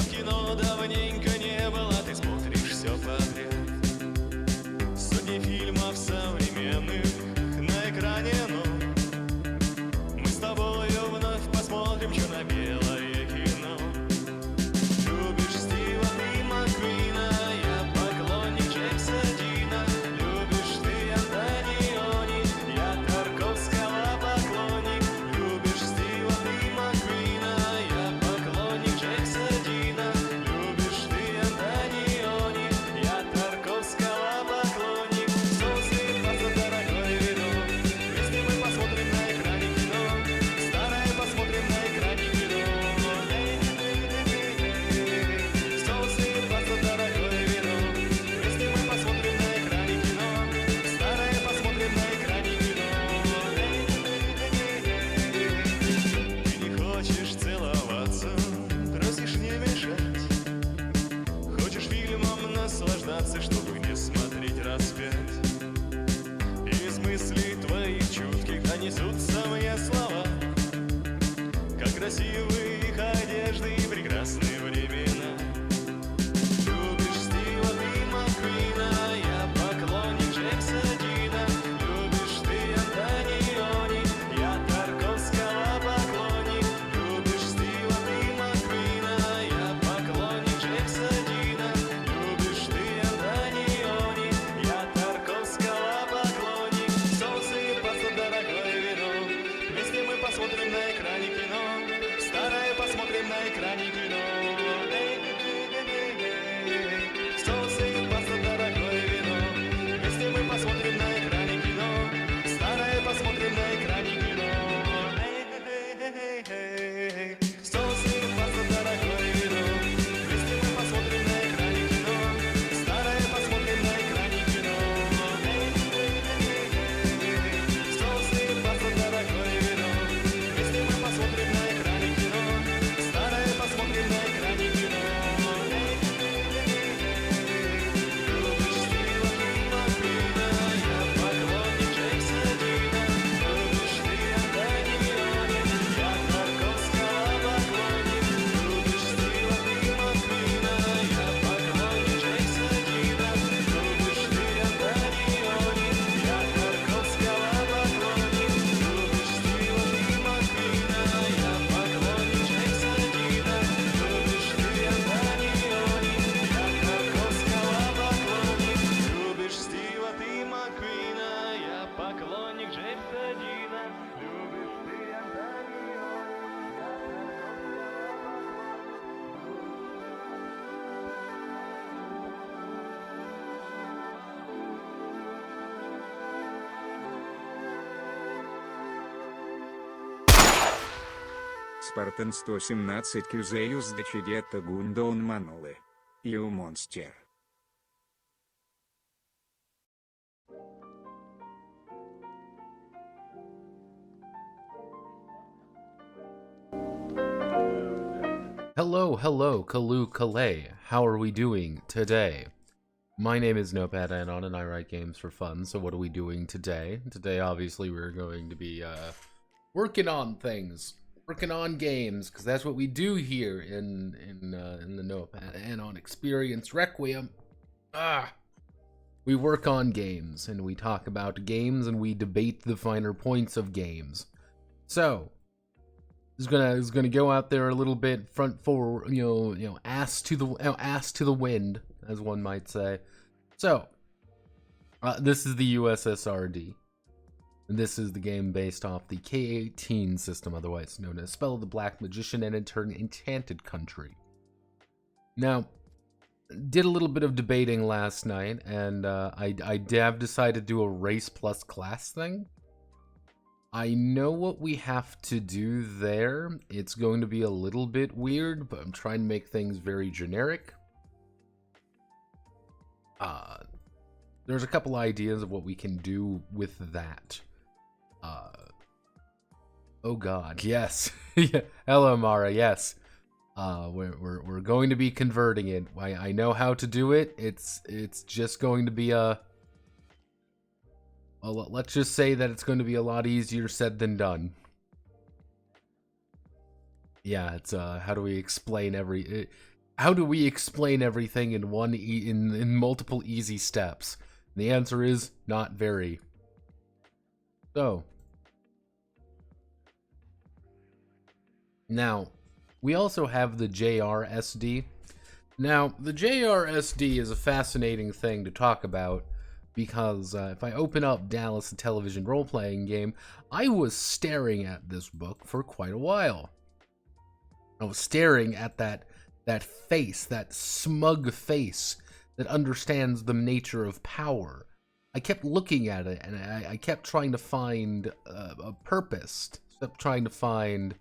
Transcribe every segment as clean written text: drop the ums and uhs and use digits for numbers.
в кино давненько не было, ты смотришь все подряд. Сотни фильмов современных на экране, но мы с тобою вновь посмотрим черно-белое кино. Любишь Стива и Маккуина, я поклонник Джеймса Дина. Любишь ты Антониони, я Тарковского поклонник. Любишь Стива и Маккуина, я поклонник Джеймса Дина. Любишь ты Антониони, я Тарковского поклонник. Соусы, паста, дорогое вино, вместе мы посмотрим на экране кино. Старое посмотрим на экране кино. Соусы, паста, дорогое вино, вместе мы посмотрим на экране кино. Старое посмотрим на экране кино. Ты не хочешь целоваться, просишь не мешать. Хочешь фильмом наслаждаться, чтобы не смотреть раз пять. Из мыслей твоих чутких донесутся мне слова, как красивы их одежды и прекрасные времена. Любишь Стива и Маккуина, я поклонник Джеймса Дина. Любишь ты Антониони, я Тарковского поклонник. Любишь Стива и Маккуина, я поклонник Джеймса Дина. Любишь ты Антониони, я Тарковского поклонник. Соусы, паста, дорогое вино, вместе мы посмотрим на экране кино. Старое посмотрим на экране кино. Соусы, паста, дорогое вино, вместе мы посмотрим на экране кино. Старое посмотрим на экране кино. Соусы, паста, дорогое вино, вместе мы посмотрим на экране кино. Старое посмотрим на экране кино. Соусы, паста, дорогое вино, вместе мы посмотрим на экране кино. Старое посмотрим на экране кино. Любишь Стива и Маккуина, я поклонник Джеймса Дина. Любишь ты Антониони, я Тарковского поклонник. Любишь Стива и Маккуина, я поклонник Джеймса Дина. Любишь ты Антониони, я Тарковского поклонник. Любишь Стива и Маккуина, я поклонник Джеймса Дина. Любишь ты Антониони, я Тарковского поклонник. Любишь Стива ты Маккуина, я поклонник Джеймса Дина. Любишь ты Спартан 117 Кюзеюс Дачидетта Гундоун Манулы. You monster. Hello, Kalu Kalay. How are we doing today? My name is Notepad Anon and I write games for fun, so what are we doing today? Today, obviously, we're going to be working on things. Working on games, because that's what we do here in the Notepad Anon Experience Requiem. We work on games, and we talk about games, and we debate the finer points of games. So, is gonna go out there a little bit front forward, ass to the wind, as one might say. So, this is the USSRD. And this is the game based off the K-18 system, otherwise known as Spell of the Black Magician and in turn Enchanted Country. Now, did a little bit of debating last night, and I have decided to do a race plus class thing. I know what we have to do there. It's going to be a little bit weird, but I'm trying to make things very generic. There's a couple ideas of what we can do with that. Oh god, yes. Yeah. Hello, Mara, yes. We're going to be converting it. I know how to do it. It's just going to be a... Well, let's just say that it's going to be a lot easier said than done. Yeah, it's how do we explain how do we explain everything in in multiple easy steps? And the answer is not very. So now we also have the JRSD. Now the JRSD is a fascinating thing to talk about because if I open up Dallas, the television role-playing game, I was staring at this book for quite a while. I was staring at that face, that smug face that understands the nature of power. I kept looking at it, and I kept trying to find a purpose, kept trying to find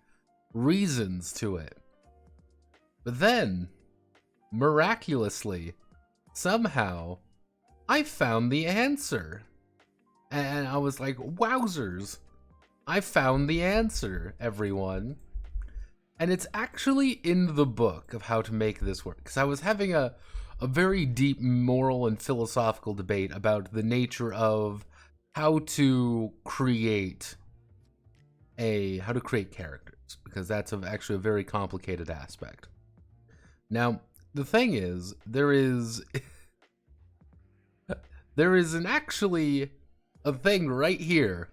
reasons to it. But then, miraculously, somehow, I found the answer. And I was like, wowzers, I found the answer, everyone. And it's actually in the book of how to make this work. Because I was having a very deep moral and philosophical debate about the nature of how to create characters. Because that's actually a very complicated aspect. Now, the thing is, there is actually a thing right here.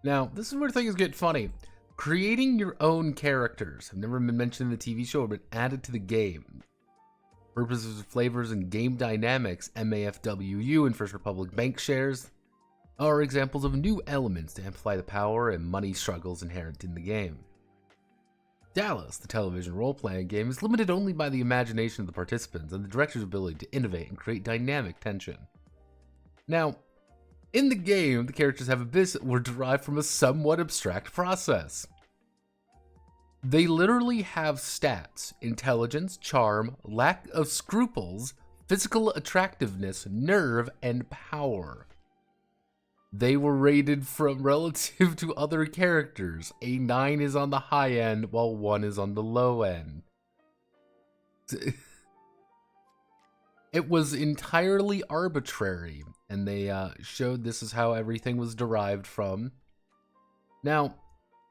Now, this is where things get funny. Creating your own characters have never been mentioned in the TV show, but added to the game. Purposes, flavors, and game dynamics, MAFWU and First Republic bank shares, are examples of new elements to amplify the power and money struggles inherent in the game. Dallas, the television role-playing game, is limited only by the imagination of the participants and the director's ability to innovate and create dynamic tension. Now, in the game, the characters have abilities that were derived from a somewhat abstract process. They literally have stats: intelligence, charm, lack of scruples, physical attractiveness, nerve, and power. They were rated from relative to other characters. A 9 is on the high end, while 1 is on the low end. It was entirely arbitrary, and they showed this is how everything was derived from. Now,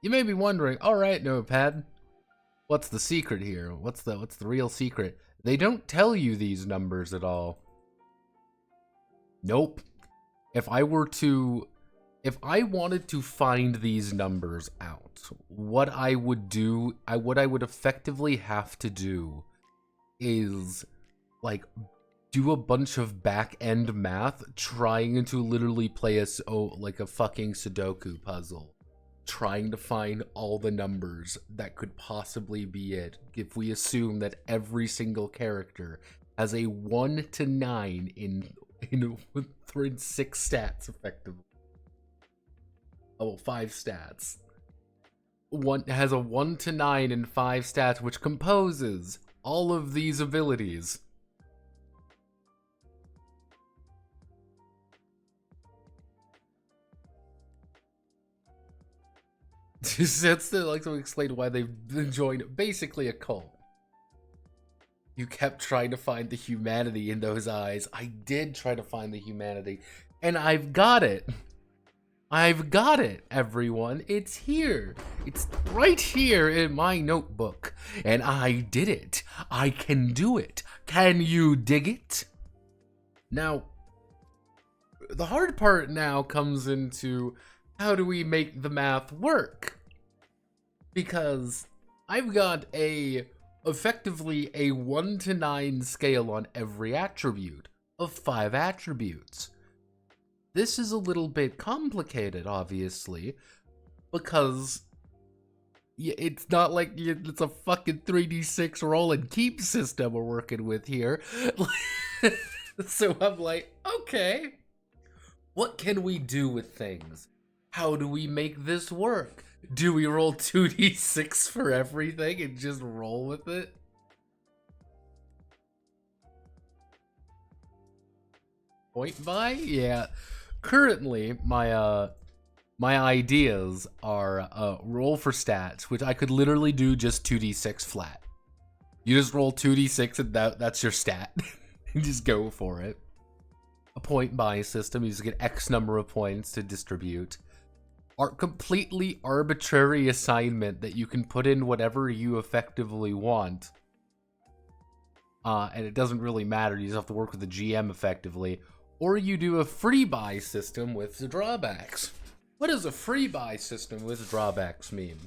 you may be wondering, alright, Notepad, what's the secret here? What's the real secret? They don't tell you these numbers at all. Nope. If I wanted to find these numbers out, what I would effectively have to do is, like, do a bunch of back-end math trying to literally play like a fucking Sudoku puzzle, trying to find all the numbers that could possibly be it if we assume that every single character has a 1 to 9 in 6 stats, effectively. Oh, 5 stats. One has a 1 to 9 in 5 stats, which composes all of these abilities. That's like to explain why they've joined basically a cult. You kept trying to find the humanity in those eyes. I did try to find the humanity, and I've got it. I've got it, everyone. It's here. It's right here in my notebook, and I did it. I can do it. Can you dig it? Now, the hard part now comes into how do we make the math work? Because I've got effectively a 1 to 9 scale on every attribute of 5 attributes. This is a little bit complicated, obviously, because it's not like it's a fucking 3d6 roll and keep system we're working with here. So I'm like, okay, what can we do with things? How do we make this work? Do we roll 2d6 for everything and just roll with it? Point buy? Yeah. Currently, my ideas are roll for stats, which I could literally do just 2d6 flat. You just roll 2d6 and that's your stat. And just go for it. A point buy system, you just get X number of points to distribute. Completely arbitrary assignment that you can put in whatever you effectively want. and it doesn't really matter. You just have to work with the GM effectively. Or you do a free buy system with the drawbacks. What does a free buy system with drawbacks mean?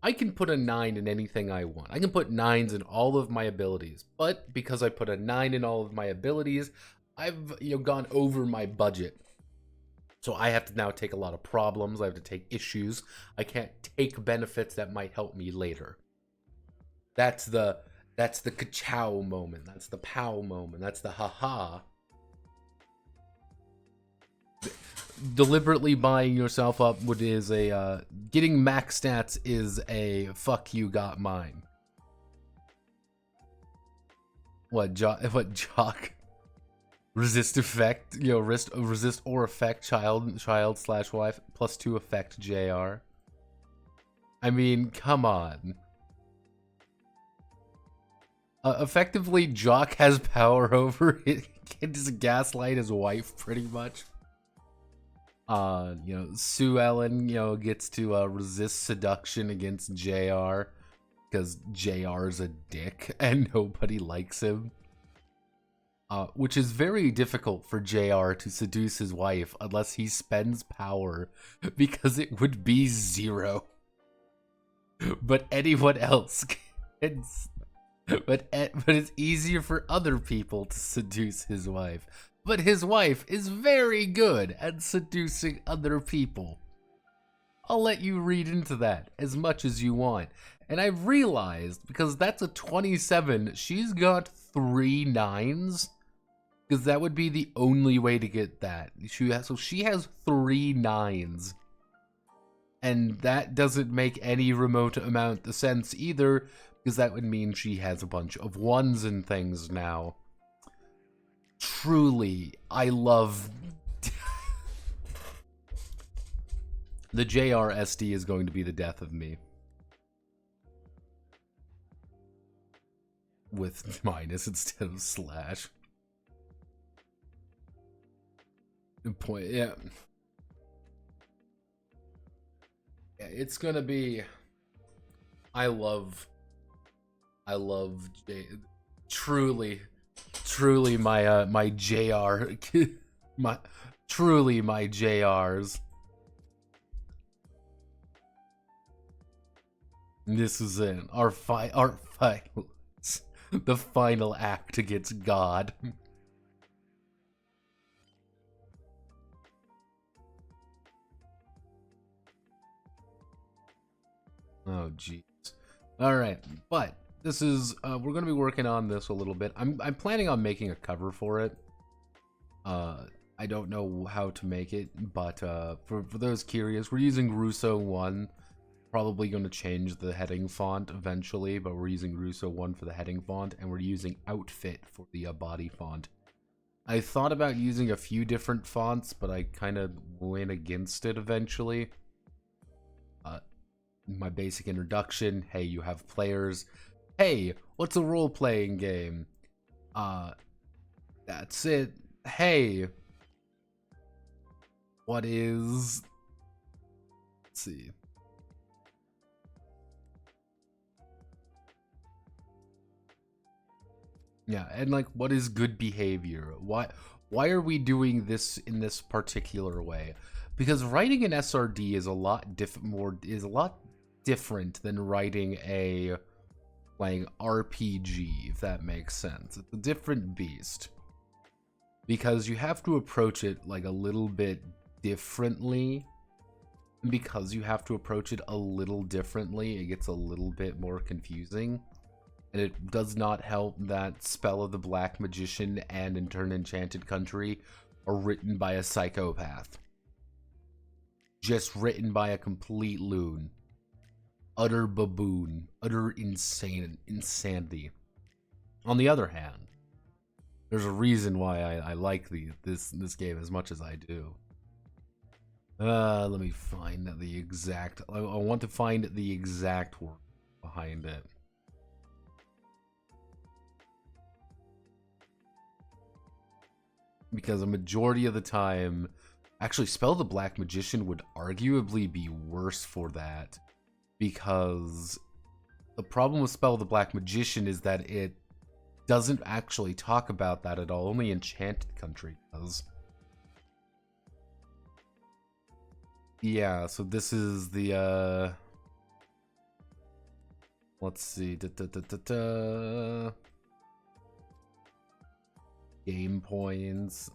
I can put a 9 in anything I want. I can put 9s in all of my abilities. But because I put a 9 in all of my abilities, I've gone over my budget. So I have to now take a lot of problems. I have to take issues. I can't take benefits that might help me later. That's the ka-chow moment. That's the pow moment. That's the haha. Deliberately buying yourself up is a getting max stats is a fuck you got mine. What jock? Resist effect, resist or affect child/wife +2 effect JR. I mean, come on. Effectively, Jock has power over it. He can just gaslight his wife pretty much. Sue Ellen, gets to resist seduction against JR because JR's a dick and nobody likes him. Which is very difficult for JR to seduce his wife unless he spends power, because it would be 0. But anyone else can. But it's easier for other people to seduce his wife. But his wife is very good at seducing other people. I'll let you read into that as much as you want. And I've realized, because that's a 27, she's got 3 9s. Because that would be the only way to get that. So she has 3 9s. And that doesn't make any remote amount of sense either, because that would mean she has a bunch of 1s and things now. Truly, I love... The JR SD is going to be the death of me. With minus instead of slash. Point, yeah. Yeah, it's gonna be... I love truly my JR truly my JRs. This is it. Our final the final act against God. Oh jeez. All right, but this is we're gonna be working on this a little bit. I'm planning on making a cover for it. I don't know how to make it, but for those curious, we're using Russo 1. Probably going to change the heading font eventually, but we're using Russo 1 for the heading font, and we're using Outfit for the body font. I thought about using a few different fonts, but I kind of went against it eventually. My basic introduction, hey, you have players. Hey, what's a role-playing game? That's it. Hey, what is... Let's see. Yeah, and like, what is good behavior? Why are we doing this in this particular way? Because writing an SRD is a lot different than writing a RPG, if that makes sense. It's a different beast. Because you have to approach it like a little bit differently. And because you have to approach it a little differently, it gets a little bit more confusing. And it does not help that Spell of the Black Magician and In Turn Enchanted Country are written by a psychopath. Just written by a complete loon. Utter baboon. Utter insanity. On the other hand, there's a reason why I like this game as much as I do. Let me find the exact... I want to find the exact word behind it. Because a majority of the time... Actually, Spell of the Black Magician would arguably be worse for that. Because the problem with Spell of the Black Magician is that it doesn't actually talk about that at all. Only Enchanted Country does. Yeah, so this is the, let's see, game points,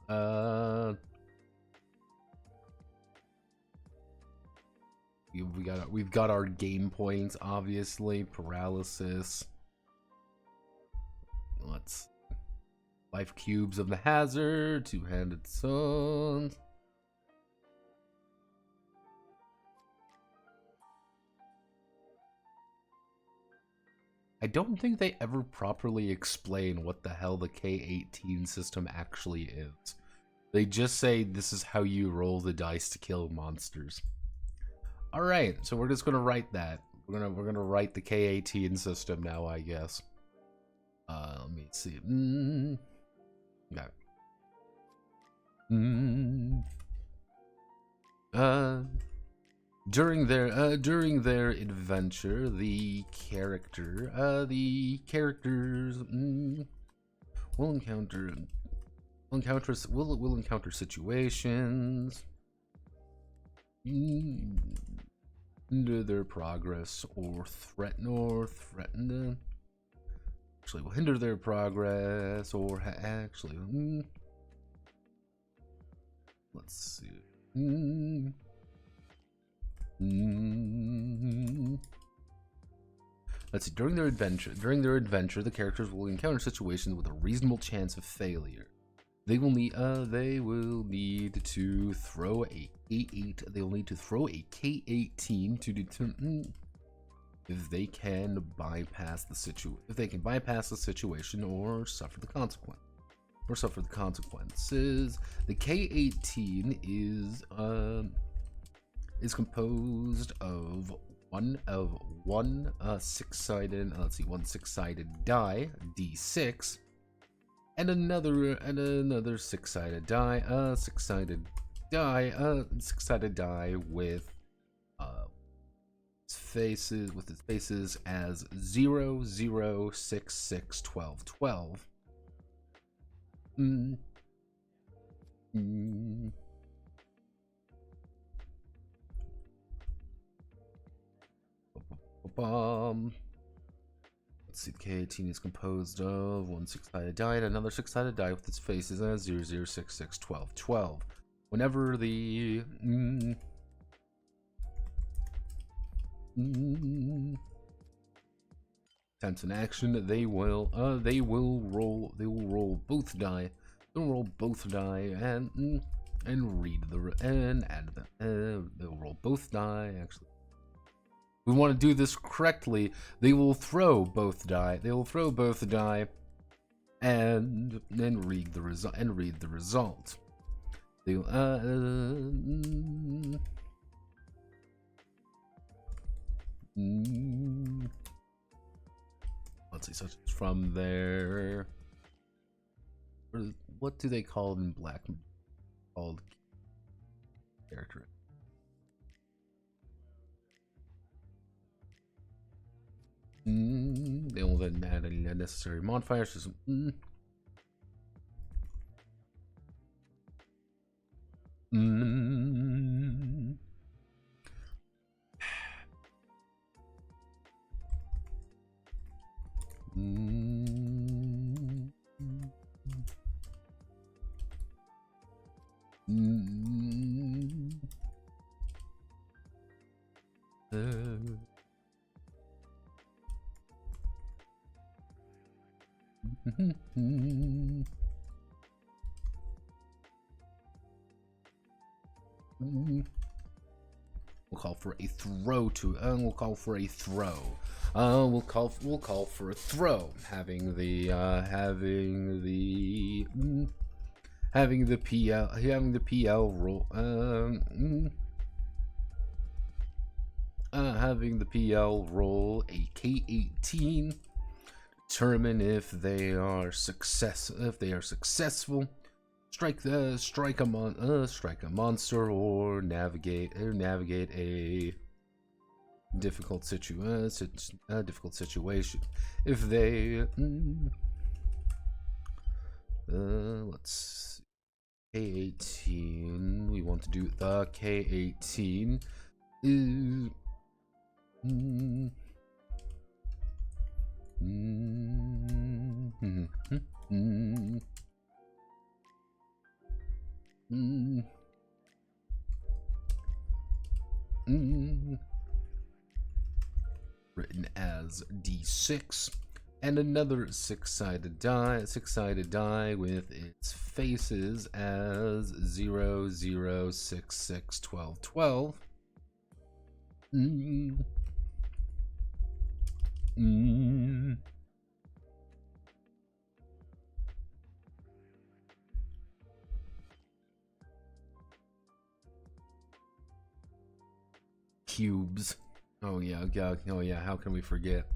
we've got our game points, obviously, paralysis. Let's 5 cubes of the hazard, 2-handed sons. I don't think they ever properly explain what the hell the K-18 system actually is. They just say this is how you roll the dice to kill monsters. All right, so we're just gonna write that. We're gonna write the K-18 system now, I guess. Let me see. During their adventure, the characters will encounter situations hinder their progress or threaten actually will hinder their progress or actually let's see. Let's see. During their adventure, the characters will encounter situations with a reasonable chance of failure. They will need to throw a K8. They will need to throw a K18 to determine if they can bypass the situation or suffer the consequence. The K18 is composed of one 6-sided, one 6-sided die, D6, and another 6-sided die, 6-sided die with its faces as 0, 0, 6, 6, 12, 12. Let's see, the K18 is composed of one 6-sided die and another 6-sided die with its faces as 0, 0, 6, 6, 12, 12. Whenever the attempts an action, they will roll both die. They'll roll both die and read the and add them. They'll roll both die. Actually, if we want to do this correctly, they will throw both die. And then read the result. They let's see, such as from there. What do they call it in Black? Called character. They will then add any unnecessary modifiers. Just, We'll call for a throw to. We'll call for a throw. We'll call for a throw. Having the PL roll. Having the PL roll a K18. Determine if they are successful. Strike a monster or navigate a difficult situation. If they let's see. K18. We want to do the K18. Mm, mm, mm, mm, mm, mm, mm. Written as D6, and another six-sided die with its faces as 0, 0, 6, 6, 12, 12. Mm. Mm. Cubes. Oh yeah, oh yeah, how can we forget?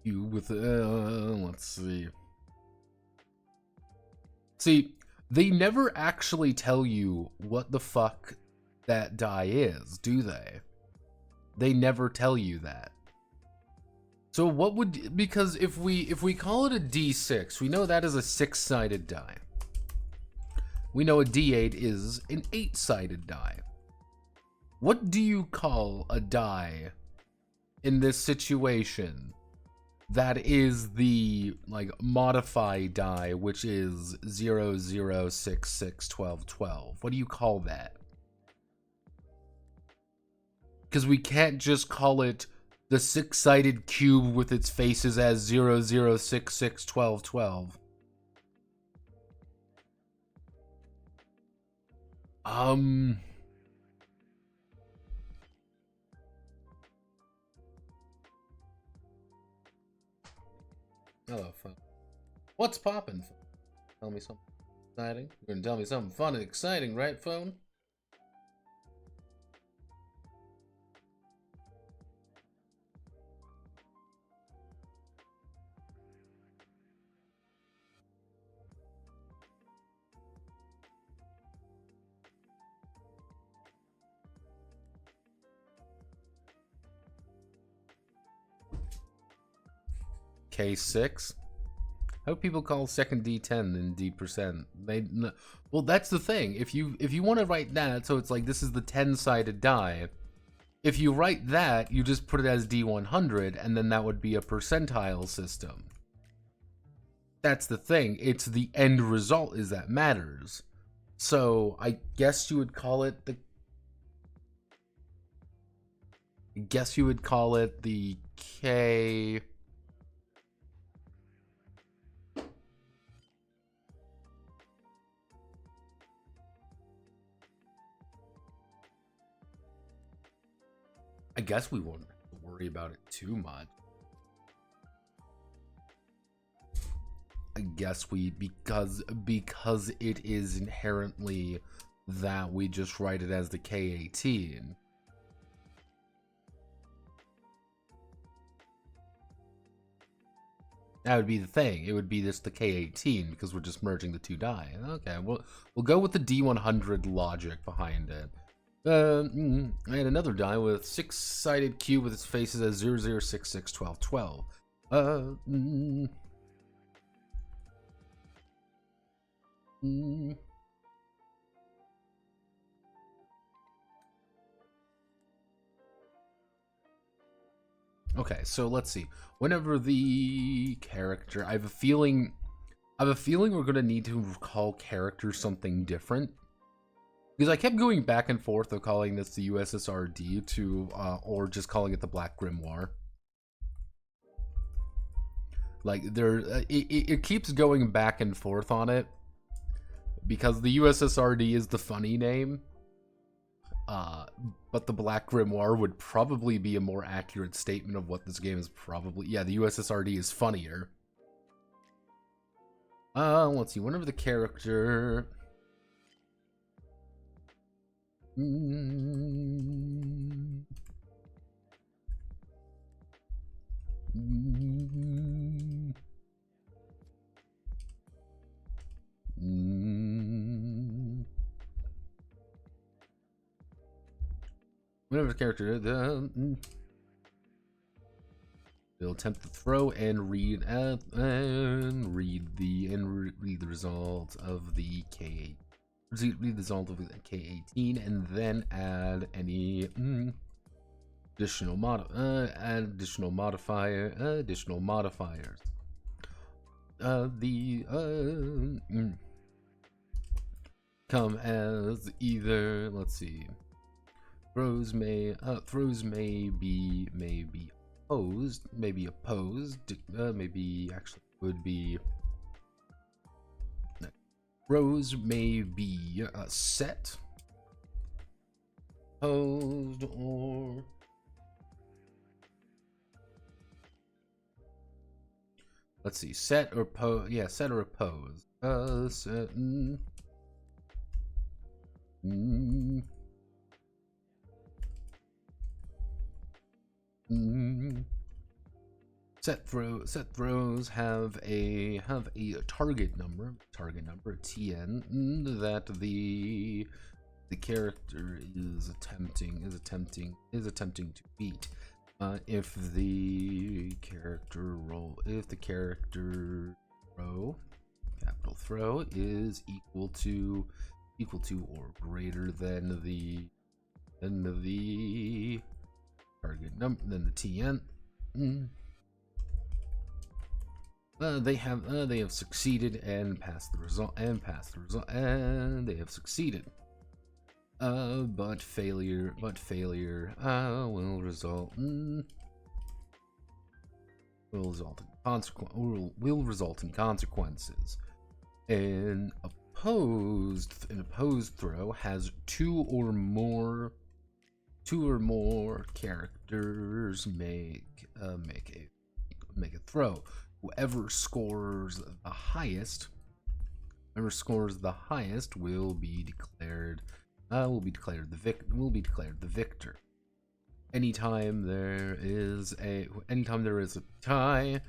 Cube with, let's see. See, they never actually tell you what the fuck that die is, do they? They never tell you that. So what would, because if we call it a D6, we know that is a six-sided die. We know a D8 is an eight-sided die. What do you call a die in this situation that is the, like, modified die, which is 0, 0, 6, 6, 12, 12? What do you call that? Because we can't just call it the six-sided cube with its faces as 0, 0, 6, 6, 12, 12. Hello, phone. What's poppin'? Tell me something exciting. You're gonna tell me something fun and exciting, right, phone? K6. How do people call second D10 in D%? Well, that's the thing. If you want to write that, so it's like this is the 10-sided die. If you write that, you just put it as D100, and then that would be a percentile system. That's the thing. It's the end result is that matters. So I guess you would call it the. I guess you would call it the K. I guess we won't have to worry about it too much. I guess because it is inherently that, we just write it as the K18. That would be the thing. It would be just the K18 because we're just merging the two die. Okay, we'll go with the D100 logic behind it. I had another die with six-sided cube with its faces as 0, 0, 6, 6, 12, 12. Okay, so let's see. Whenever the character, I have a feeling we're gonna need to call character something different. Because I kept going back and forth of calling this the USSRD to, or just calling it the Black Grimoire. Like, it keeps going back and forth on it. Because the USSRD is the funny name. But the Black Grimoire would probably be a more accurate statement of what this game is probably. Yeah, the USSRD is funnier. Let's see. Whenever the character... Whenever the character We'll attempt to throw and read the result of the K8. Read the result of the K18 and then add any additional modifiers. Come as either, let's see, throws may be opposed, maybe actually would be throws may be set, opposed, or let's see, set or opposed. Set, Set throws have a target number TN that the character is attempting to beat. If the character row, capital throw, is equal to or greater than the target number, then the TN. They have succeeded and passed the result, and they have succeeded. But failure will result in consequences. An opposed throw has two or more characters make a throw. Whoever scores the highest will be declared the victor. Anytime there is a tie,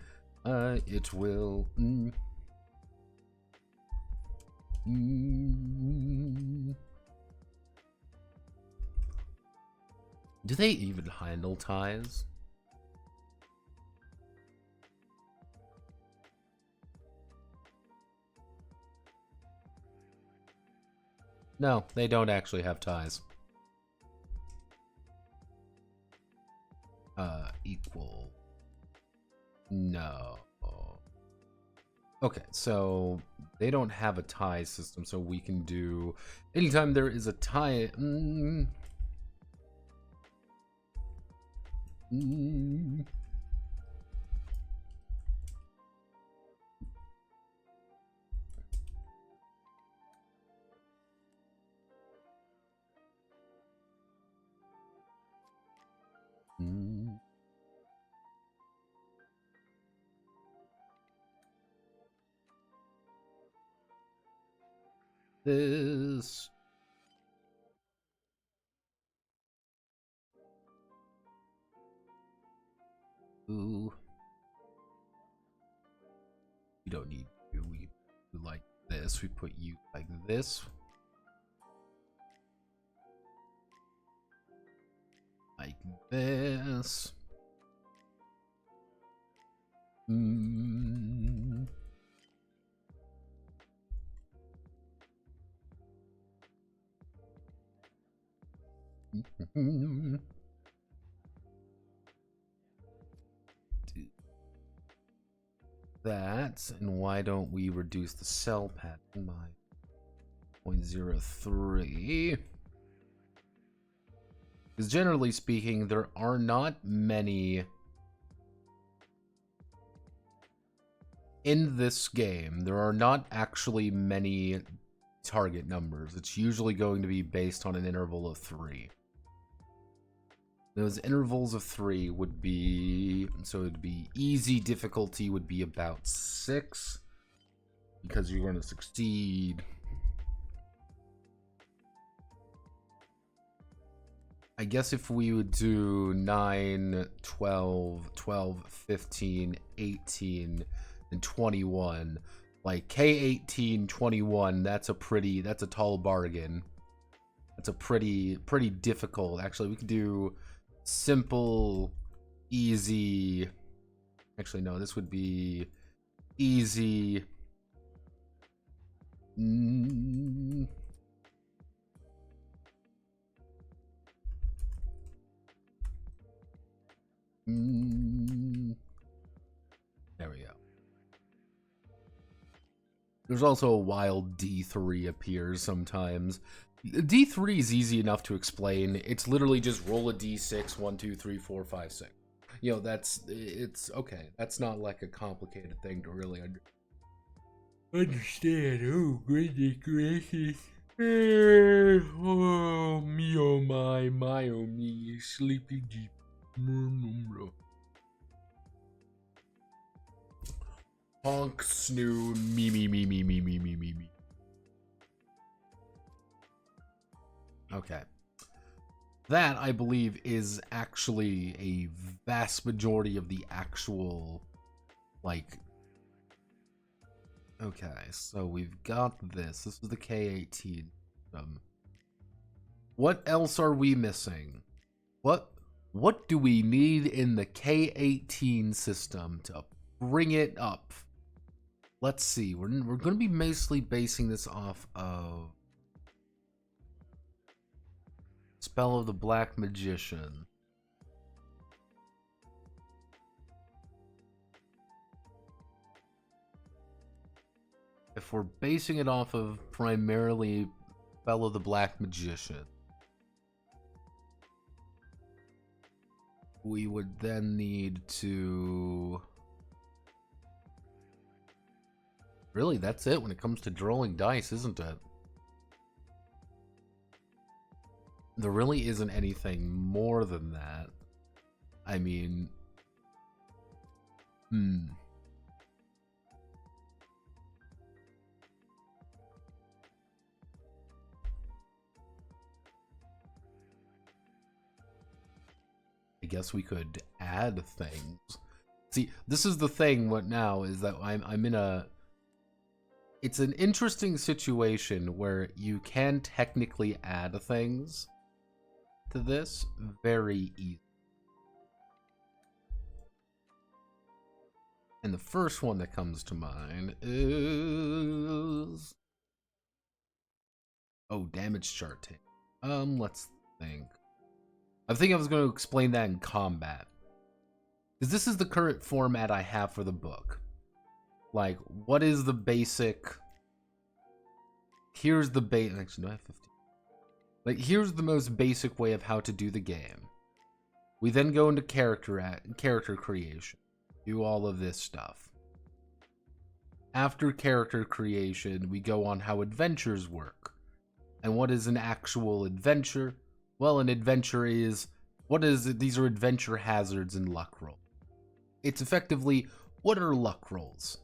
it will do they even handle ties? No, they don't actually have ties. Equal. No. Okay, so they don't have a tie system, so we can do anytime there is a tie. This ooh, you don't need to. We like this. We put you like this. Like this. That, and why don't we reduce the cell pattern by 0.03? Because generally speaking, there are not many in this game. There are not actually many target numbers. It's usually going to be based on an interval of 3. Those intervals of 3 would be, so it'd be easy difficulty would be about 6, because you're going to succeed. I guess if we would do 9, 12, 15, 18, and 21, like K18, 21, that's a tall bargain. That's a pretty difficult. Actually, we could do simple, easy, Actually, no, this would be easy. Mm. There we go. There's also a wild D3 appears sometimes. D3 is easy enough to explain. It's literally just roll a D6, 1, 2, 3, 4, 5, 6. You know, it's okay. That's not like a complicated thing to really understand. Oh, goodness gracious. Oh, me, oh my, oh me, sleepy deep. Honk, snoo, me. Okay. That, I believe, is actually a vast majority of the actual, like... Okay, so we've got this. This is the K18. What else are we missing? What do we need in the K18 system to bring it up? Let's see. We're going to be mostly basing this off of Spell of the Black Magician. If we're basing it off of primarily Spell of the Black Magician, we would then need to... Really, that's it when it comes to drawing dice, isn't it? There really isn't anything more than that. I mean... I guess we could add things. See, this is the thing what now is that I'm in a... It's an interesting situation where you can technically add things to this very easily. And the first one that comes to mind is... Oh, damage chart tape. Let's think. I think I was going to explain that in combat. Because this is the current format I have for the book. Like, what is the basic... Here's the basic... Actually, do I have 15? Like, here's the most basic way of how to do the game. We then go into character creation. Do all of this stuff. After character creation, we go on how adventures work. And what is an actual adventure? Well, an adventure is... What is it? These are adventure hazards and luck rolls. It's effectively, what are luck rolls?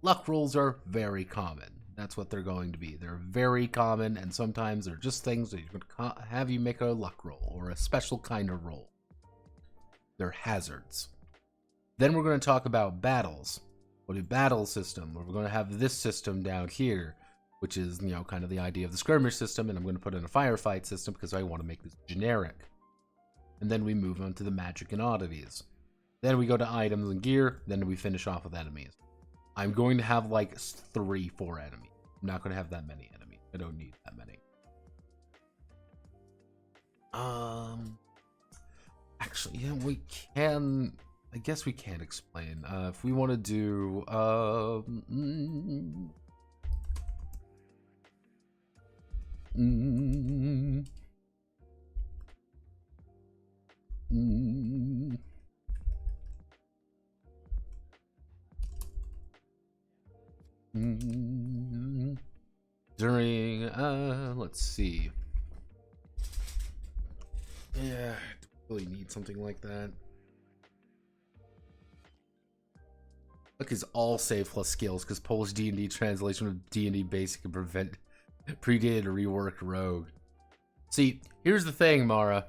Luck rolls are very common. That's what they're going to be. They're very common, and sometimes they're just things that have you make a luck roll, or a special kind of roll. They're hazards. Then we're going to talk about battles. What a battle system, where we're going to have this system down here, which is, you know, kind of the idea of the skirmish system, and I'm going to put in a firefight system because I want to make this generic. And then we move on to the magic and oddities. Then we go to items and gear, then we finish off with enemies. I'm going to have like 3-4 enemies. I'm not going to have that many enemies. I don't need that many. Actually, yeah, we can... I guess we can explain. If we want to do... During, let's see. Yeah, I really need something like that. Look, is all save plus skills, because Polish D&D translation of D&D basic and prevent predated or reworked rogue. See, here's the thing, Mara.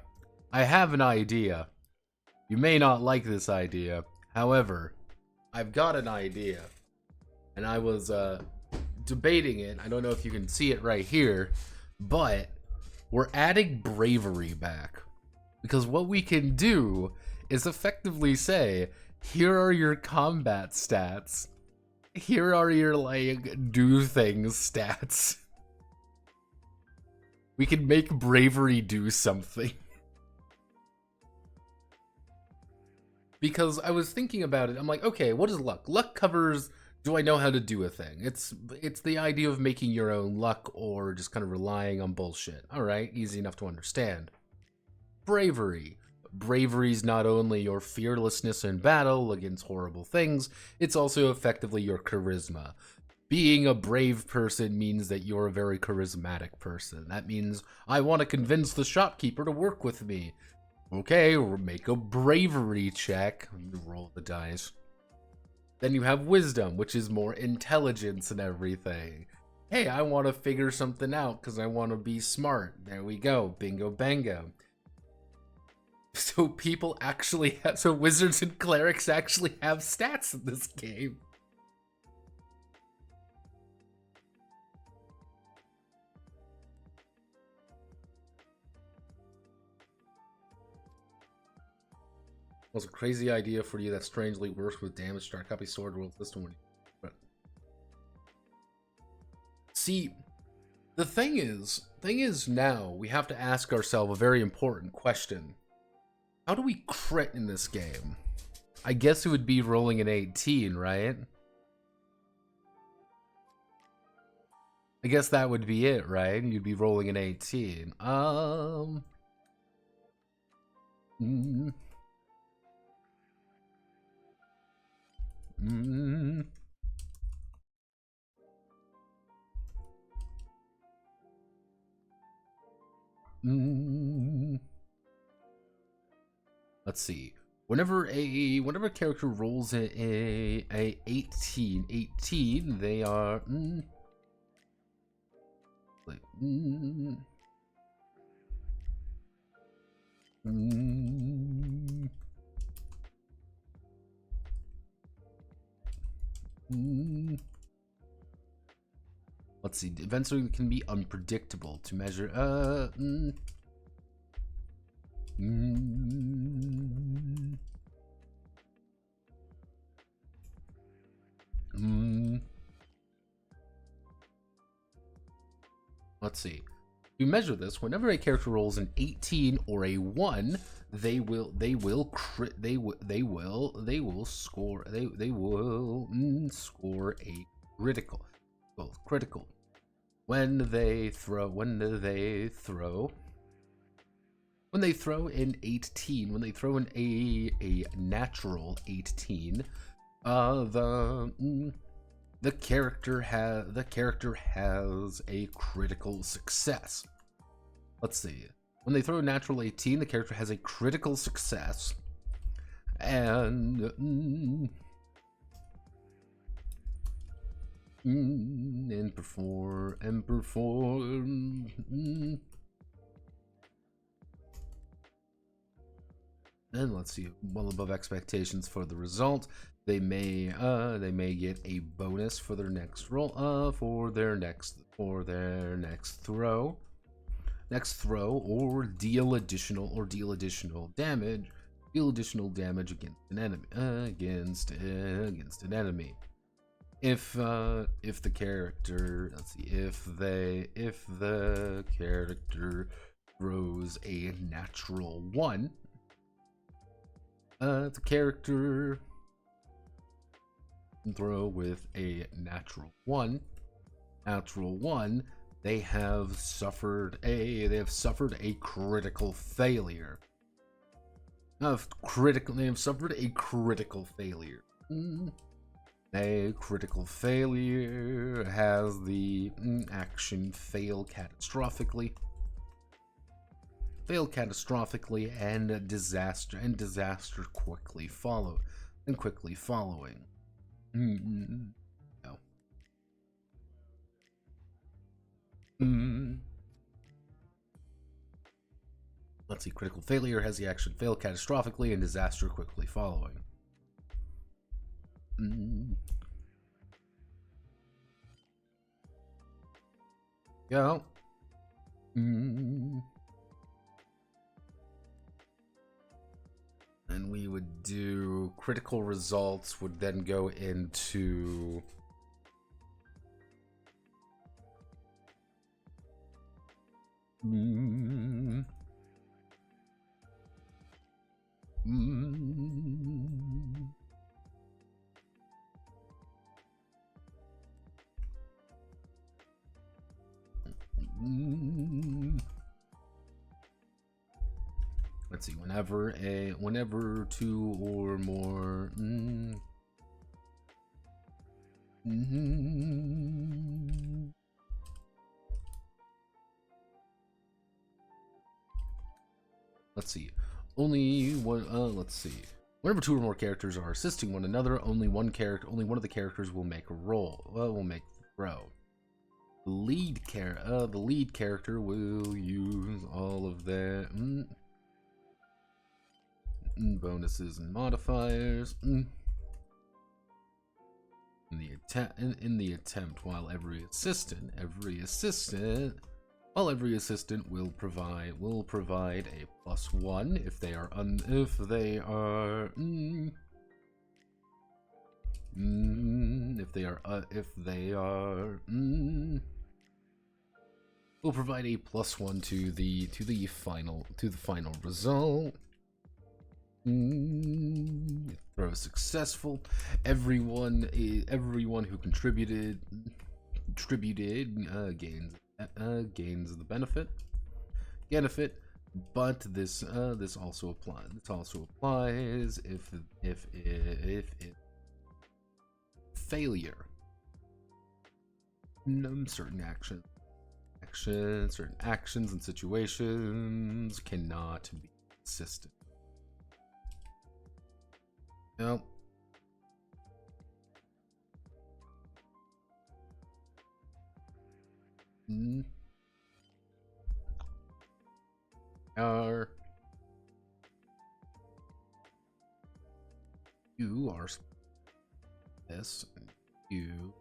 I have an idea. You may not like this idea. However, I've got an idea. And I was debating it. I don't know if you can see it right here, but we're adding bravery back. Because what we can do is effectively say, Here are your combat stats. Here are your, like, do things stats. We can make bravery do something. Because I was thinking about it, I'm like, okay, what is luck? Luck covers, do I know how to do a thing? It's the idea of making your own luck or just kind of relying on bullshit. All right, easy enough to understand. Bravery. Bravery is not only your fearlessness in battle against horrible things, it's also effectively your charisma. Being a brave person means that you're a very charismatic person. That means I want to convince the shopkeeper to work with me. Okay, or make a bravery check. Roll the dice. Then you have wisdom, which is more intelligence and everything. Hey, I want to figure something out because I want to be smart. There we go. Bingo bango. So people actually have, so wizards and clerics actually have stats in this game. Was a crazy idea for you that strangely works with damage to our copy sword world system when you... See, the thing is now we have to ask ourselves a very important question. How do we crit in this game? I guess it would be rolling an 18, right? I guess that would be it, right? You'd be rolling an 18. Let's see. Whenever a character rolls a 18, they are let's see. Events can be unpredictable to measure. Let's see. To measure this, whenever a character rolls an 18 or a 1, they will score a critical. Both critical. When they throw an 18, when they throw in a natural 18, the character has a critical success. Let's see. When they throw a natural 18, the character has a critical success, and perform. And let's see, well above expectations for the result. They may get a bonus for their next roll, for their next throw, or deal additional damage against an enemy. If the character, let's see, if the character throws a natural 1, the character can throw with a natural 1, they have suffered a critical failure. They have suffered a critical failure. A critical failure has the action fail catastrophically, and disaster quickly following. No. Let's see. Critical failure has the action fail catastrophically and disaster quickly following. Yeah. And we would do critical results would then go into let's see, whenever two or more let's see, only one let's see, whenever two or more characters are assisting one another, only one of the characters will make a roll, will make throw. The lead character will use all of their bonuses and modifiers in the attempt, while every assistant will provide a +1 if they are will provide a +1 to the final result. Throw successful. Everyone who contributed gains the benefit. But this also applies if failure. Certain actions and situations cannot be assisted. No. You are this. You.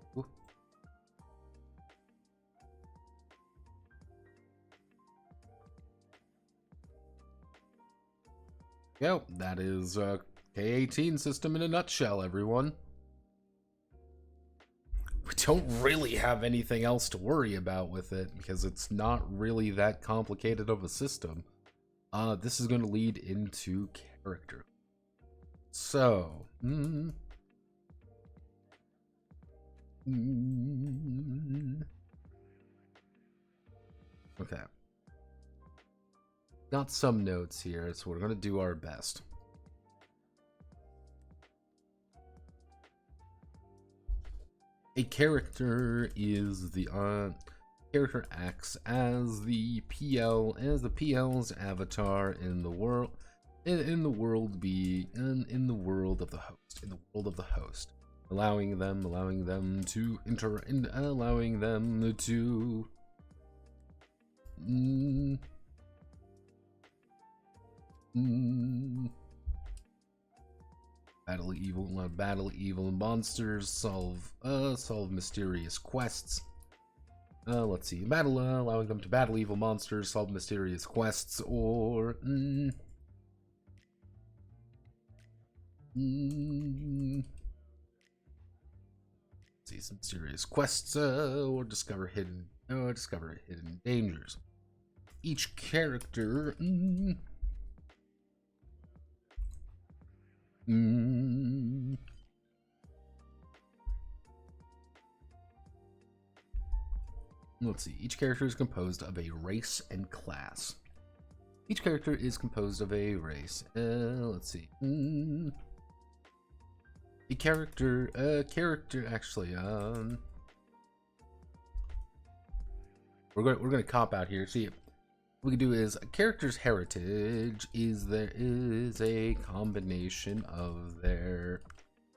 Yep, that is K18 system in a nutshell, everyone. We don't really have anything else to worry about with it because it's not really that complicated of a system. This is going to lead into character. So, okay. Got some notes here, so we're going to do our best. A character is the character acts as the PL's avatar in the world of the host, allowing them to battle evil monsters, solve mysterious quests. Let's see, allowing them to battle evil monsters, solve mysterious quests, or see some serious quests, or discover hidden dangers. Each character let's see. Each character is composed of a race and class. Let's see. A character actually. We're gonna cop out here. See, what we can do is a character's heritage is a combination of their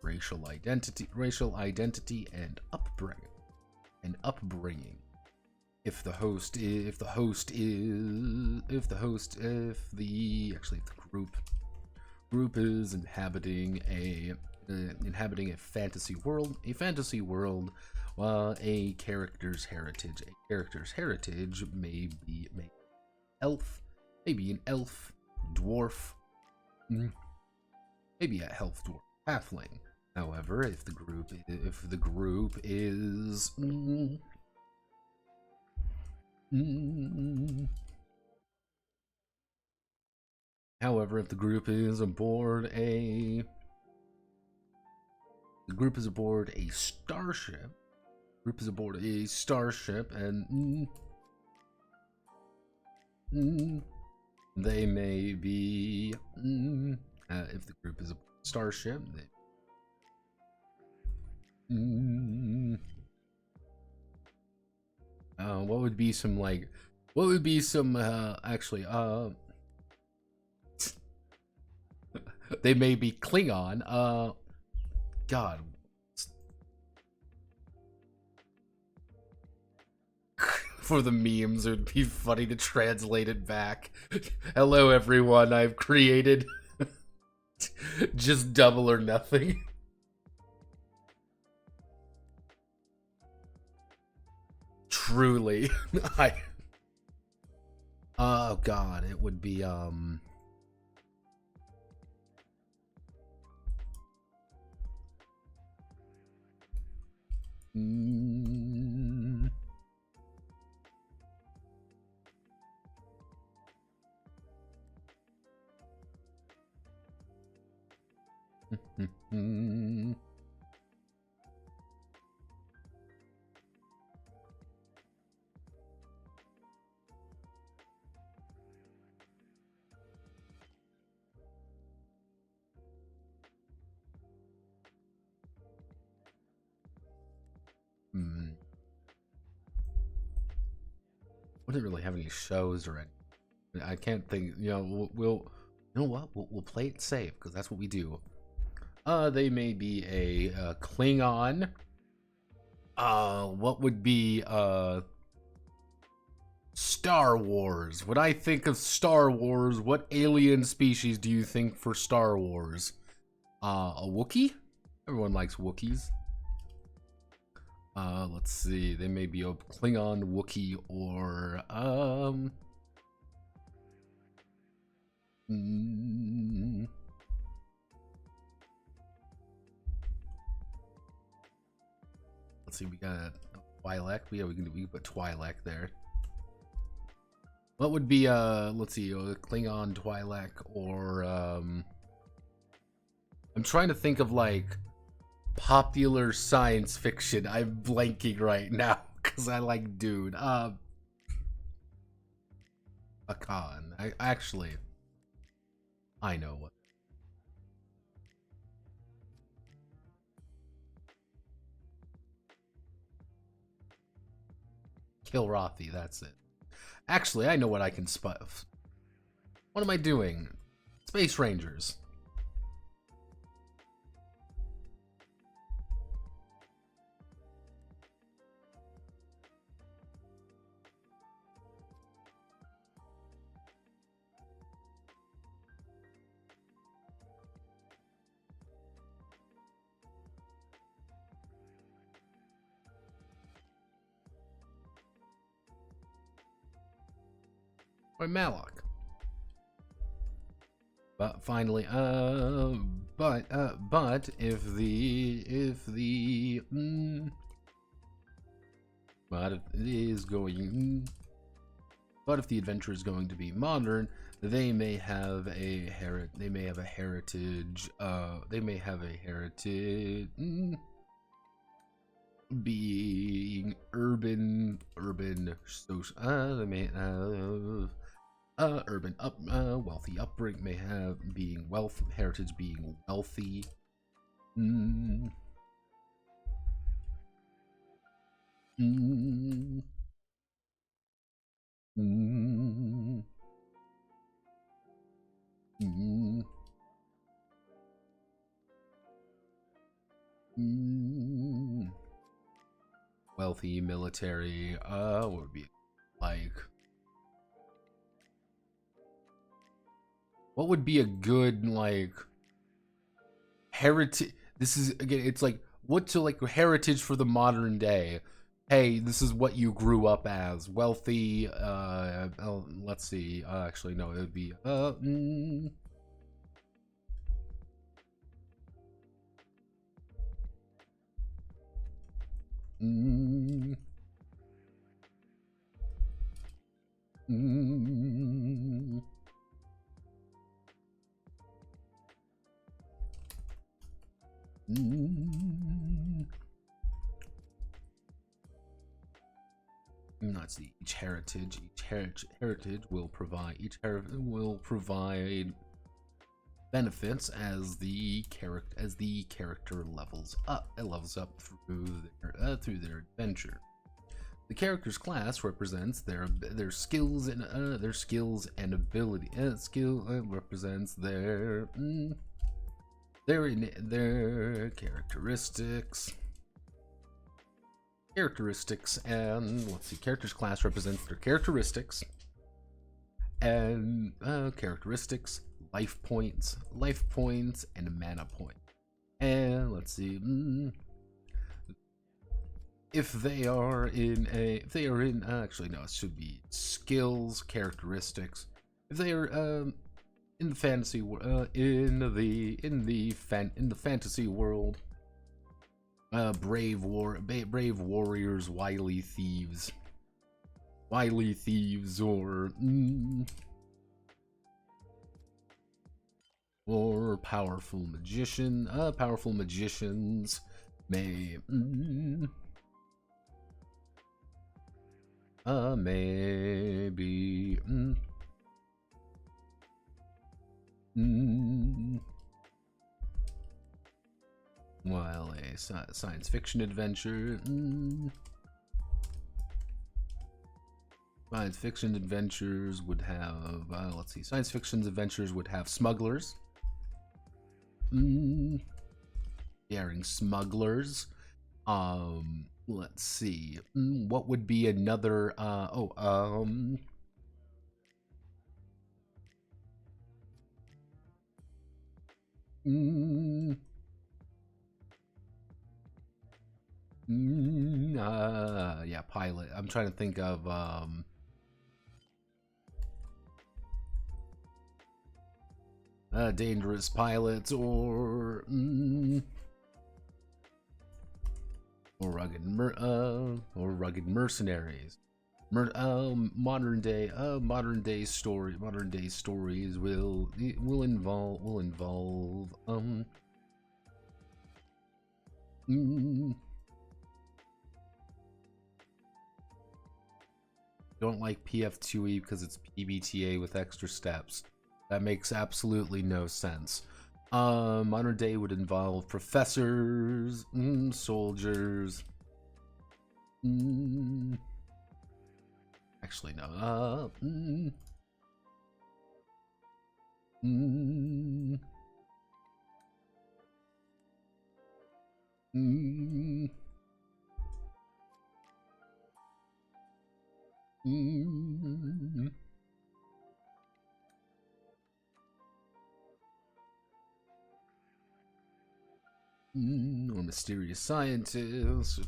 racial identity and upbringing. If the group is inhabiting a fantasy world, a character's heritage may be elf, maybe an elf, dwarf, maybe a elf dwarf, halfling. However, if the group is however, if the group is aboard a starship, and they may be if the group is a starship, what would be some actually they may be Klingon. God. For the memes, it would be funny to translate it back. Hello, everyone. I've created just double or nothing. Truly. Oh, God. It would be, wouldn't really have any shows or anything. I can't think. You know, you know what? We'll play it safe because that's what we do. They may be a Klingon. What would be Star Wars? When I think of Star Wars, what alien species do you think for Star Wars? A Wookiee? Everyone likes Wookiees. Let's see. They may be a Klingon, Wookiee, or let's see. We got a Twi'lek. Yeah, we can put Twi'lek there. What would be let's see, a Klingon, Twi'lek, or I'm trying to think of like popular science fiction. I'm blanking right now because I like dude. A con. I know what. Kilrathi, that's it. Actually, I know what I can spot. What am I doing? Space Rangers. Or Malak. But finally, but if the adventure is going to be modern, they may have a heritage being urban social. They may have urban wealthy upbringing, may have being heritage being wealthy. Wealthy military. What would be like? What would be a good like heritage? This is again. It's like what's like heritage for the modern day. Hey, this is what you grew up as. Wealthy. Let's see. Actually, no. It would be Mm. Mm. Mm. Let's see. Each heritage will provide benefits as the character levels up. It levels up through their adventure. The character's class represents their skills and ability. Skill represents their characteristics. And let's see. Character's class represents their characteristics and life points, and mana point. And let's see. If they are in actually no, it should be skills, characteristics. If they are in the fantasy in the fantasy world, brave warriors, wily thieves, or powerful magicians may maybe while a science fiction adventure science fiction adventures would have science fiction adventures would have smugglers, daring smugglers. Let's see. What would be another? Yeah, pilot. I'm trying to think of dangerous pilots or rugged mercenaries. Modern day stories will involve don't like PF2E because it's PBTA with extra steps. That makes absolutely no sense. Modern day would involve professors, soldiers. Actually, no. Or mysterious scientists,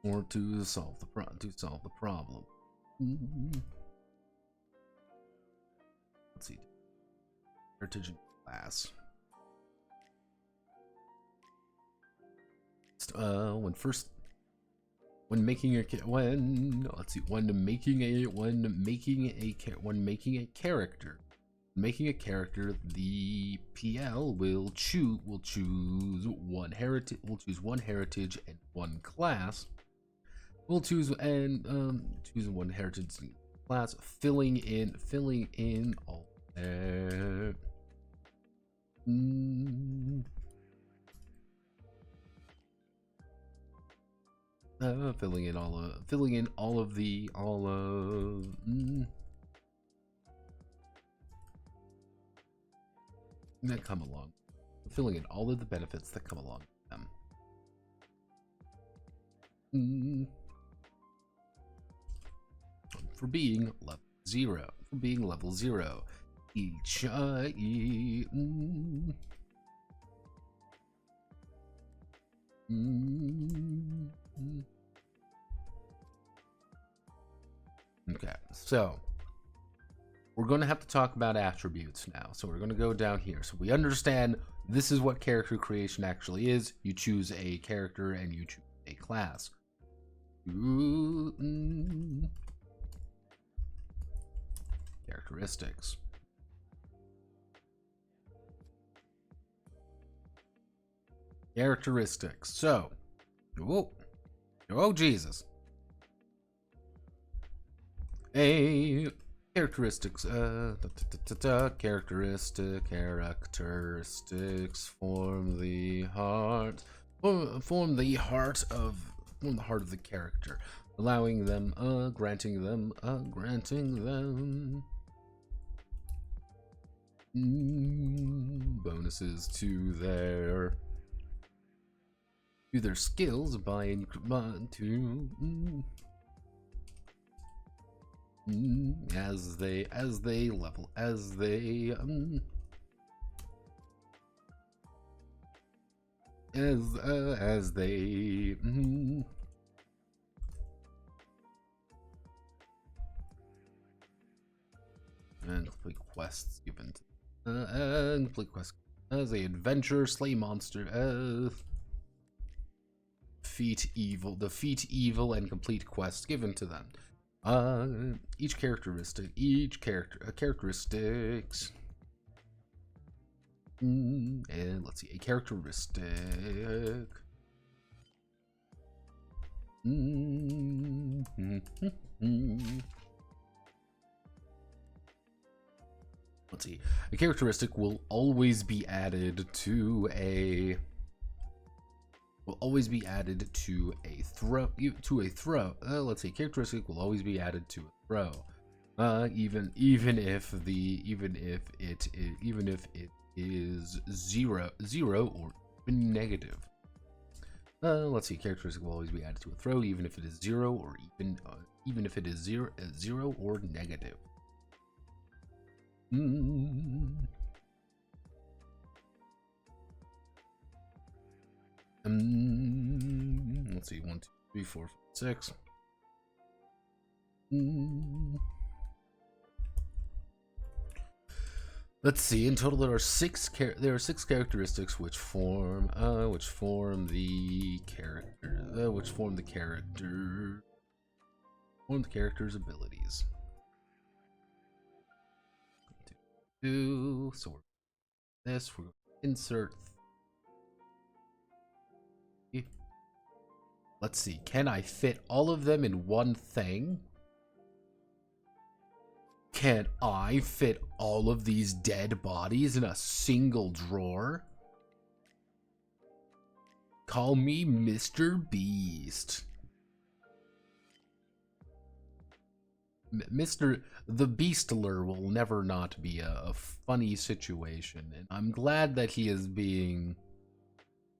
or to solve the problem. Let's see. Heritage and class. When making a character, the PL will choose one heritage and one class. We'll choose one heritage class, filling in all their filling in all of that come along, filling in all of the benefits that come along with them. For being level 0, each okay, so we're going to have to talk about attributes now. So we're going to go down here. So we understand This is what character creation actually is. You choose a character and you choose a class. Characteristics. Characteristics. So, oh Jesus. Characteristics. Characteristics form the heart. Form the heart of the character, allowing them, granting them bonuses to their skills by as they level, as they and complete quests given to complete quests as a adventure, slay monster, defeat evil, and complete quests given to them. Each characteristics. And let's see, a characteristic. Let's see, a characteristic will always be added to a throw. Let's say characteristic will always be added to a throw, even if it is zero or even negative. Let's see, characteristic will always be added to a throw, even if it is zero or even if it is zero or negative. Let's see, 1, 2, 3, 4, 5, 6. Let's see. In total, there are six characteristics which form the character's abilities. So we're going to insert. Let's see, can I fit all of them in one thing? Can I fit all of these dead bodies in a single drawer? Call me Mr. Beast. The Beastler will never not be a funny situation, and I'm glad that he is being...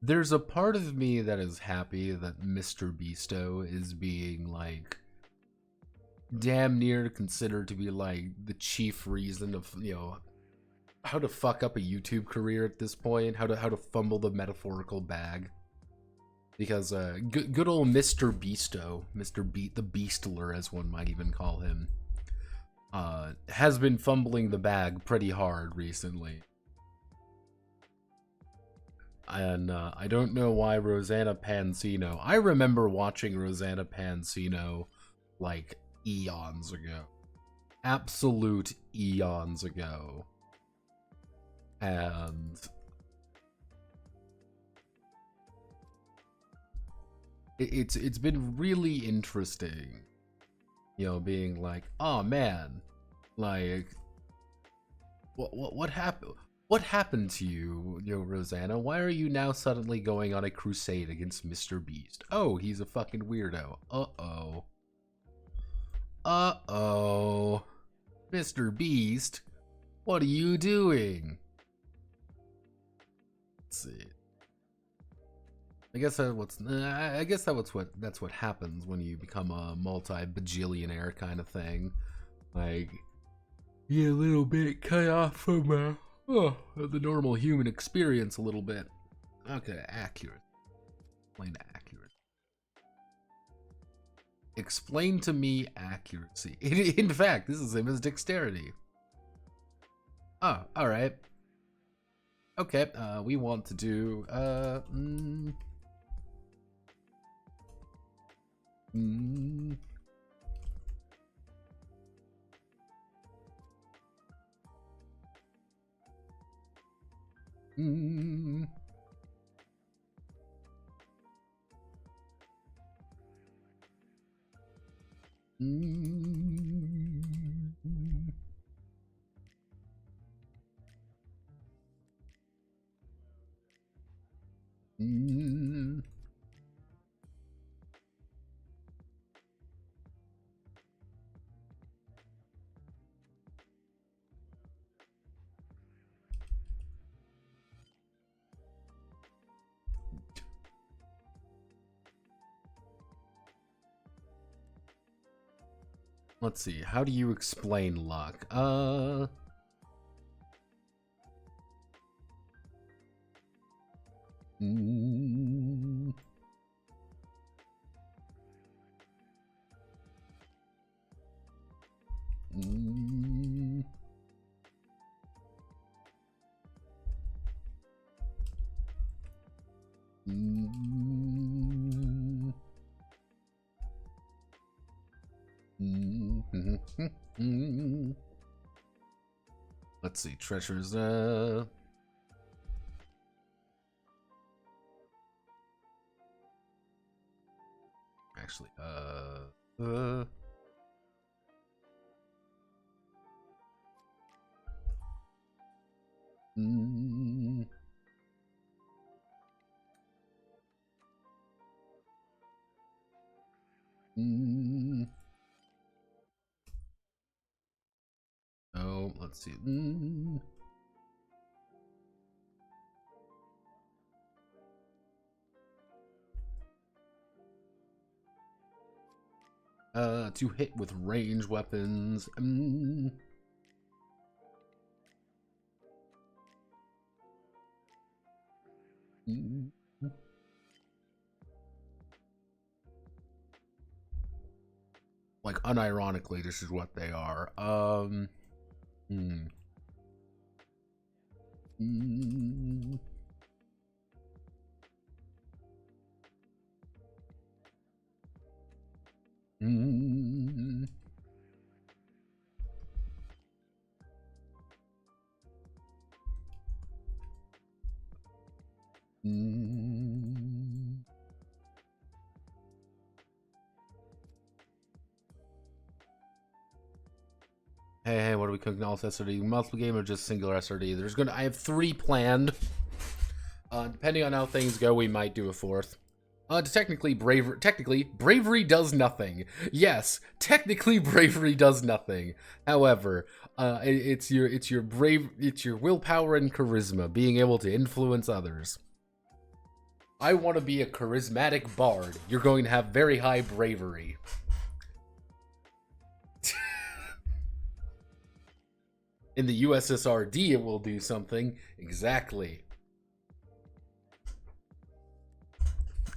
There's a part of me that is happy that Mr. Beasto is being, like, damn near considered to be, like, the chief reason of, you know, how to fuck up a YouTube career at this point, how to fumble the metaphorical bag. Because, good old Mr. Beasto, the Beastler, as one might even call him, has been fumbling the bag pretty hard recently. And I don't know why Rosanna Pansino... I remember watching Rosanna Pansino, like, eons ago. Absolute eons ago. And... It's been really interesting, you know, being like, oh man, like, what happened? What happened to you, Rosanna? Why are you now suddenly going on a crusade against Mr. Beast? Oh, he's a fucking weirdo. Uh-oh. Uh-oh. Mr. Beast, what are you doing? Let's see. I guess that's what happens when you become a multi-bajillionaire kind of thing. Like, you're a little bit cut off from the normal human experience a little bit. Okay, accurate. Explain accurate. Explain to me accuracy. In fact, this is the same as dexterity. Oh, alright. Okay, we want to do let's see, how do you explain luck? Let's see, treasures, actually, oh, let's see. To hit with range weapons. Like, unironically, this is what they are. Hey, what are we cooking? All SRD, multiple game or just single SRD? I have 3 planned. Depending on how things go, we might do a 4th. Technically, bravery does nothing. Yes, technically, bravery does nothing. However, it's your willpower and charisma, being able to influence others. I want to be a charismatic bard. You're going to have very high bravery. In the USSRD, it will do something. Exactly.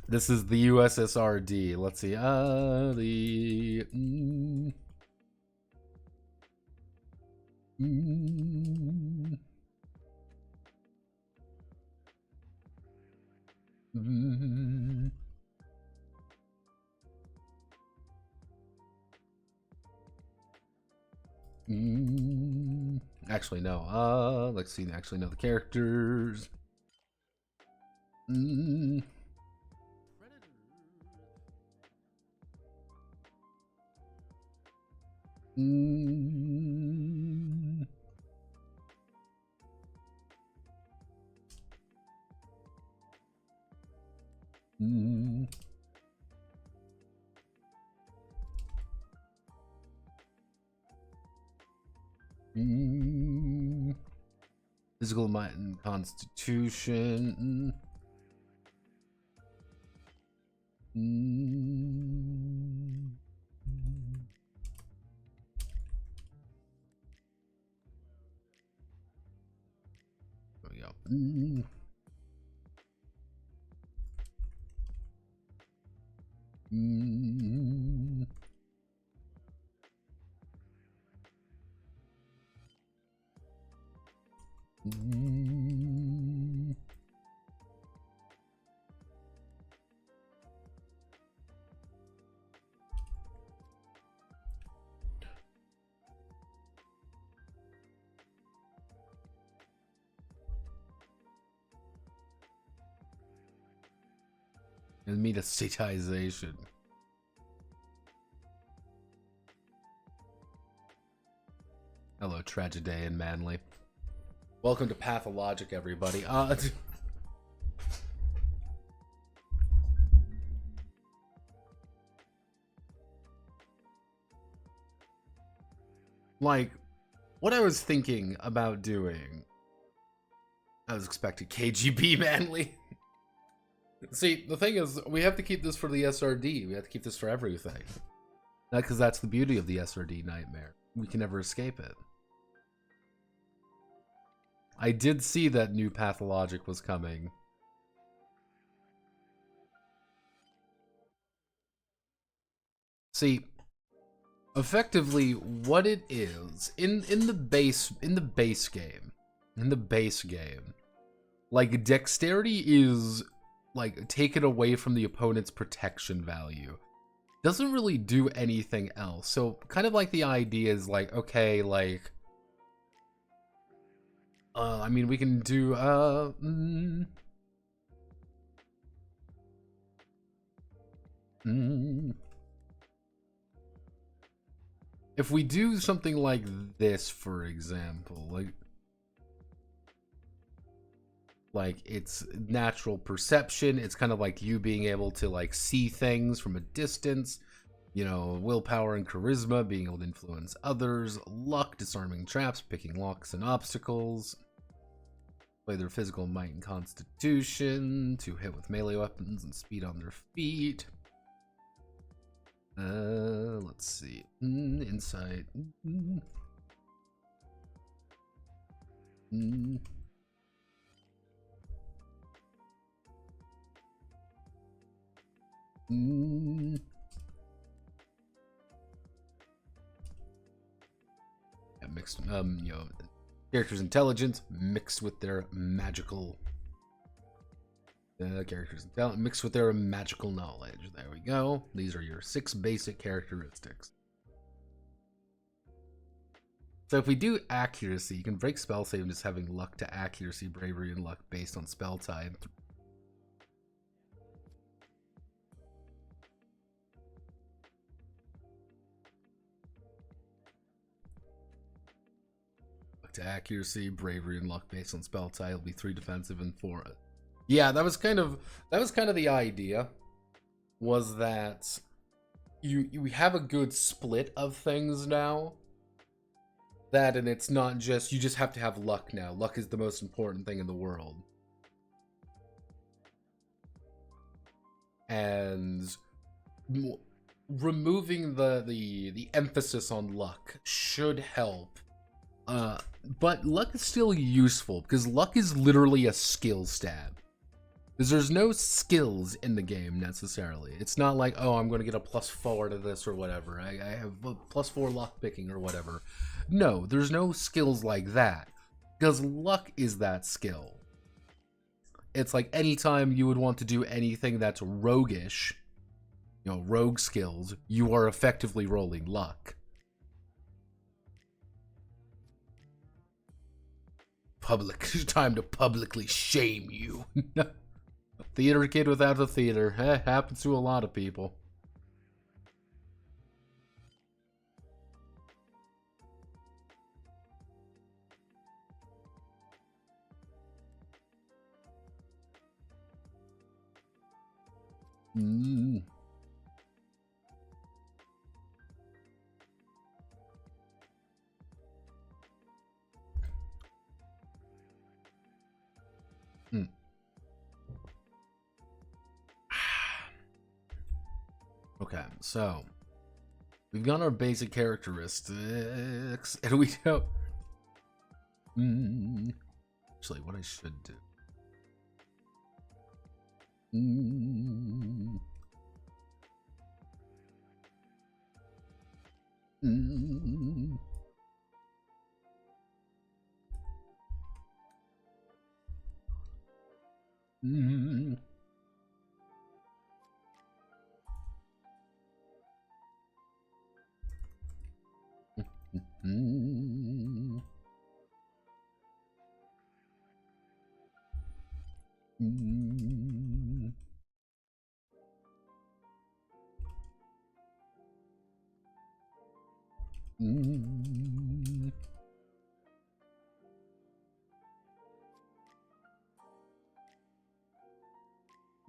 This is the USSRD. Let's see. Actually, no. Let's see. Actually, know the characters. Physical might and constitution. There we go. And metastatization. Hello, Tragedy and Manly. Welcome to Pathologic, everybody. Like, what I was thinking about doing, I was expecting KGB Manly. See, the thing is, we have to keep this for the SRD. We have to keep this for everything. Because that's the beauty of the SRD nightmare. We can never escape it. I did see that new Pathologic was coming. See, effectively, what it is in the base game, like dexterity is like taken away from the opponent's protection value. Doesn't really do anything else. So kind of like the idea is like, okay, like, I mean, we can do if we do something like this, for example, like it's natural perception, it's kind of like you being able to like see things from a distance, you know, willpower and charisma, being able to influence others, luck, disarming traps, picking locks and obstacles, play their physical might and constitution, to hit with melee weapons and speed on their feet. Let's see. Insight. Yeah, mixed, you know, characters' intelligence mixed with their magical. Mixed with their magical knowledge. There we go. These are your 6 basic characteristics. So if we do accuracy, you can break spell save just having luck to accuracy, bravery, and luck based on spell type. Luck to accuracy, bravery, and luck based on spell type will be 3 defensive and 4. Yeah, that was kind of the idea, was that you have a good split of things now. That, and it's not just, you just have to have luck now. Luck is the most important thing in the world. And removing the emphasis on luck should help. But luck is still useful, because luck is literally a skill stat. Because there's no skills in the game, necessarily. It's not like, oh, I'm going to get a +4 to this or whatever. I have a +4 luck picking or whatever. No, there's no skills like that. Because luck is that skill. It's like anytime you would want to do anything that's roguish, you know, rogue skills, you are effectively rolling luck. Time to publicly shame you. Theater kid without a theater. Happens to a lot of people. Okay, so we've got our basic characteristics, and we don't. Actually, what I should do.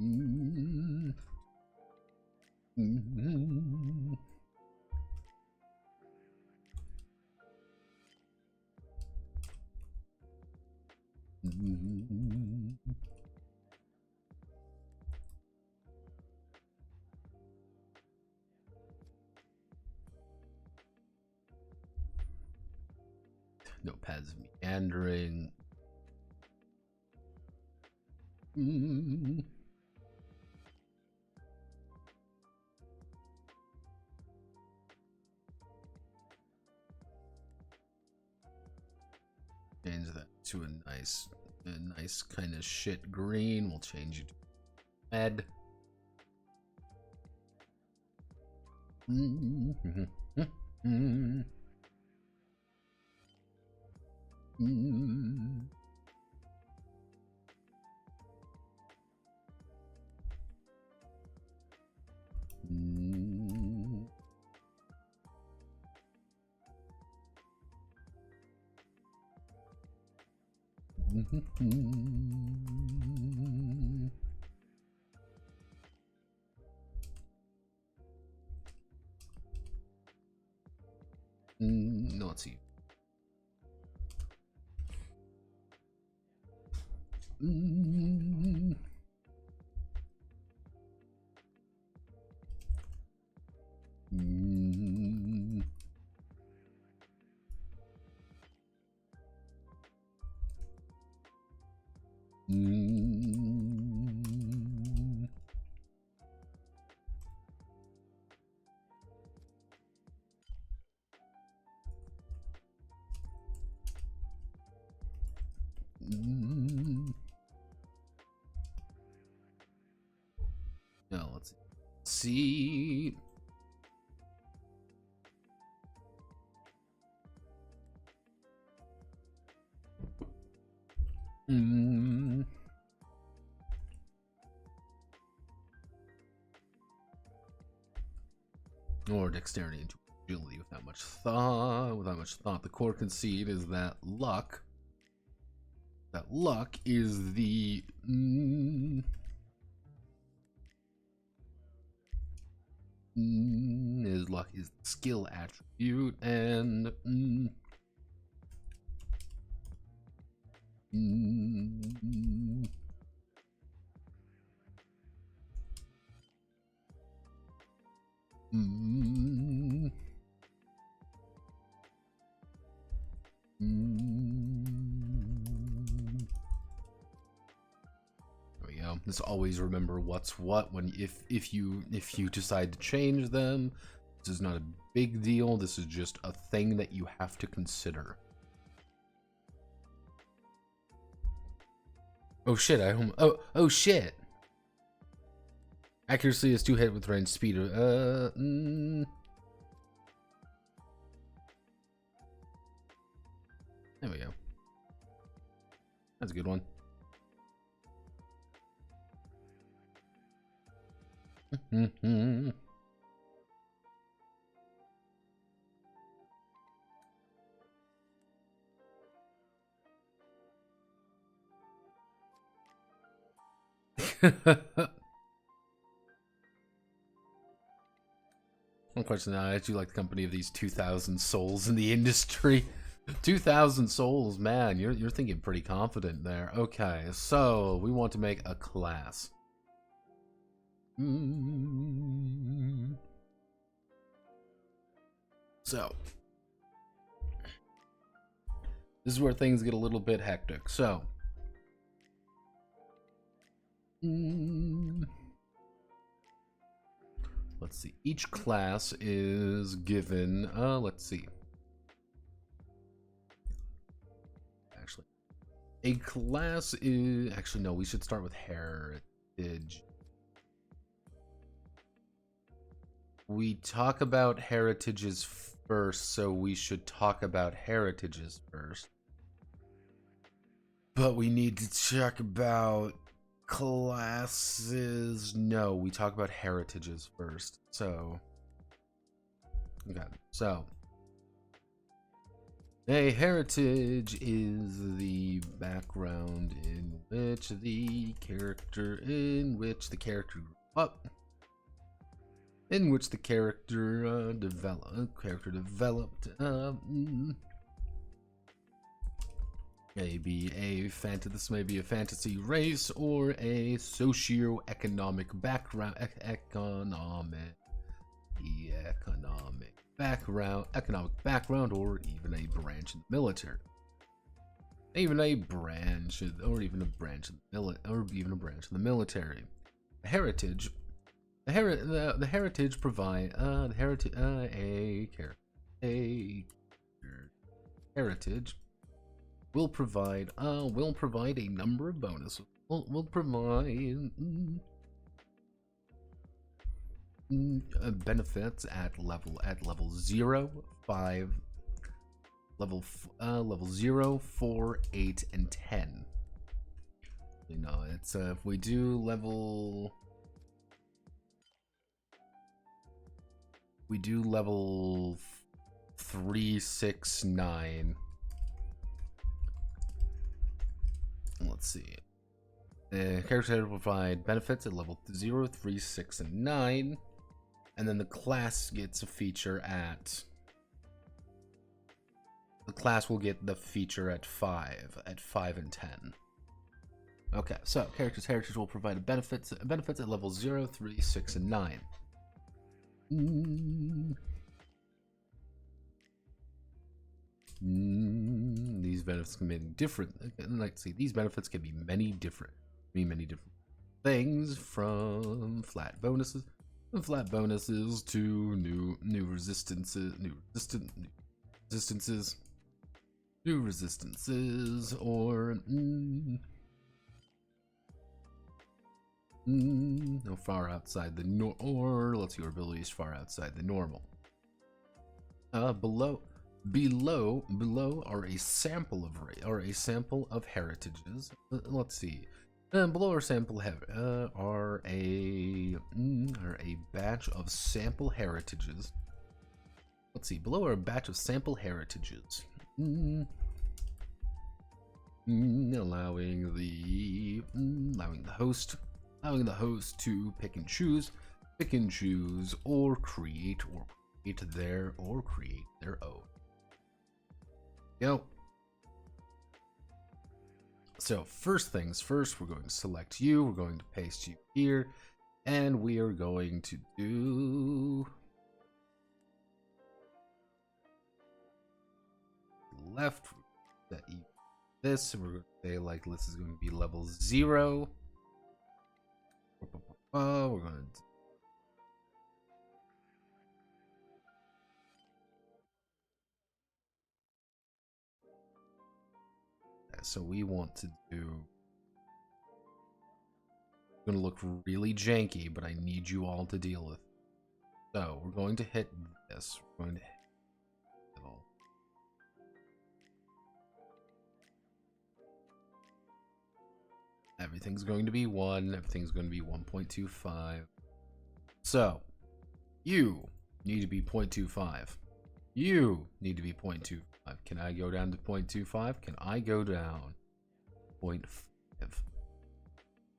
Mm. Mm. Mm. Notepad's meandering. Mm. Change that to a nice kind of shit green. We'll change it to red. Mm. Mm. Mm. Mm. No, let's see. Mm. Mm. Mm. Mm. Now let's see. Mm. Or dexterity into agility without much thought. Without much thought, the core conceit is that luck. That luck is the luck is the skill attribute, and there we go. Just always remember what's what when if you decide to change them. This is not a big deal. This is just a thing that you have to consider. Oh shit! Oh shit! Accuracy is 2 hit with range speed. There we go. That's a good one. One question now, I do like the company of these 2,000 souls in the industry. 2,000 souls, man, you're thinking pretty confident there. Okay, so we want to make a class. So this is where things get a little bit hectic. So let's see. Each class is given, let's see. Actually, a class is, actually no, we should start with heritage. We talk about heritages first, so we should talk about heritages first. But we need to talk about classes. No, we talk about heritages first. So, okay. So, A heritage is the background in which the character grew up, in which the character developed. This may be a fantasy race or a socio-economic background, economic background, or even a branch in the military. Even a branch in the military. The heritage. The heritage provide heritage will provide a number of bonuses. Will provide benefits at level 0, 5, level 0, 4, 8, and 10. You know, it's if we do level 3, 6, 9. Let's see. The character will provide benefits at level 0, 3, 6, and 9. And then the class gets a feature at... The class will get the feature at 5 and 10. Okay, so character's heritage will provide benefits at level 0, 3, 6, and 9. These benefits can be different. Let's see. These benefits can be many different things, from flat bonuses to new resistances, or far outside the or let's see, your abilities far outside the normal. Below are a sample of heritages. Let's see. Below our sample are a batch of sample heritages. Let's see. Below are a batch of sample heritages, allowing the host to pick and choose, or create their own. Go. So first things first, we're going to select you. We're going to paste you here, and we are going to do left. That this we're going to say like this is going to be level 0. We're going to so we want to do, it's going to look really janky, but I need you all to deal with it. So we're going to hit this. We're going to hit middle. Everything's going to be 1. Everything's going to be 1.25. So you need to be 0.25. You need to be 0.25. Can I go down to 0.25? Can I go down 0.5?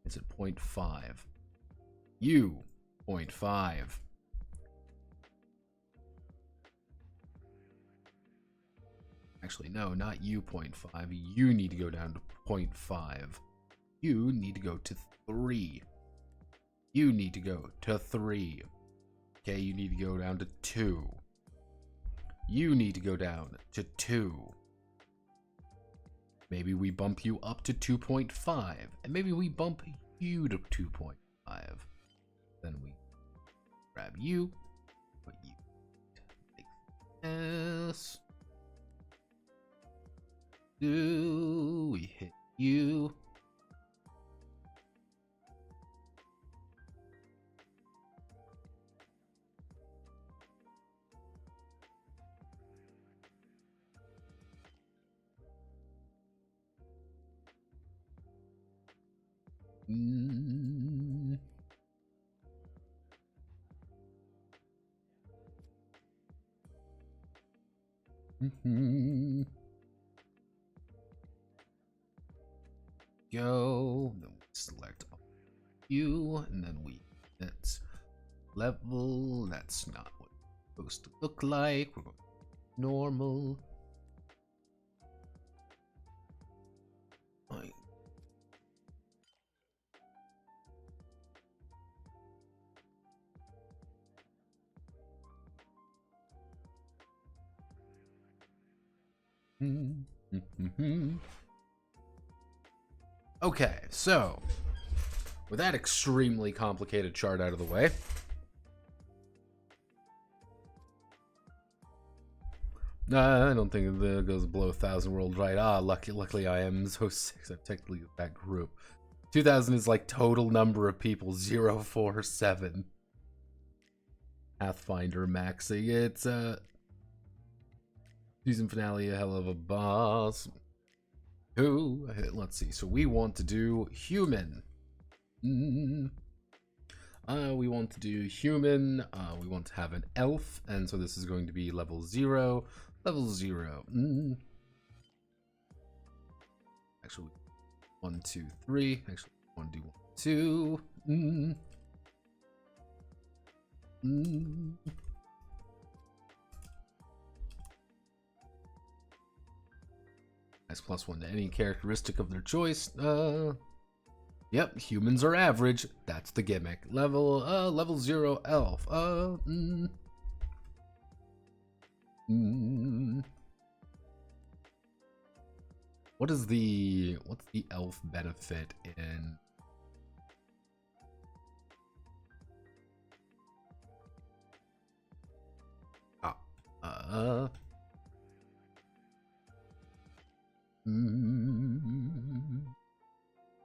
Is it 0.5? You 0.5. Actually, no, not you 0.5. You need to go down to 0.5. You need to go to 3. You need to go to 3. Okay, you need to go down to 2. You need to go down to 2. Maybe we bump you up to 2.5. And maybe we bump you to 2.5. Then we grab you. Put you like this. We hit you. go. Then we select you, and then that's level. That's not what it's supposed to look like. We're going normal. Right. Okay, so with that extremely complicated chart out of the way, I don't think it goes below 1,000 worldwide. Luckily I am so 6. I'm technically that group. 2,000 is like total number of people, 047. Pathfinder maxing. It's season finale, a hell of a boss. Who? Let's see. So we want to do human. We want to do human. We want to have an elf, and so this is going to be level 0. Level 0. Actually, 1, 2, 3. Actually, I want to do 1, 2. Nice +1 to any characteristic of their choice. Yep, humans are average. That's the gimmick. Level 0 elf. What's the elf benefit in?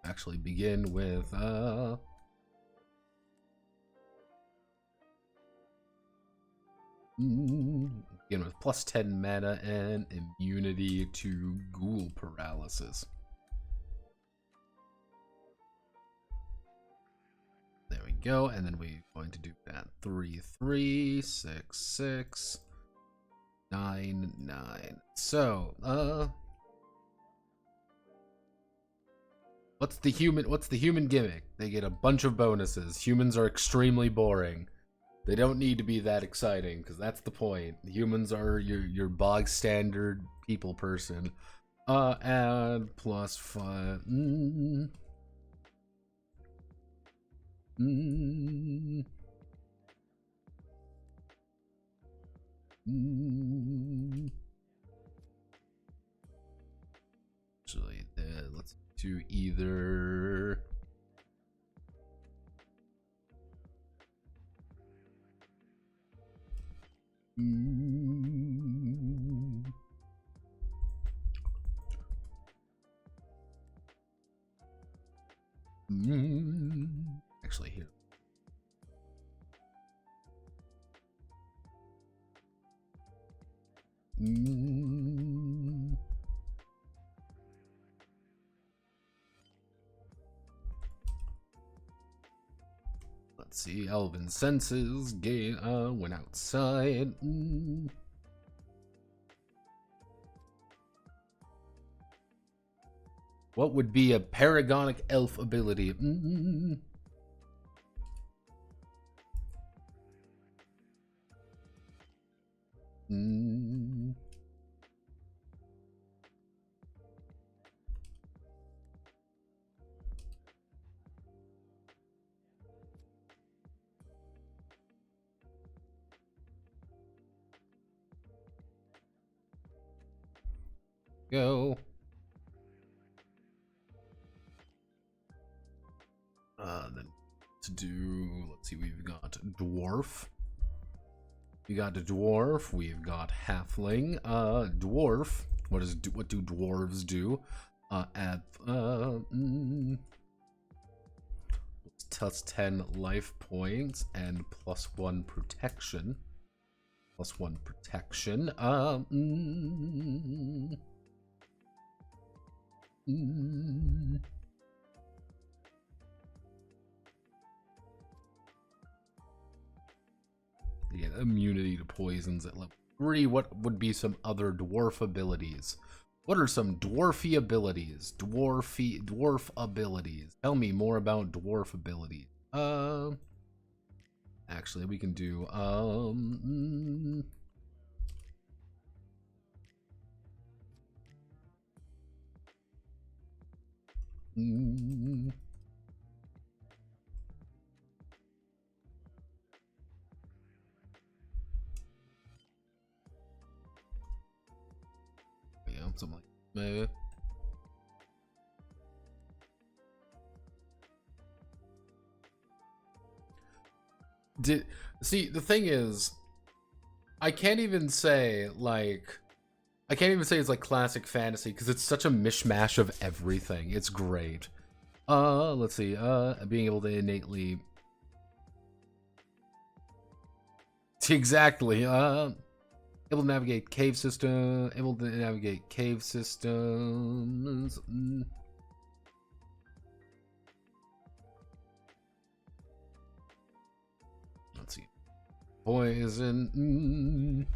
Actually begin with begin with +10 mana and immunity to ghoul paralysis. There we go, and then we're going to do that 3, 3, 6, 6, 9, 9. So, what's the human gimmick? They get a bunch of bonuses. Humans are extremely boring. They don't need to be that exciting, because that's the point. Humans are your bog standard people person. Add +5. Actually, let's do either. Actually, here. Let's see, Elven Senses, went outside. What would be a paragonic elf ability? Go. Then to do, let's see, we've got dwarf. We got a dwarf. We've got halfling. Dwarf. What do dwarves do? Add plus 10 life points and +1 protection. +1 protection. You get immunity to poisons at level 3. What would be some other dwarf abilities? What are some dwarfy abilities? Dwarf abilities. Tell me more about dwarf abilities. Actually, we can do, yeah, something like that. See, the thing is, I can't even say it's like classic fantasy because it's such a mishmash of everything. It's great. Let's see. Being able to innately, exactly. Able to navigate cave system. Able to navigate cave systems. Let's see. Poison.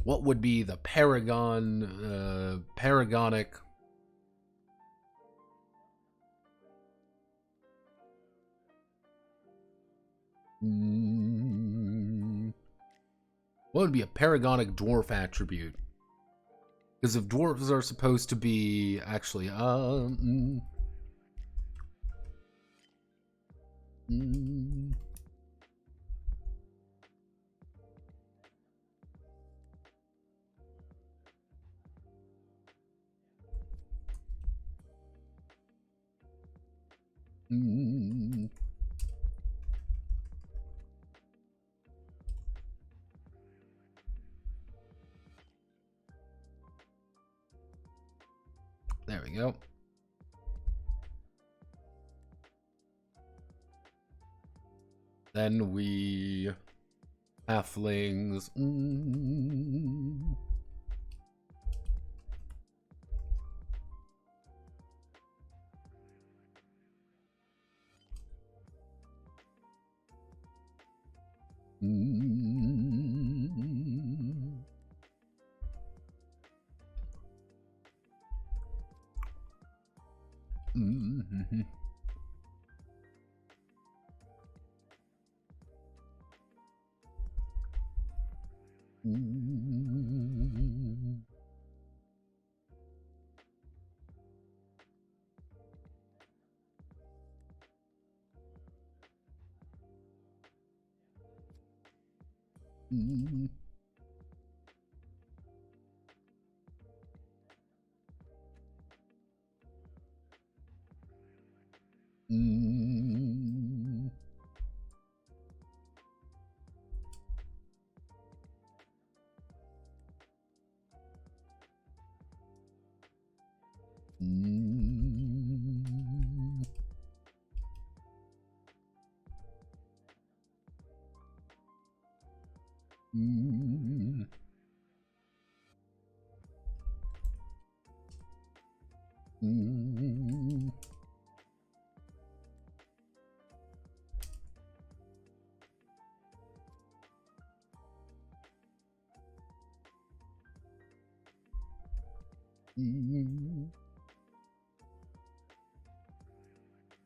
What would be the paragonic? What would be a paragonic dwarf attribute? Because if dwarves are supposed to be actually, there we go. Then we halflings.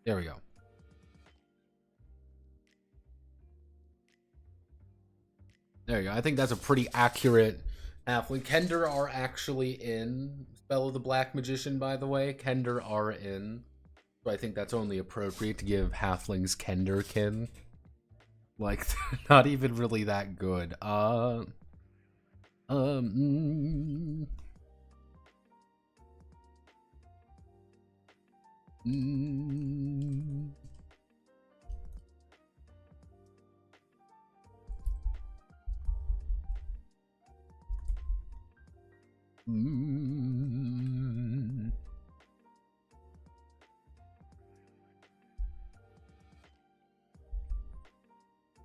There we go. There you go. I think that's a pretty accurate halfling. Kender are actually in Spell of the Black Magician, by the way. Kender are in. So I think that's only appropriate to give halflings Kenderkin. Like, not even really that good.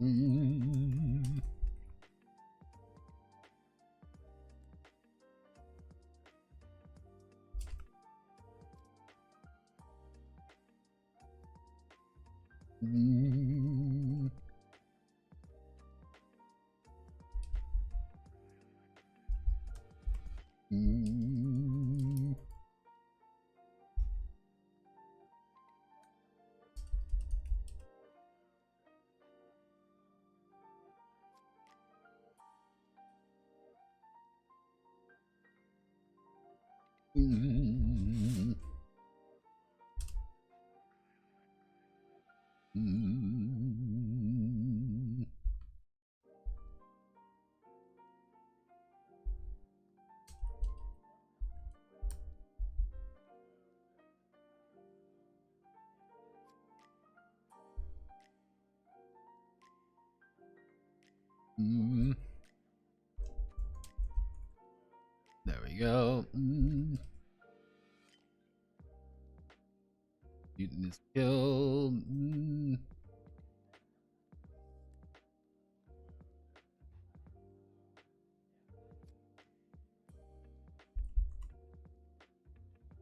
Mm. Mm. Mm. Mm. Mm. Mm. There we go. Mm. Mutant is killed. Mm.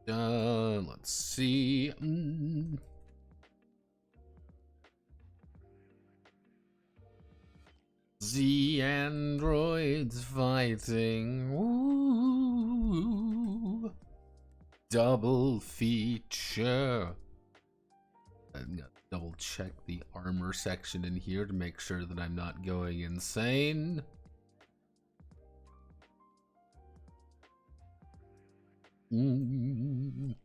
Let's see. Mm. The androids fighting. Ooh. Double feature. I'm gonna double check the armor section in here to make sure that I'm not going insane. Mm.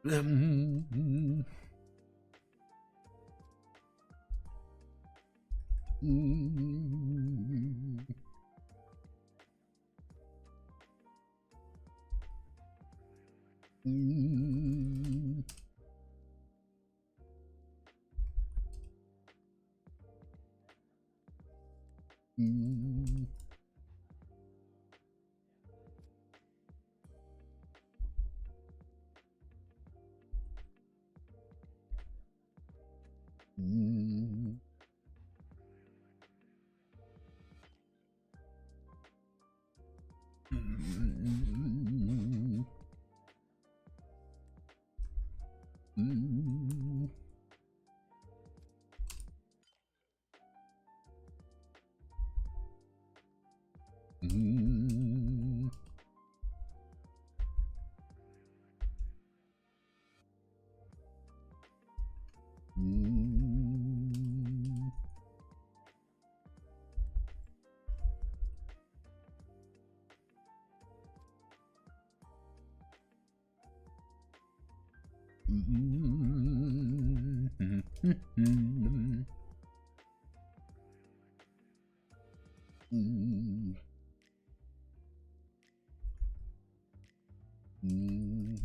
Mm. Mm. Mm. Mm. Mm. Mm. Mm. Mm. Mm. Mm. Mm. Mm.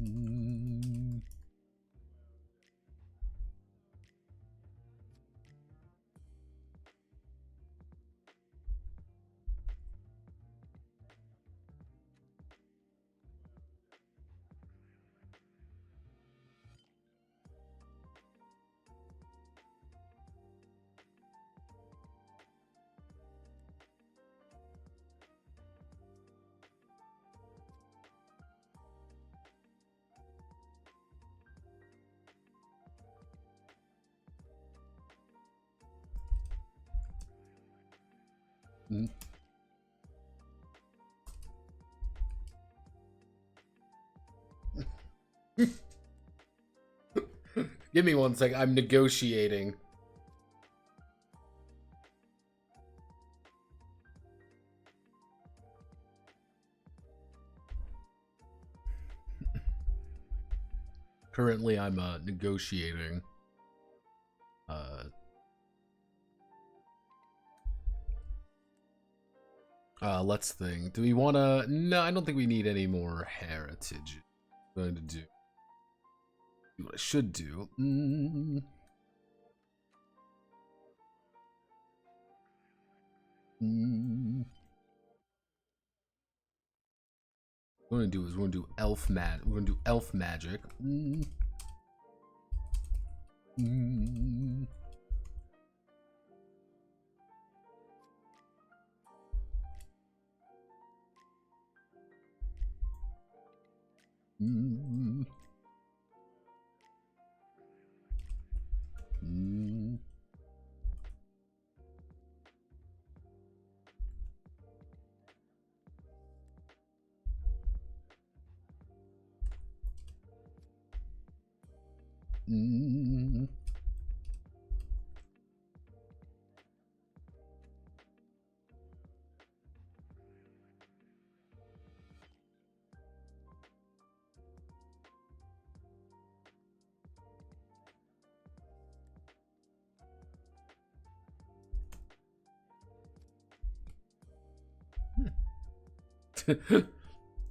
Mm. Give me 1 second. I'm negotiating. Currently, I'm negotiating. Let's think. Do we want to? No, I don't think we need any more heritage. I'm going to do what I should do. Mm. Mm. What we're gonna do is we're gonna do elf magic. We're gonna do elf magic.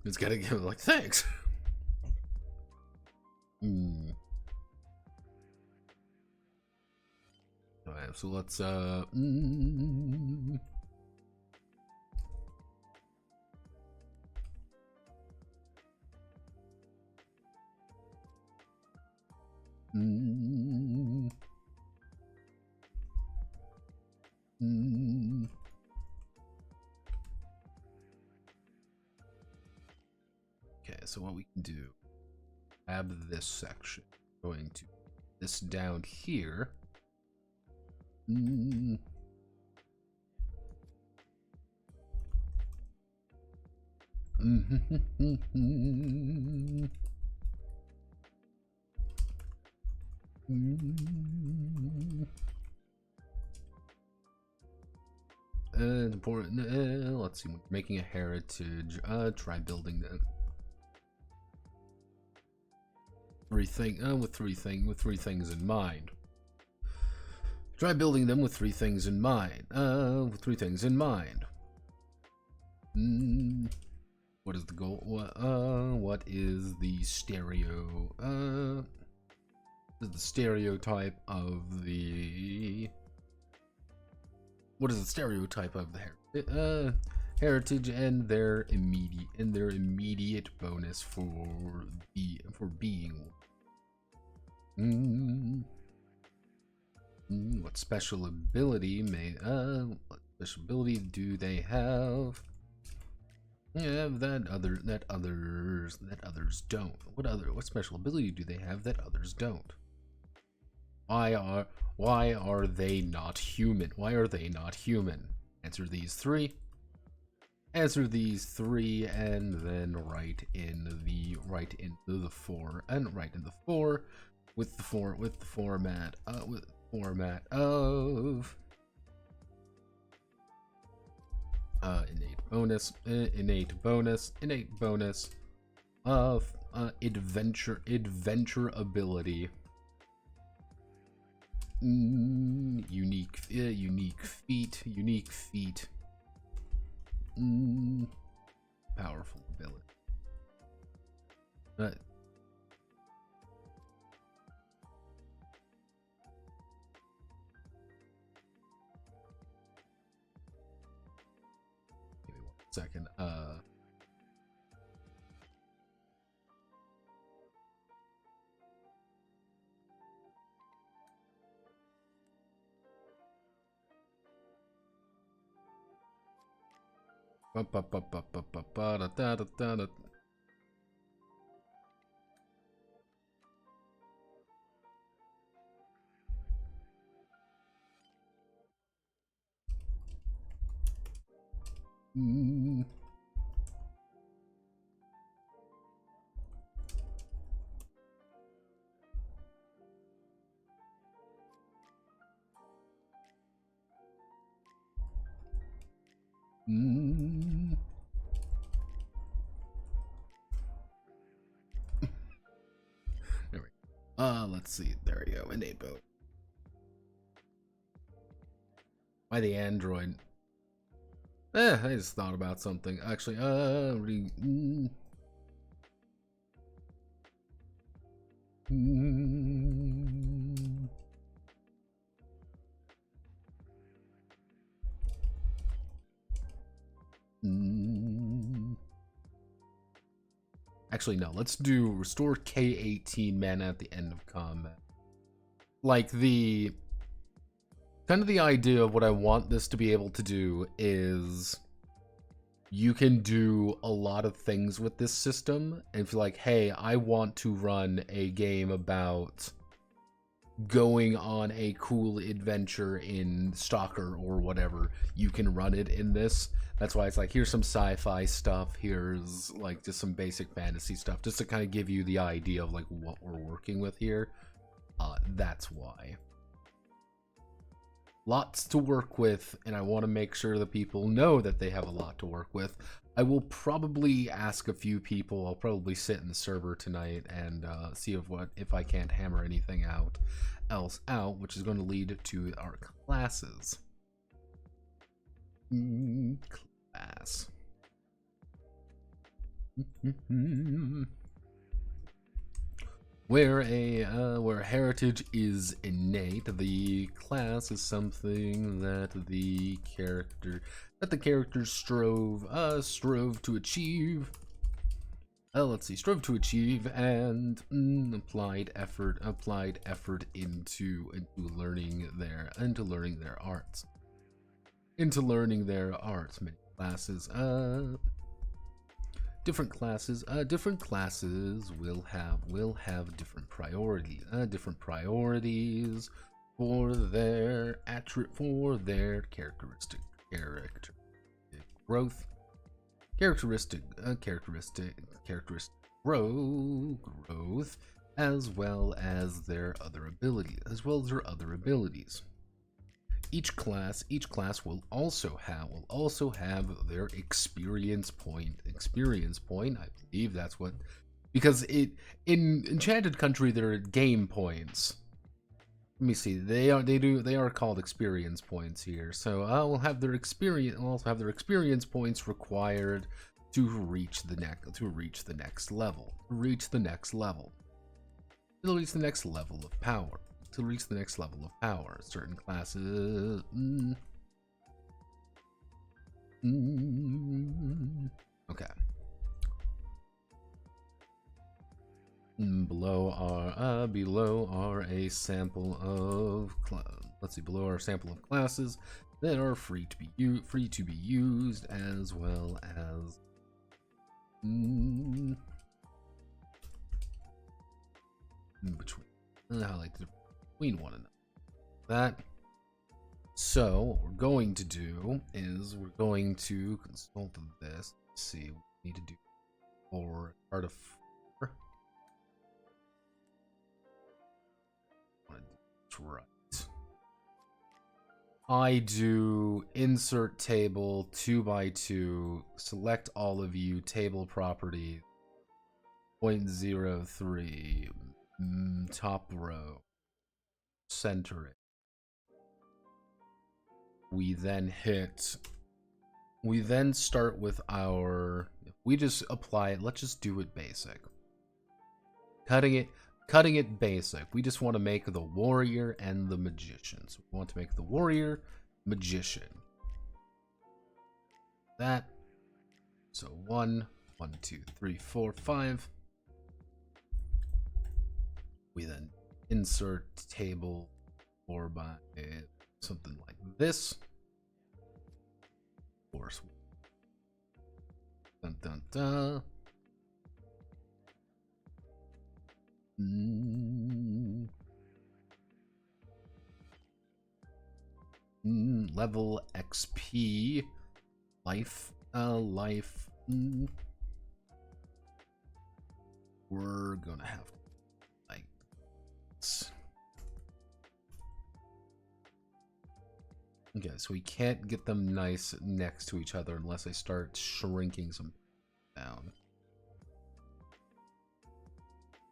It's gotta give it like thanks. Alright, so let's okay, so what we can do, grab this section, going to this down here. Important. Let's see. Making a heritage. Try building that. With three things in mind. Try building them with three things in mind. What is the goal? What is the stereo? What is the stereotype of the? What is the stereotype of the heritage and their immediate bonus for being? What special ability do they have? Yeah, that others don't. What special ability do they have that others don't? Why are they not human? Why are they not human? Answer these three. And then write in the four with the format of innate bonus of adventure ability. Unique feat. Powerful ability. Give me 1 second. There we go. Let's see. There we go. Innate boat. Why the android? I just thought about something. Actually, Actually, no. Let's do restore K18 mana at the end of combat. Like, the... kind of the idea of what I want this to be able to do is... you can do a lot of things with this system. And if you're like, hey, I want to run a game about going on a cool adventure in Stalker or whatever, you can run it in this. That's why it's like, here's some sci-fi stuff, here's like just some basic fantasy stuff, just to kind of give you the idea of like what we're working with here. That's why. Lots to work with, and I want to make sure that people know that they have a lot to work with. I will probably ask a few people. I'll probably sit in the server tonight and see if I can't hammer anything else out, which is going to lead to our classes. Class. Where heritage is innate, the class is something that the characters strove to achieve. Let's see, strove to achieve and applied effort into learning their arts. Many classes. Different classes will have different priorities for their characteristic growth, characteristic growth, as well as their other abilities. Each class will also have their experience point. I believe that's what, because in Enchanted Country there are game points. Let me see. They are called experience points here. So we'll have their experience points required to reach the next level. To reach the next level of power. Certain classes. Okay. Below are a sample of below our sample of classes that are free to be used, as well as between one another. So what we're going to do is we're going to consult this. Let's see what we need to do for part of 4. Right. I do insert table 2x2, select all of you, table property 0.03, top row, center it. We then start with if we just apply it, let's just do it basic. Cutting it basic. We just want to make the warrior and the magician. So we want to make the warrior, magician. That. So 1, 2, 3, 4, 5. We then insert table 4 by something like this. Of course. Dun, dun, dun. Level XP, life. We're gonna have like this. Okay, so we can't get them nice next to each other unless I start shrinking some down.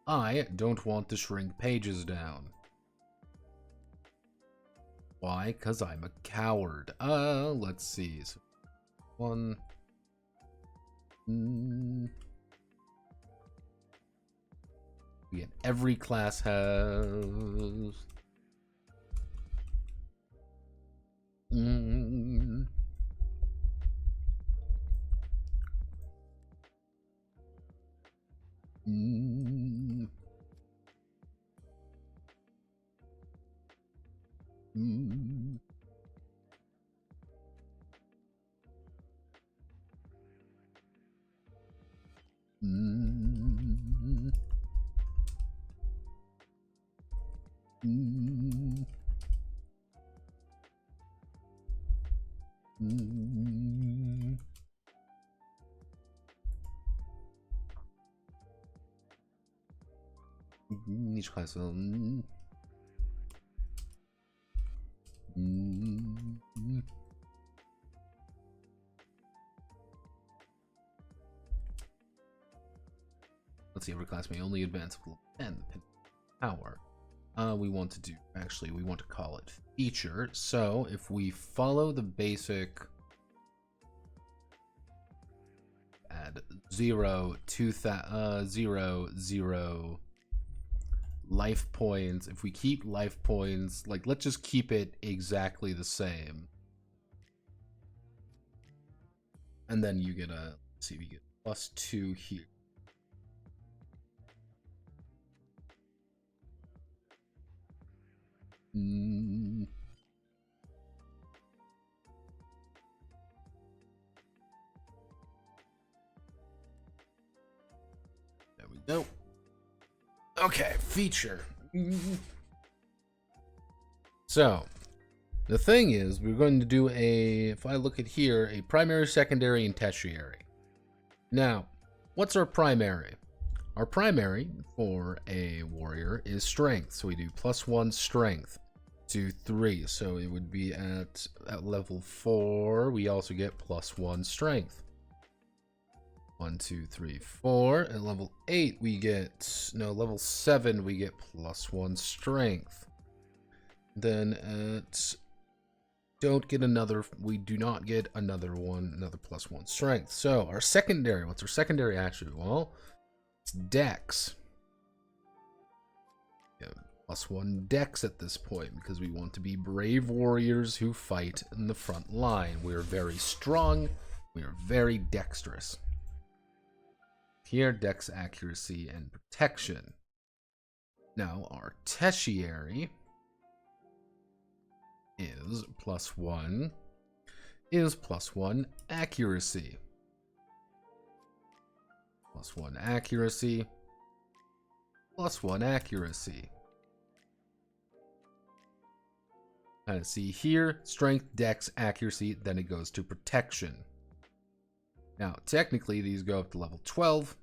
I don't want to shrink pages down. Why? Because I'm a coward. Let's see. So 1. Again, every class has... Mm. Mm. Mm. Mm. Each class will. Let's see, every class may only advance up to level 10, depending on power. We want to do, actually, we want to call it feature. So if we follow the basic add 0, 0 life points, if we keep life points, like, let's just keep it exactly the same. And then you get a, let's see, we get +2 here. There we go. Okay, feature. So, the thing is, we're going to do a, if I look at here, a primary, secondary, and tertiary. Now, what's our primary? Our primary for a warrior is strength. So we do +1 strength to 3. So it would be at level 4, we also get +1 strength. 1, 2, 3, 4. At level 8, we get, no, level 7, we get +1 strength. Then at, don't get another, we do not get another one, another +1 strength. So our secondary, what's our secondary attribute? Well, it's dex. Yeah, +1 dex at this point because we want to be brave warriors who fight in the front line. We are very strong. We are very dexterous. Here, dex, accuracy, and protection. Now, our tertiary is +1 accuracy. +1 accuracy. +1 accuracy. Kind of see here, strength, dex, accuracy, then it goes to protection. Now, technically, these go up to level 12.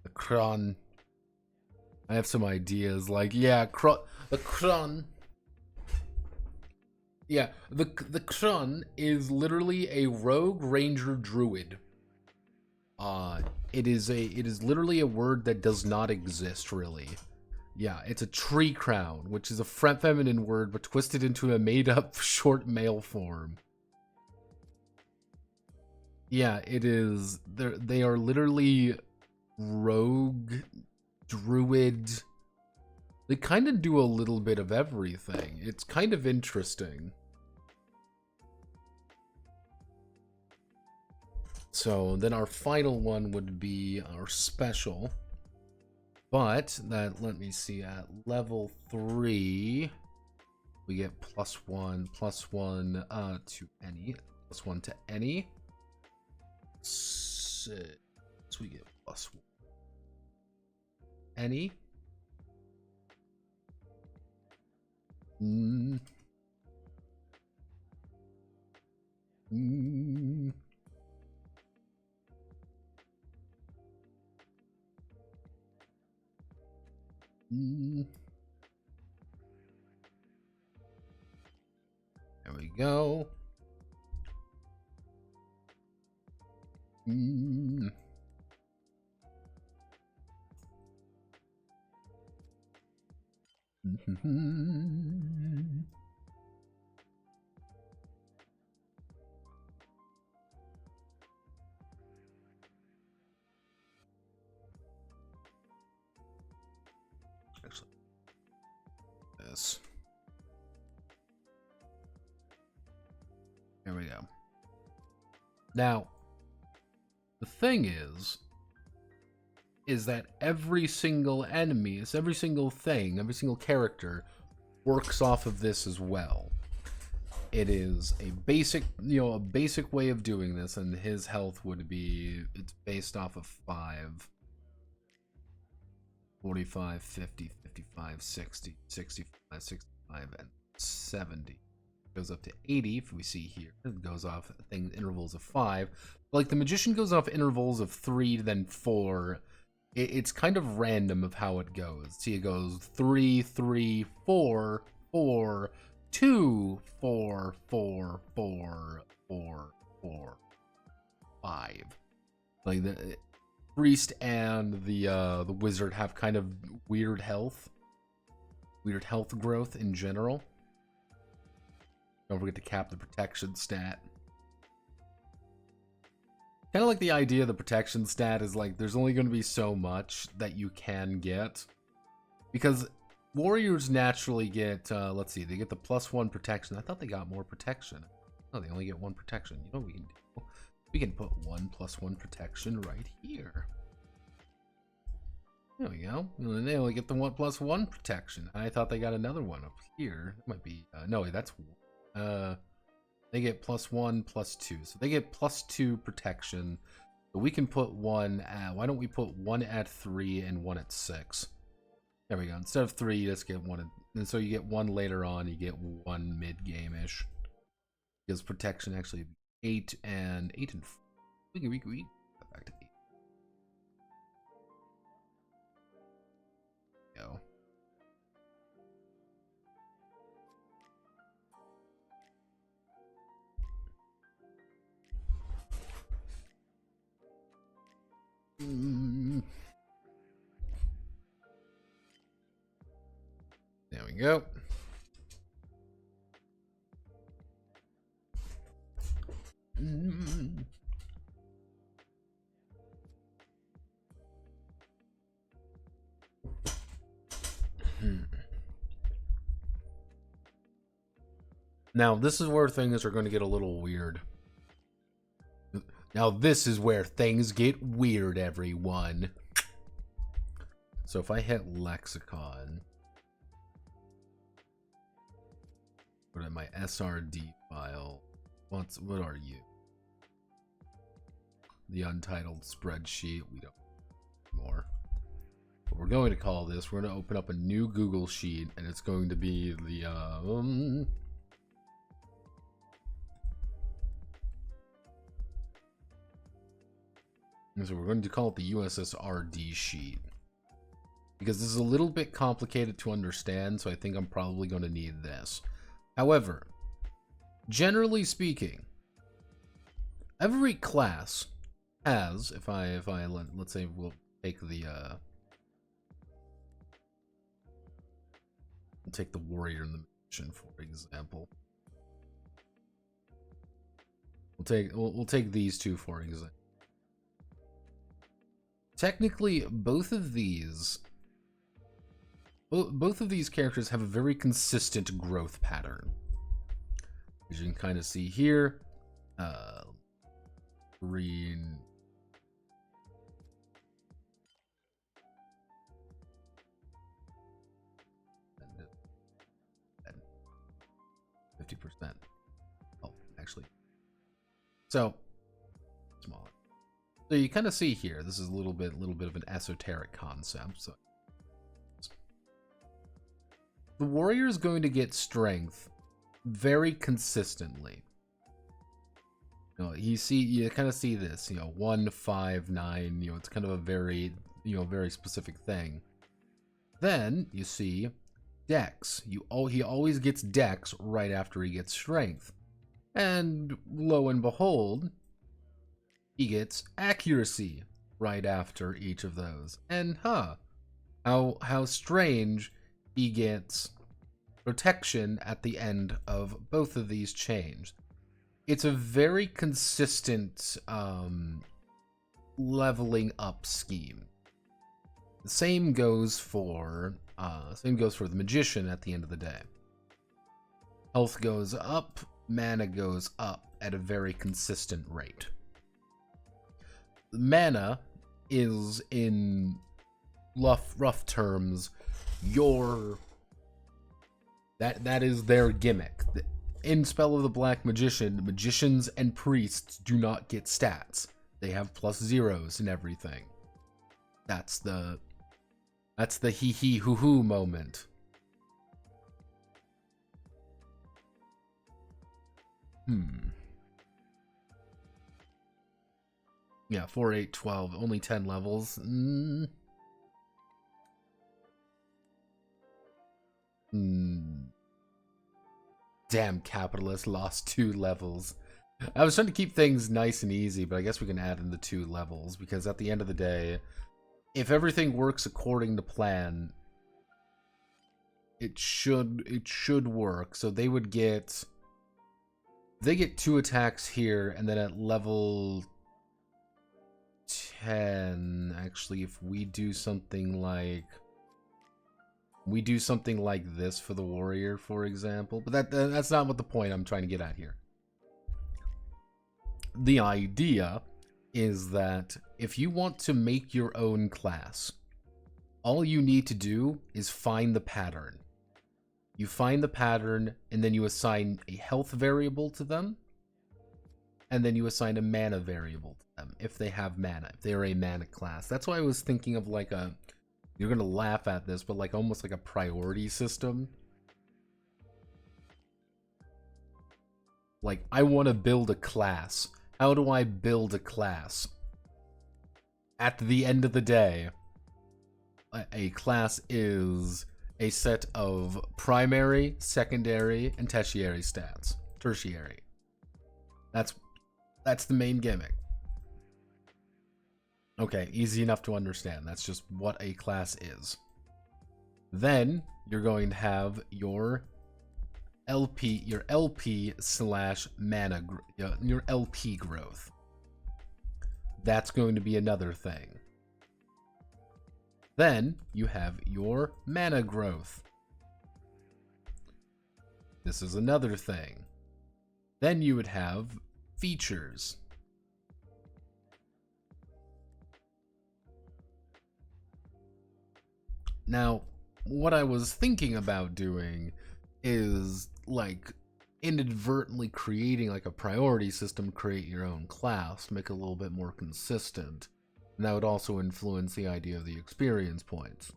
The Kron. I have some ideas, like, yeah, the Kron. Yeah, the Kron is literally a rogue ranger druid. It is literally a word that does not exist, really. Yeah, it's a tree crown, which is a feminine word, but twisted into a made-up short male form. Yeah, it is. They are literally rogue, druid. They kind of do a little bit of everything. It's kind of interesting. So then our final one would be our special. But that, let me see, at level 3, we get +1 to any, +1 to any. 6, we get +1. Any. There we go. Actually, this. There we go. Now, the thing is, is that every single enemy, every single thing, every single character works off of this as well. It is a basic, a basic way of doing this, and his health would be, it's based off of 5, 45, 50, 55, 60, 65, 65, and 70. It goes up to 80, if we see here. It goes off intervals of 5. Like, the Magician goes off intervals of 3, then 4. It's kind of random of how it goes. See, it goes 3, 3, 4, 4, 2, 4, 4, 4, 4, 4, 5. Like, the priest and the wizard have kind of weird health growth in general. Don't forget to cap the protection stat. Kind of like the idea of the protection stat is like there's only going to be so much that you can get, because warriors naturally get let's see, they get the +1 protection. I thought they got more protection. Oh, they only get 1 protection. You know what we can do? We can put 1 + 1 protection right here. There we go. They only get the 1 + 1 protection. I thought they got another one up here. That might be no, that's they get +1 +2, so they get +2 protection. So we can put 1 at, why don't we put 1 at 3 and 1 at 6? There we go. Instead of 3, you just get 1, and so you get 1 later on. You get 1 mid-game-ish. Because protection actually 8 and 4. We can go back to 8. Go. There we go. Now, this is where things are going to get a little weird. Now, this is where things get weird, everyone. So if I hit lexicon, go to my SRD file. What are you? The untitled spreadsheet. We don't more. What we're going to call this, we're going to open up a new Google sheet, and it's going to be the so we're going to call it the SRD sheet, because this is a little bit complicated to understand, so I think I'm probably going to need this. However, generally speaking, every class has, let's say we'll take the we'll take the warrior and the magician, for example. We'll take these two for example. Technically, both of these characters have a very consistent growth pattern. As you can kind of see here, green, and 50%. Oh, actually, so smaller. So you kind of see here, this is a little bit of an esoteric concept. So the warrior is going to get strength very consistently. You kind of see this, 1, 5, 9. It's kind of a very, very specific thing. Then you see Dex. He always gets Dex right after he gets strength, and lo and behold, he gets accuracy right after each of those. And how strange, he gets protection at the end of both of these chains. It's a very consistent leveling up scheme. The same goes for the magician at the end of the day. Health goes up, mana goes up at a very consistent rate. Mana is, in rough terms, that is their gimmick. In Spell of the Black Magician, magicians and priests do not get stats. They have +0s and everything. That's the hee hee hoo hoo moment. Yeah, 4, 8, 12, only 10 levels. Damn, Capitalist lost 2 levels. I was trying to keep things nice and easy, but I guess we can add in the 2 levels, because at the end of the day, if everything works according to plan, it should work. So they get 2 attacks here, and then at level 10, actually, if we do something like this for the warrior, for example, but that's not what the point I'm trying to get at here. The idea is that if you want to make your own class, all you need to do is find the pattern. You find the pattern, and then you assign a health variable to them, and then you assign a mana variable to them if they have mana, if they're a mana class. That's why I was thinking of like a, you're gonna laugh at this, but like almost like a priority system. Like, I want to build a class. How do I build a class? At the end of the day, a class is a set of primary, secondary, and tertiary stats. Tertiary. That's the main gimmick. Okay, easy enough to understand. That's just what a class is. Then you're going to have your LP slash mana, your LP growth. That's going to be another thing. Then you have your mana growth. This is another thing. Then you would have features. Now, what I was thinking about doing is like inadvertently creating like a priority system, create your own class, make it a little bit more consistent. And that would also influence the idea of the experience points.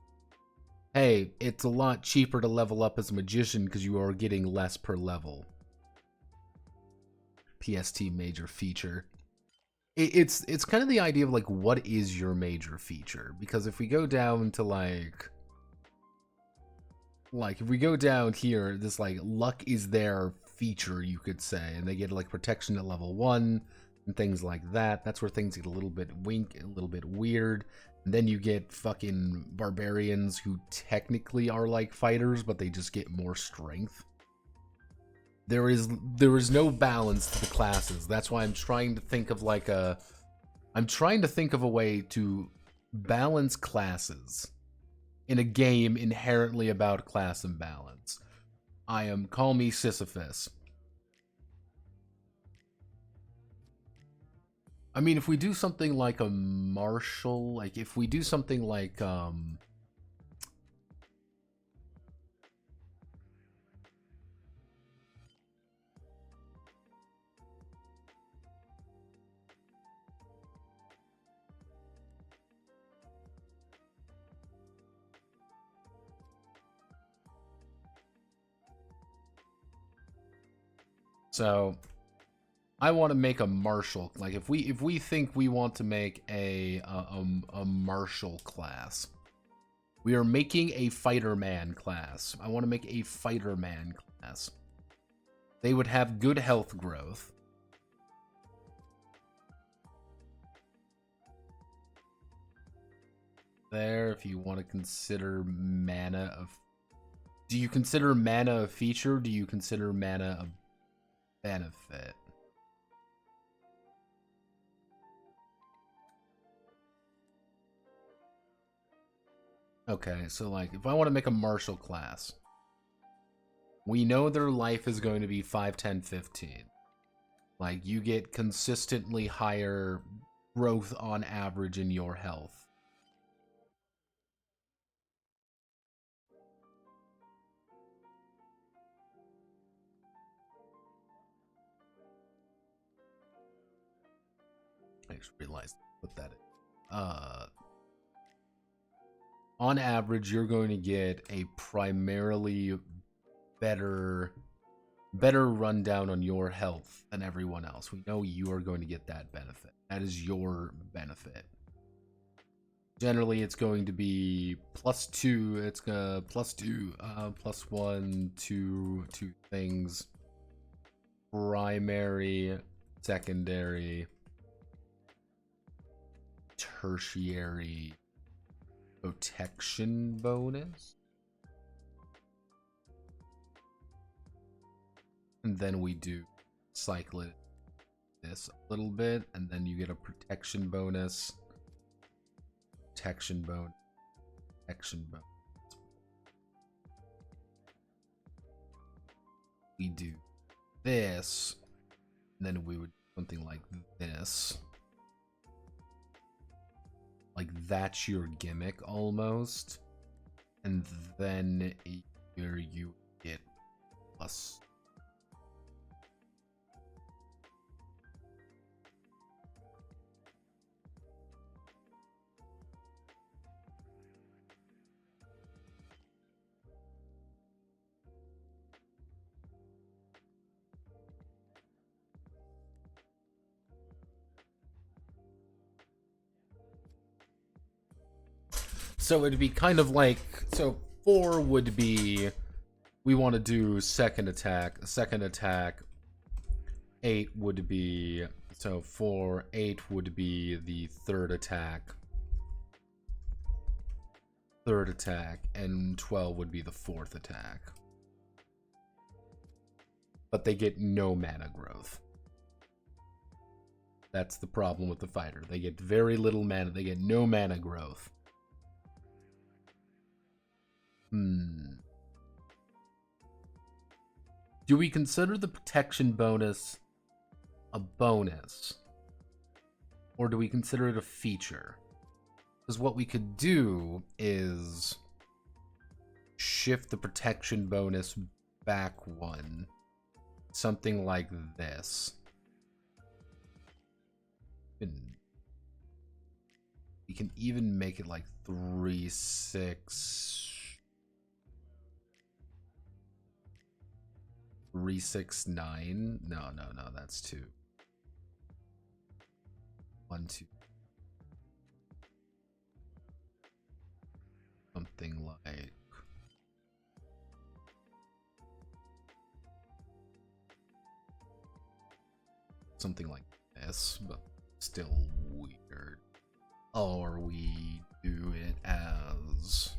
Hey, it's a lot cheaper to level up as a magician because you are getting less per level. PST major feature. It's kind of the idea of like, what is your major feature? Because if we go down to like if we go down here, this like luck is their feature, you could say, and they get like protection at level 1 and things like that. That's where things get a little bit a little bit weird. And then you get fucking barbarians who technically are like fighters, but they just get more strength. There is no balance to the classes. That's why I'm trying to think of like a way to balance classes in a game inherently about class imbalance. Call me Sisyphus. I mean, if we do something like a martial, like if we do something like so I want to make a martial. Like if we think we want to make a martial class, we are making a fighter man class. I want to make a fighter man class. They would have good health growth. There, if you want to consider mana of, do you consider mana a feature? Or do you consider mana a benefit? Okay, so like if I want to make a martial class, we know their life is going to be 5, 10, 15. Like you get consistently higher growth on average in your health. I just realized what that is. On average, you're going to get a primarily better rundown on your health than everyone else. We know you are going to get that benefit. That is your benefit. Generally, it's going to be +2. It's gonna +2, +1, 2 things. Primary, secondary, tertiary protection bonus. And then we do cycle it this a little bit, and then you get a protection bonus. Protection bonus. Protection bonus. We do this, and then we would do something like this. Like that's your gimmick almost. And then here you get plus. So it'd be kind of like, so 4 would be, we want to do second attack. 8 would be, so 4, 8 would be the third attack, and 12 would be the fourth attack. But they get no mana growth. That's the problem with the fighter. They get very little mana, they get no mana growth. Do we consider the protection bonus a bonus? Or do we consider it a feature? Because what we could do is shift the protection bonus back 1. Something like this. We can even make it like 3, 6... 3, 6, 9. No, that's 2. 1, 2. Something like. Something like this, but still weird. Or we do it as.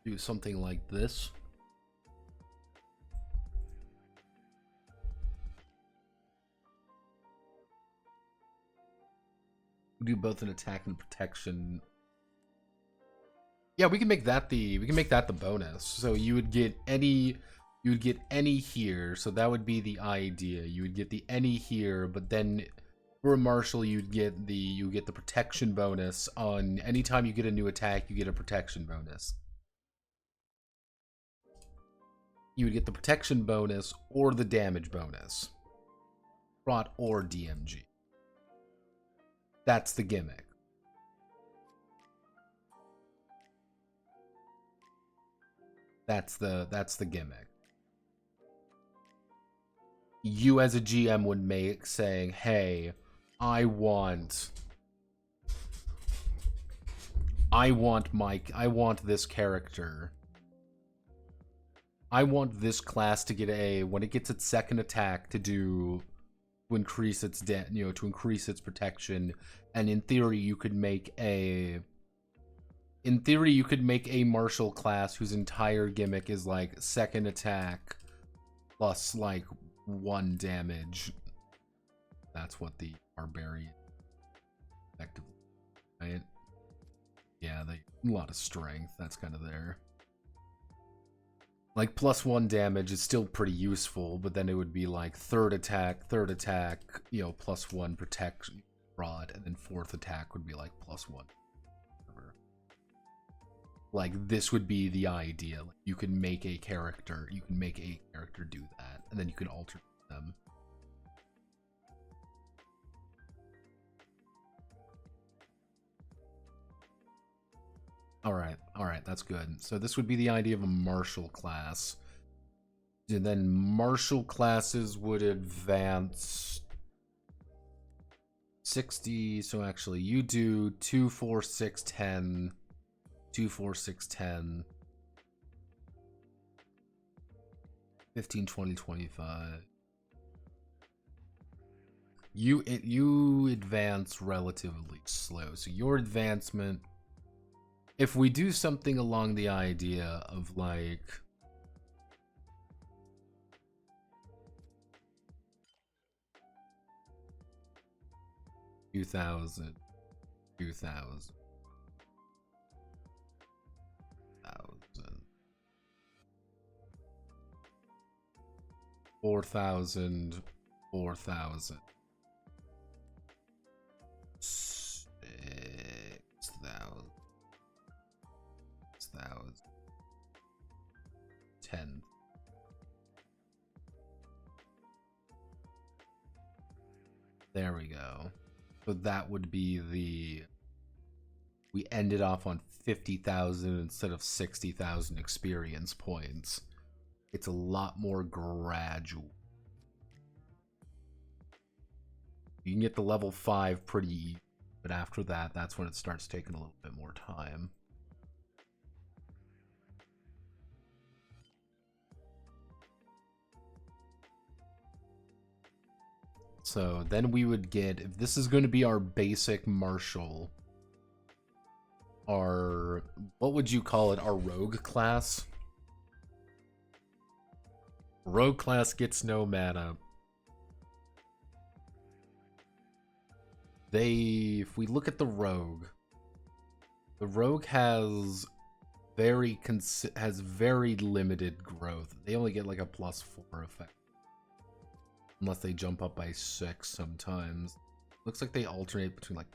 Do something like this. Do both an attack and protection. Yeah, we can make that the bonus. So you would get any here, so that would be the idea. You would get the any here, but then for a marshal you get the protection bonus on anytime you get a new attack, you get a protection bonus. You would get the protection bonus or the damage bonus. Rot or DMG. That's the gimmick. That's the gimmick. You as a GM would make saying, "Hey, I want this character. I want this class to get when it gets its second attack to increase its to increase its protection, and in theory you could make in theory, you could make a martial class whose entire gimmick is like second attack plus like 1 damage. That's what the barbarian effectively, right? Yeah, a lot of strength. That's kind of there. Like plus 1 damage is still pretty useful, but then it would be like third attack, you know, plus 1 protection rod, and then fourth attack would be like plus 1. Like this would be the idea. Like, you can make a character, do that, and then you can alter them. Alright, that's good. So this would be the idea of a martial class. And then martial classes would advance 60, so actually you do 2, 4, 6, 10, 2, 4, 6, 10, 15, 20, 25. You advance relatively slow. So your advancement, if we do something along the idea of like $2,000, $2,000, $4,000, $4,000, $6,000, $6,000, 10. There we go. So that would be we ended off on 50,000 instead of 60,000 experience points. It's a lot more gradual. You can get to level 5 pretty easy, but after that, that's when it starts taking a little bit more time. So then we would get, if this is going to be our basic martial, our, what would you call it, our rogue class? Rogue class gets no mana. If we look at the rogue has very limited growth. They only get like a +4 effect. Unless they jump up by 6 sometimes. Looks like they alternate between like...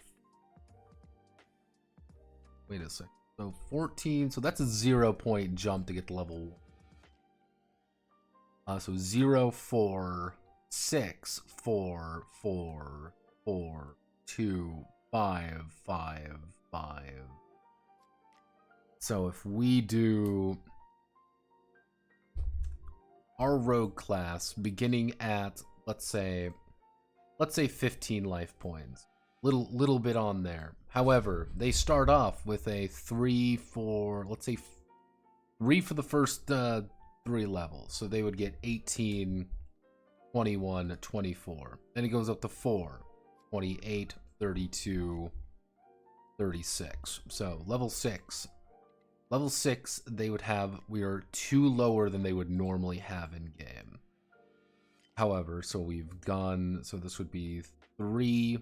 Wait a sec. So 14, so that's a 0-point jump to get to level 1. So 0, 4, 6, 4, 4, 4, 2, 5, 5, 5. So if we do our rogue class beginning at, let's say 15 life points. Little bit on there. However, they start off with a 3, 4, let's say 3 for the first 3 levels. So they would get 18, 21, 24. Then it goes up to 4, 28, 32, 36. So level 6. Level 6, they would have, we are 2 lower than they would normally have in game. However, so we've gone, so this would be 3,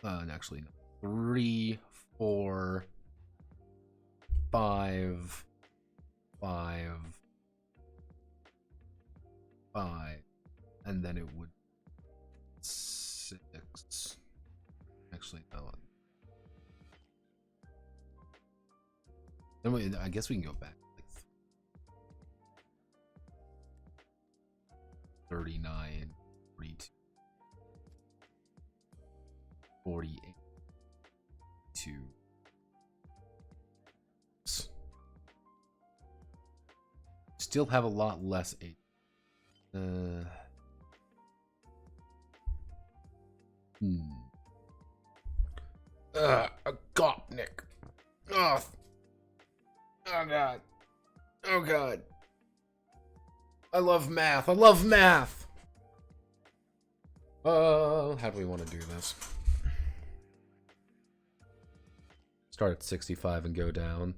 actually, no, 3, 4, 5, 5, 5, and then it would 6. Actually, no. Then I guess we can go back like 39, 42, 48, 2. Still have a lot less HP. A Gopnik. Ugh. Oh god. Oh god. I love math. I love math. How do we want to do this? Start at 65 and go down.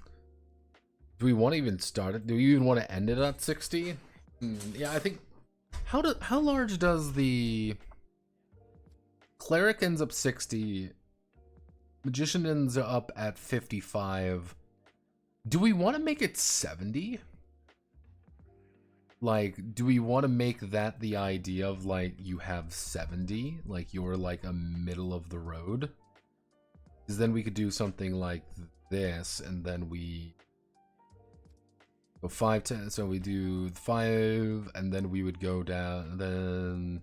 Do we want to even start it? Do we even want to end it at 60? Yeah, I think... How large does the... Cleric ends up 60. Magician ends up at 55. Do we want to make it 70? Like, do we want to make that the idea of, like, you have 70? Like, you're, like, a middle of the road? Because then we could do something like this, and then we... go 5, 10, so we do 5, and then we would go down, and then...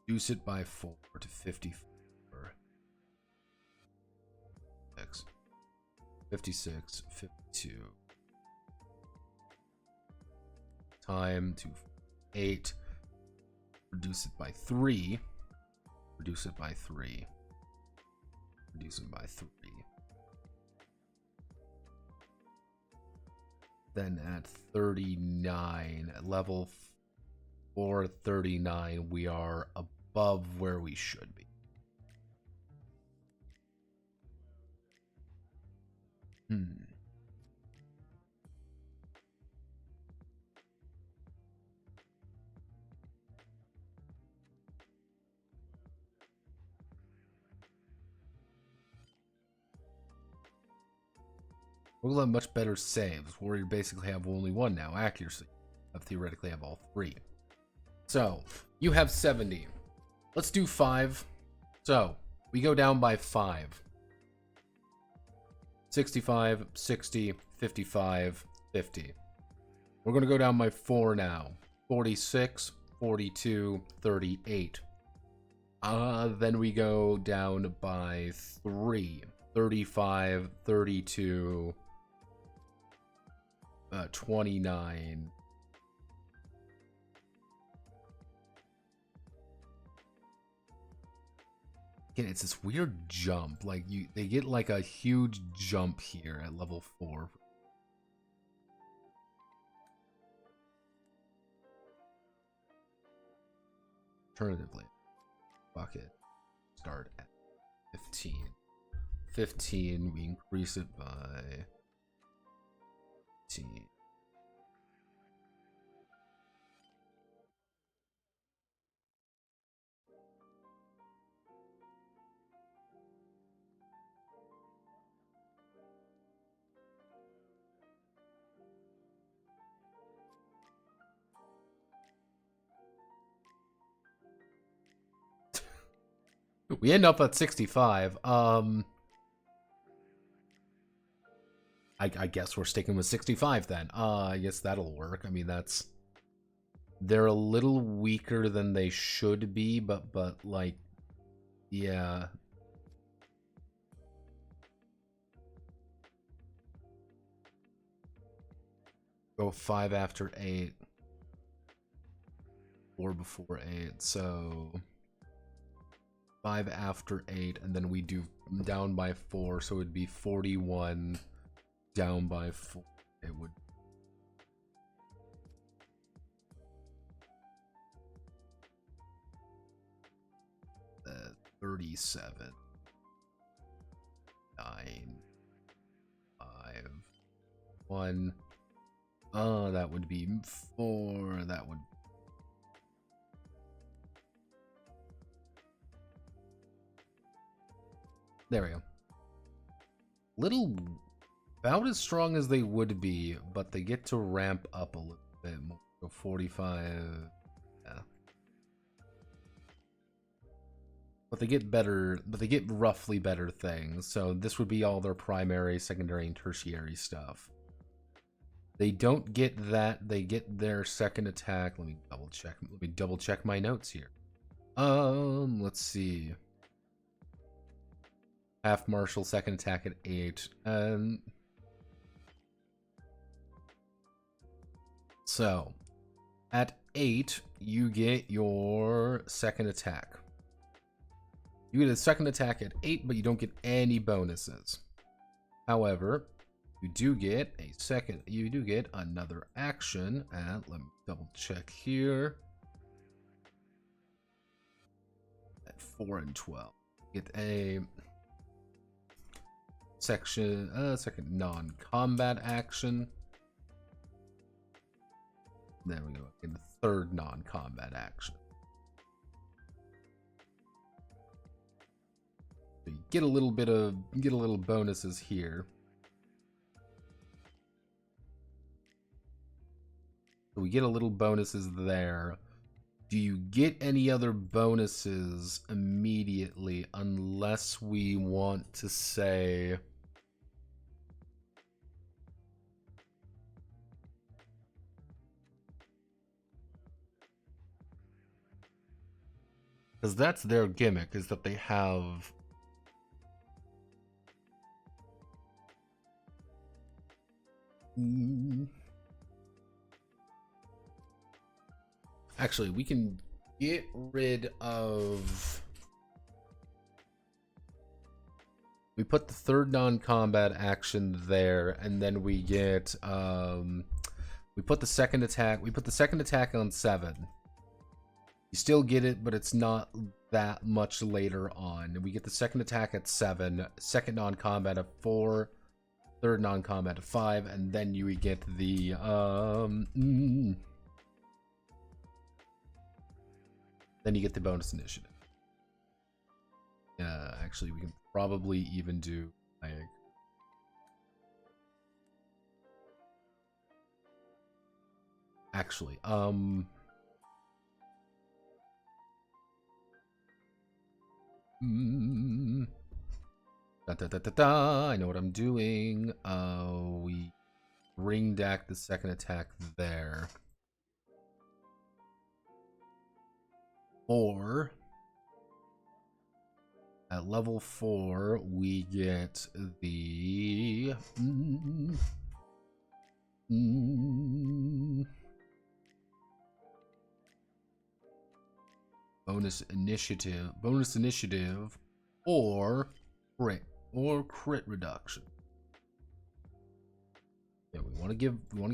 reduce it by 4 to 54. 56, 52. Time to 8. Reduce it by 3. Reduce it by 3. Reduce it by 3. Then at 39, at level 439, we are above where we should be. We'll have much better saves. Warrior basically have only one now. Accuracy. I theoretically have all 3. So, you have 70. Let's do 5. So, we go down by 5. 65, 60, 55, 50. We're going to go down by 4 now. 46, 42, 38. Then we go down by 3. 35, 32, 29. Again, it's this weird jump. Like they get like a huge jump here at level 4. Alternatively, bucket start at 15. 15, we increase it by 15. We end up at 65. I guess we're sticking with 65 then. I guess that'll work. I mean, that's... They're a little weaker than they should be, but like, yeah. Go 5 after 8. 4 before 8, so... 5 after 8, and then we do down by 4, so it'd be 41 down by 4. It would... 37, 9, 5, 1. That would be 4. That would... There we go. Little... about as strong as they would be, but they get to ramp up a little bit more. So 45... yeah. But they get better, but they get roughly better things. So this would be all their primary, secondary, and tertiary stuff. They don't get that. They get their second attack. Let me double check. Let me double check my notes here. Let's see. Half martial, second attack at 8. So at 8, you get your second attack. You get a second attack at 8, but you don't get any bonuses. However, you do get a second. You do get another action at. Let me double check here. At 4 and 12, get a second non-combat action. There we go. In the third non-combat action. So you get a little bonuses here. So we get a little bonuses there. Do you get any other bonuses immediately unless we want to say because that's their gimmick, is that they have actually, we can get rid of... We put the third non-combat action there, and then we get... we put the second attack... We put the second attack on 7. You still get it, but it's not that much later on. We get the second attack at 7, second non-combat at 4, third non-combat at 5, and then you get the... Then you get the bonus initiative. Actually, we can probably even do like... Actually, I know what I'm doing. We ring deck the second attack there. Or at level 4, we get the bonus initiative, or crit reduction. Yeah, we want to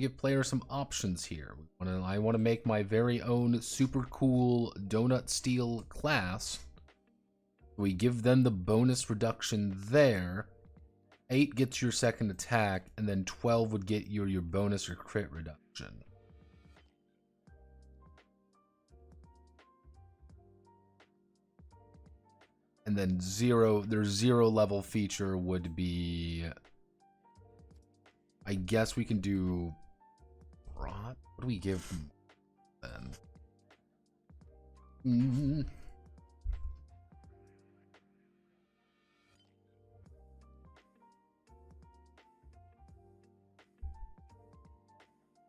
give players some options here. I want to make my very own super cool donut steel class. We give them the bonus reduction there. 8 gets your second attack, and then 12 would get your bonus or crit reduction. And then their 0 level feature would be... I guess we can do... What do we give them then?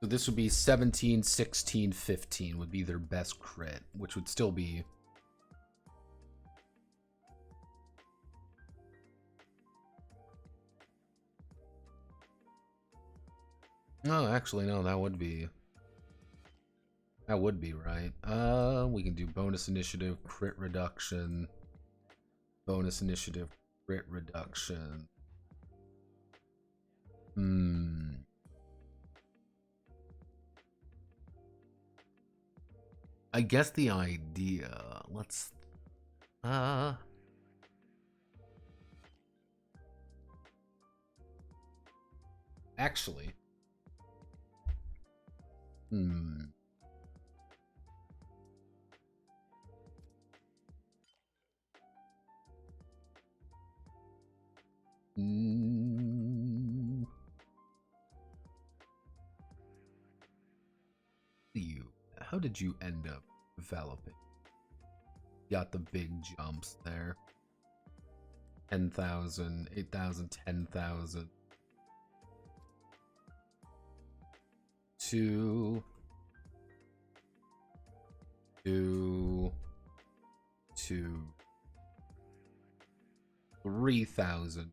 So this would be 17, 16, 15 would be their best crit, which would still be... No, actually, no, that would be right. We can do bonus initiative, crit reduction, bonus initiative, crit reduction. I guess the idea, let's actually how did you end up developing? Got the big jumps there. 10,000, 8,000, 10,000. 2, 3,000.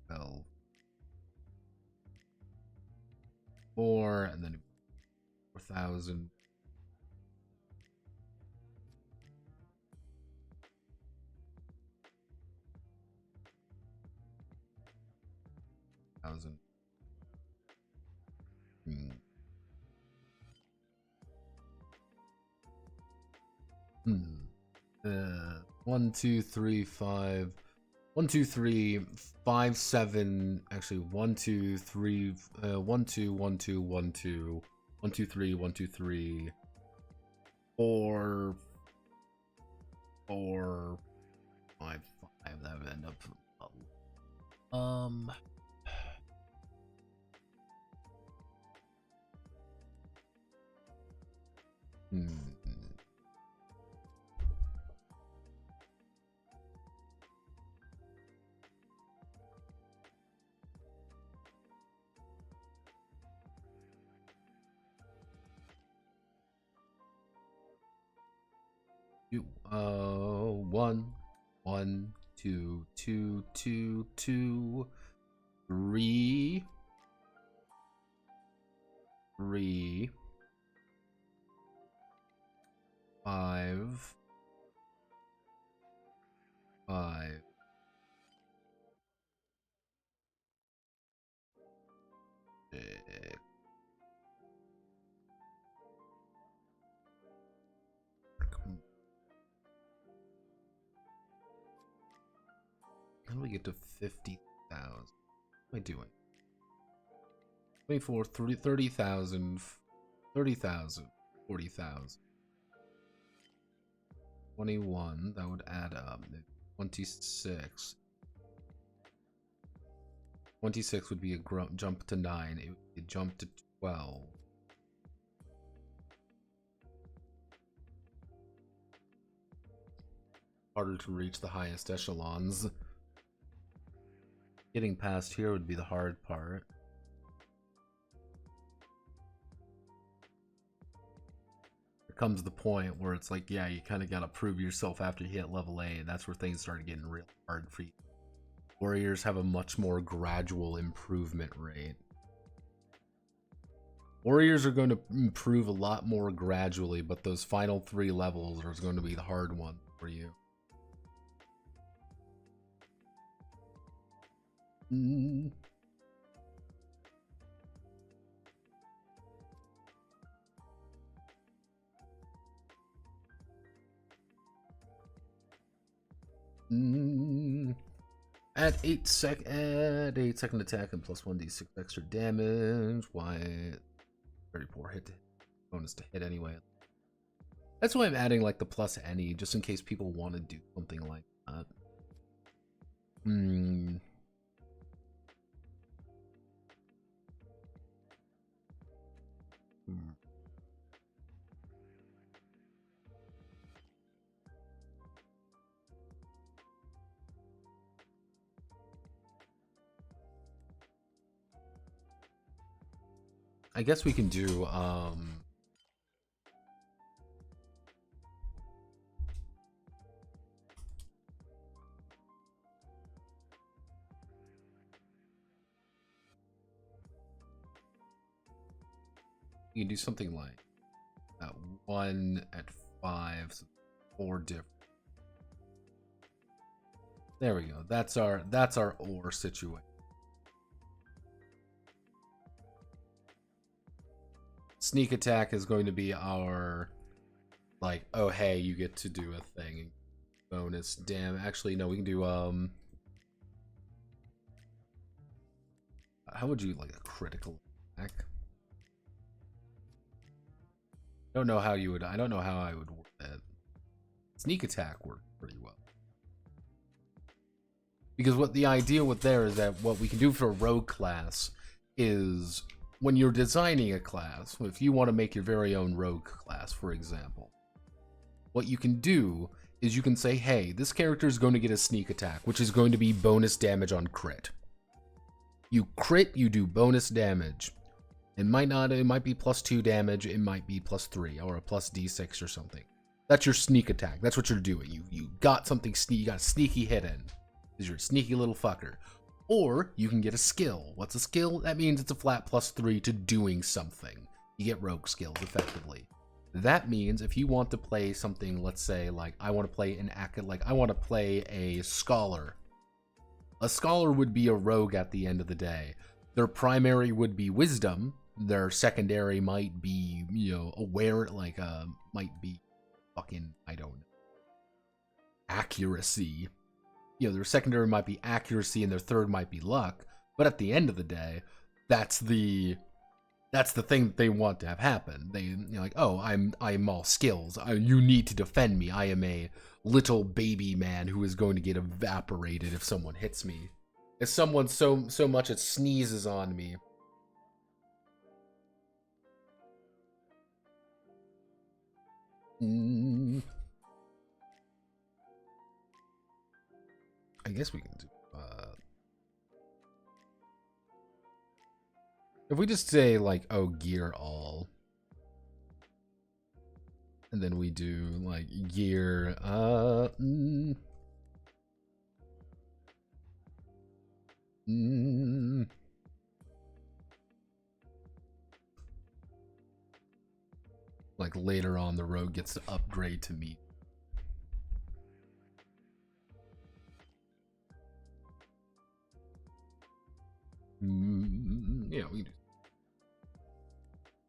12. 4, and then 4,000. 1,000. 1, 2, 3, 5. 1, 2, 3, 5, 7. Actually, 1, 2, 3, 1, 2, 1, 2, 1, 2, 1, 2, 3, 1, 2, 3, 4, 4, 5, 5. That would end up. You 1, 1, 2, 2, 2, 2, 3, 3, 5, 5. How do we get to 50,000? What am I doing? 24, 30,000, 30,000, 40,000. 21, that would add up. 26. 26 would be a jump to 9. It would jump to 12. Harder to reach the highest echelons. Getting past here would be the hard part. There comes the point where it's like, yeah, you kind of got to prove yourself after you hit level 8. That's where things start getting real hard for you. Warriors have a much more gradual improvement rate. Warriors are going to improve a lot more gradually, but those final 3 levels are going to be the hard one for you. At 8 second attack and plus 1d6 extra damage. Why? Very poor hit. Bonus to hit anyway. That's why I'm adding like the plus any, just in case people want to do something like that. I guess we can do you can do something like that. 1 at 5, so 4 different. There we go. That's our ore situation. Sneak attack is going to be our, like, oh hey, you get to do a thing. Bonus damn. Actually, no, we can do how would you like a critical attack? I don't know how you would. I don't know how I would work that. Sneak attack worked pretty well. Because what the idea with there is that what we can do for a rogue class is when you're designing a class, if you want to make your very own rogue class, for example, what you can do is you can say, hey, this character is going to get a sneak attack, which is going to be bonus damage on crit. You crit, you do bonus damage. It might be plus 2 damage, it might be plus 3, or a plus d6 or something. That's your sneak attack. That's what you're doing. You got something you got a sneaky hit in. Because you're a sneaky little fucker. Or you can get a skill. What's a skill? That means it's a flat plus 3 to doing something. You get rogue skills effectively. That means if you want to play something, let's say like I want to play I want to play a scholar. A scholar would be a rogue at the end of the day. Their primary would be wisdom. Their secondary might be, you know, aware, like might be fucking, I don't know, accuracy. their secondary might be accuracy and their third might be luck. But at the end of the day, that's the thing that they want to have happen. They, like, oh, I'm all skills. You need to defend me. I am a little baby man who is going to get evaporated if someone hits me. If someone so much as sneezes on me. I guess we can do. If we just say like, oh, gear all, and then we do like gear, like later on the road gets to upgrade to meet. Yeah, we do.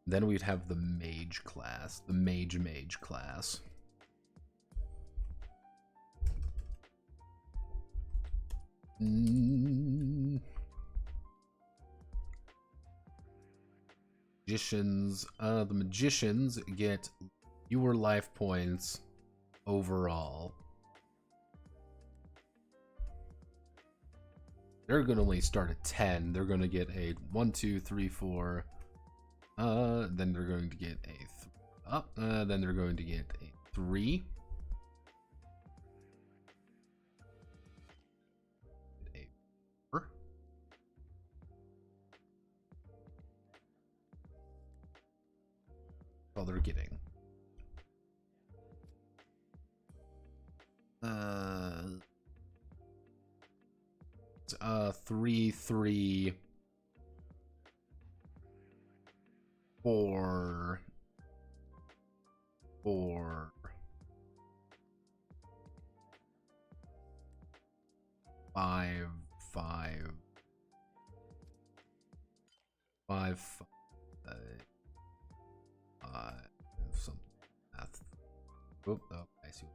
Then we'd have the mage class, the mage class. Magicians, the magicians get fewer life points overall. They're gonna only start at 10. They're gonna get a 1, 2, 3, 4. Then they're going to get a then they're going to get a 3. A 4. All they're getting. 3, 3, 4, 4, 5, 5, 5, 5, something. Math. Oh, I see.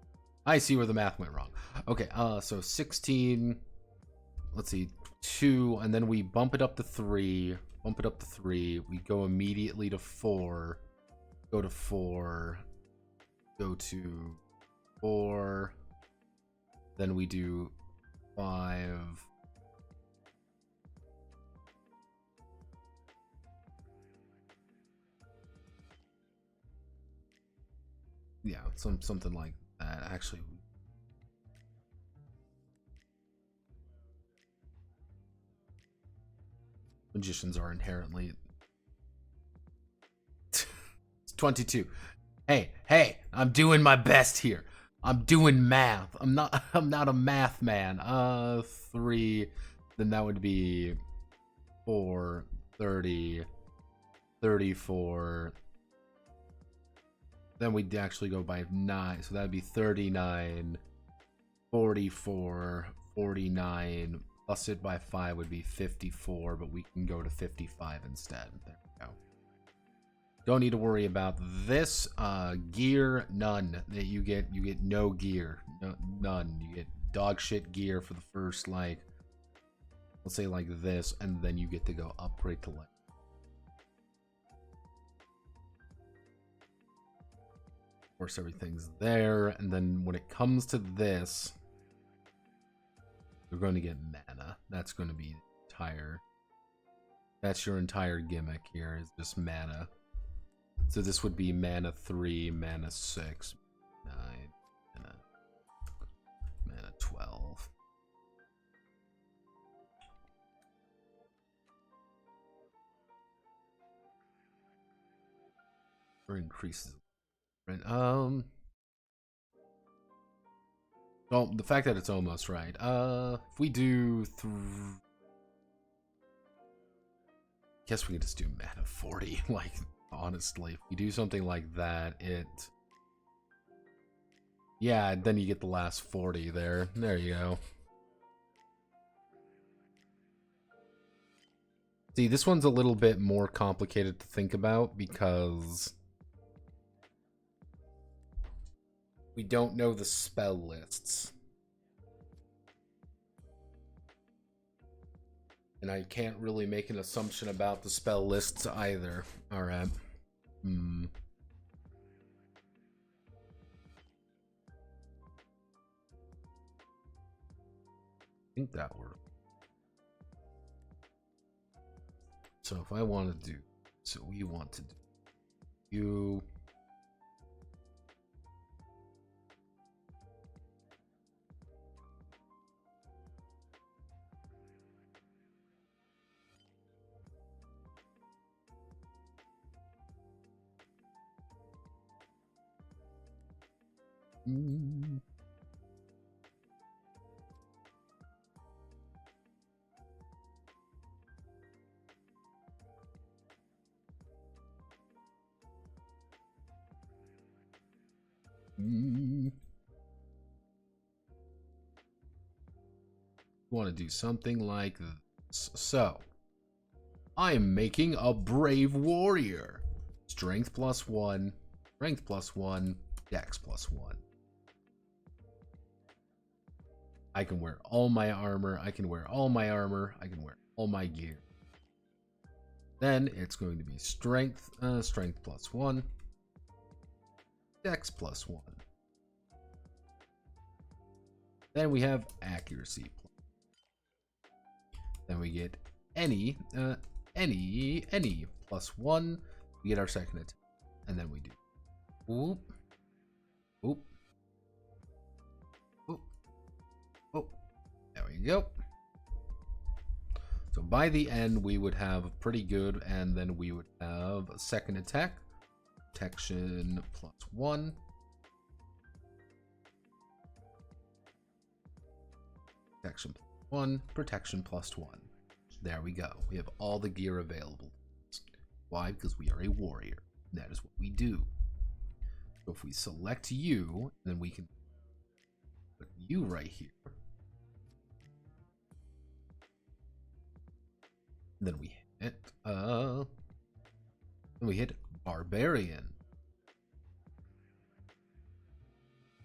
I see where the math went wrong. Okay, so 16. Let's see, 2, and then we bump it up to 3. Bump it up to 3. We go immediately to 4. Go to 4. Go to 4. Then we do 5. Yeah, something like that. Actually, magicians are inherently. It's 22. Hey, I'm doing my best here. I'm doing math. I'm not a math man. 3, then that would be 4, 30, 34. Then we'd actually go by 9, so that'd be 39, 44, 49. Plus it by 5 would be 54, but we can go to 55 instead. There we go. Don't need to worry about this. Gear, none. You get no gear. None. You get dog shit gear for the first, like, let's say like this, and then you get to go upgrade to like. Of course, everything's there, and then when it comes to this, you're going to get mana. That's going to be entire. That's your entire gimmick here, is just mana. So this would be mana 3, mana 6, 9, mana 12. Or increases. Right. Well, the fact that it's almost right. If we do guess we can just do mana 40. Like, honestly, if we do something like that, yeah, then you get the last 40 there. There you go. See, this one's a little bit more complicated to think about because we don't know the spell lists. And I can't really make an assumption about the spell lists either. Alright. I think that worked. So if I want to do, so we want to do you. Want to do something like this. So I am making a brave warrior. Strength +1, strength +1, dex +1. I can wear all my armor, I can wear all my armor, I can wear all my gear. Then it's going to be strength, strength +1, dex +1. Then we have accuracy. Then we get any +1. We get our second attack, and then we do whoop, whoop, whoop, whoop. There we go. So by the end, we would have pretty good, and then we would have a second attack, protection +1. Protection +1, protection +1. There we go. We have all the gear available. Why? Because we are a warrior. That is what we do. So if we select you, then we can put you right here. Then we hit barbarian.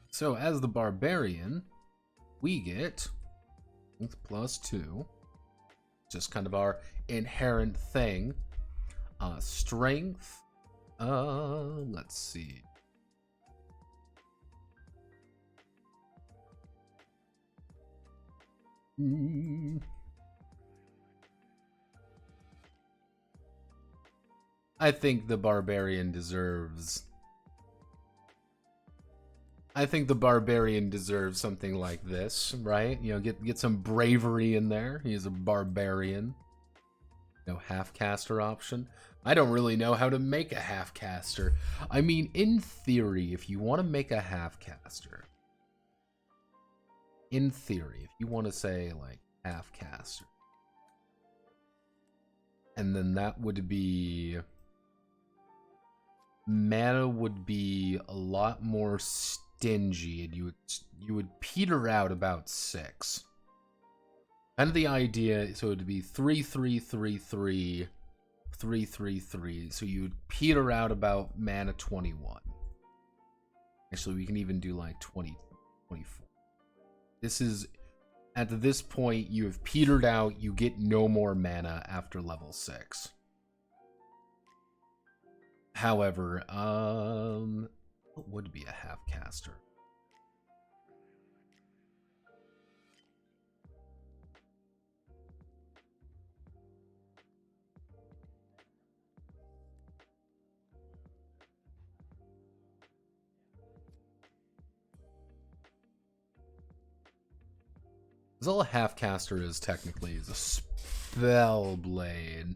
So as the barbarian, we get +2, just kind of our inherent thing. Strength, let's see. I think the barbarian deserves something like this, right? You know, get some bravery in there. He's a barbarian. No half-caster option. I don't really know how to make a half-caster. I mean, in theory, if you want to make a half-caster, in theory, if you want to say, like, half-caster, and then that would be... mana would be a lot more stingy, and you would peter out about 6. Kind of the idea, so it would be 3-3-3-3, 3-3-3. So you would peter out about mana 21. Actually, we can even do like 20, 24. This is, at this point, you have petered out. You get no more mana after level 6. However, what would be a half-caster? Because all a half-caster is technically is a spell blade.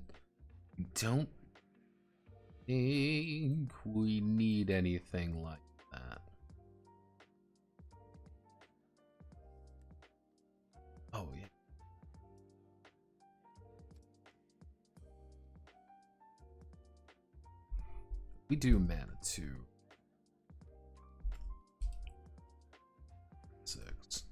Don't think we need anything like that. Oh, yeah. We do mana 2. 6.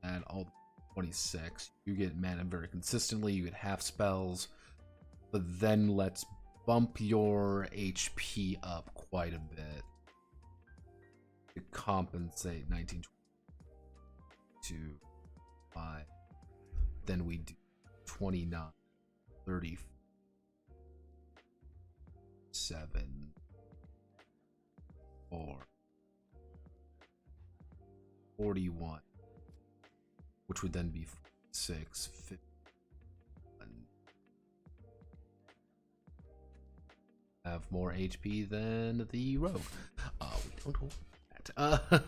Add all 26. You get mana very consistently. You get half spells. But then let's bump your HP up quite a bit to compensate. 19. 2, 5. Then we do 29, 30, 7, 4, 41, which would then be 6, 51. Have more HP than the rogue. We don't hold that.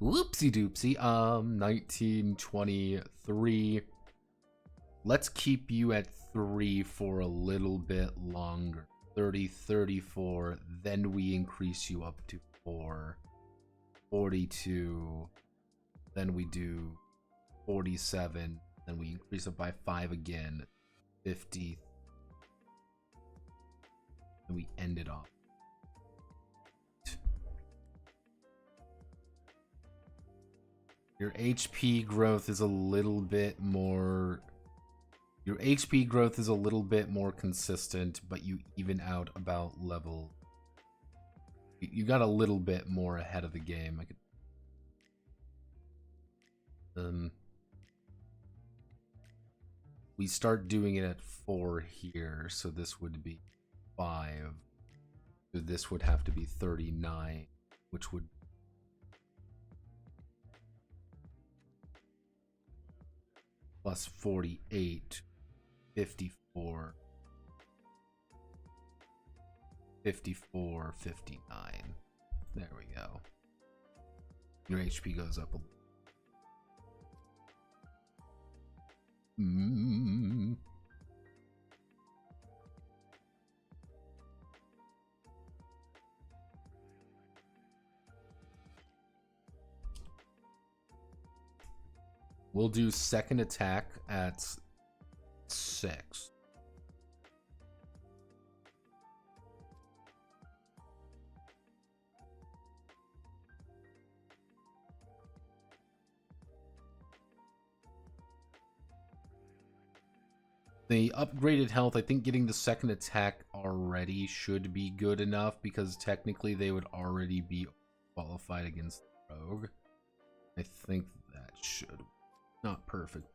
Whoopsie doopsie. 19, 23. Let's keep you at 3 for a little bit longer. 30, 34. Then we increase you up to 4. 42. Then we do 47. Then we increase it by 5 again. 50. And we end it off. Your HP growth is a little bit more... Your HP growth is a little bit more consistent, but you even out about level. You got a little bit more ahead of the game. I could... we start doing it at 4 here, so this would be 5. So this would have to be 39, which would plus 48, 54, 54, 59. There we go. Your HP goes up a little. We'll do second attack at 6. The upgraded health, I think getting the second attack already should be good enough, because technically they would already be qualified against the rogue. I think that should. Not perfect.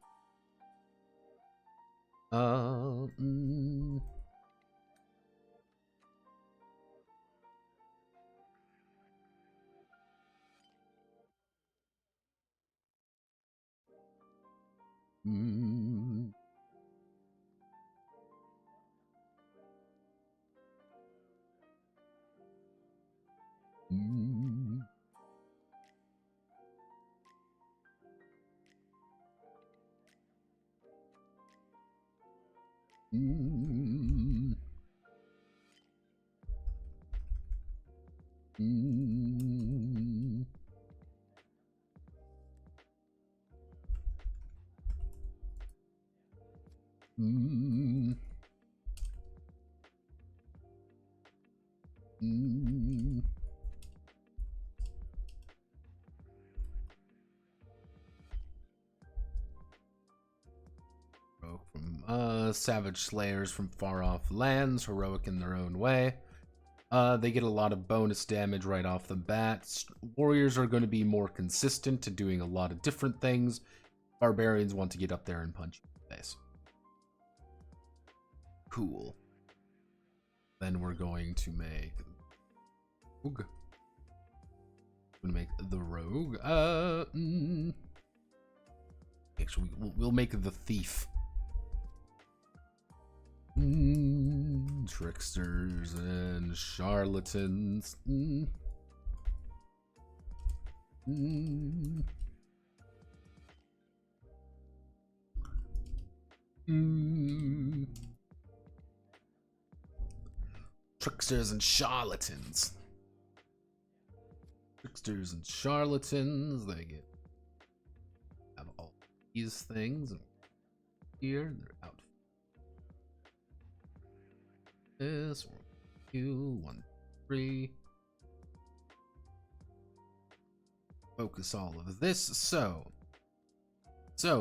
Savage Slayers from far off lands, heroic in their own way. They get a lot of bonus damage right off the bat. Warriors are going to be more consistent to doing a lot of different things. Barbarians want to get up there and punch you in the face. Cool. Then we're going to make rogue. We're gonna make the rogue. Actually, we'll make the thief. Tricksters and charlatans. Tricksters and charlatans. Tricksters and charlatans. They have all these things here. They're out. This 1, 2, 1, 3. Focus all of this. So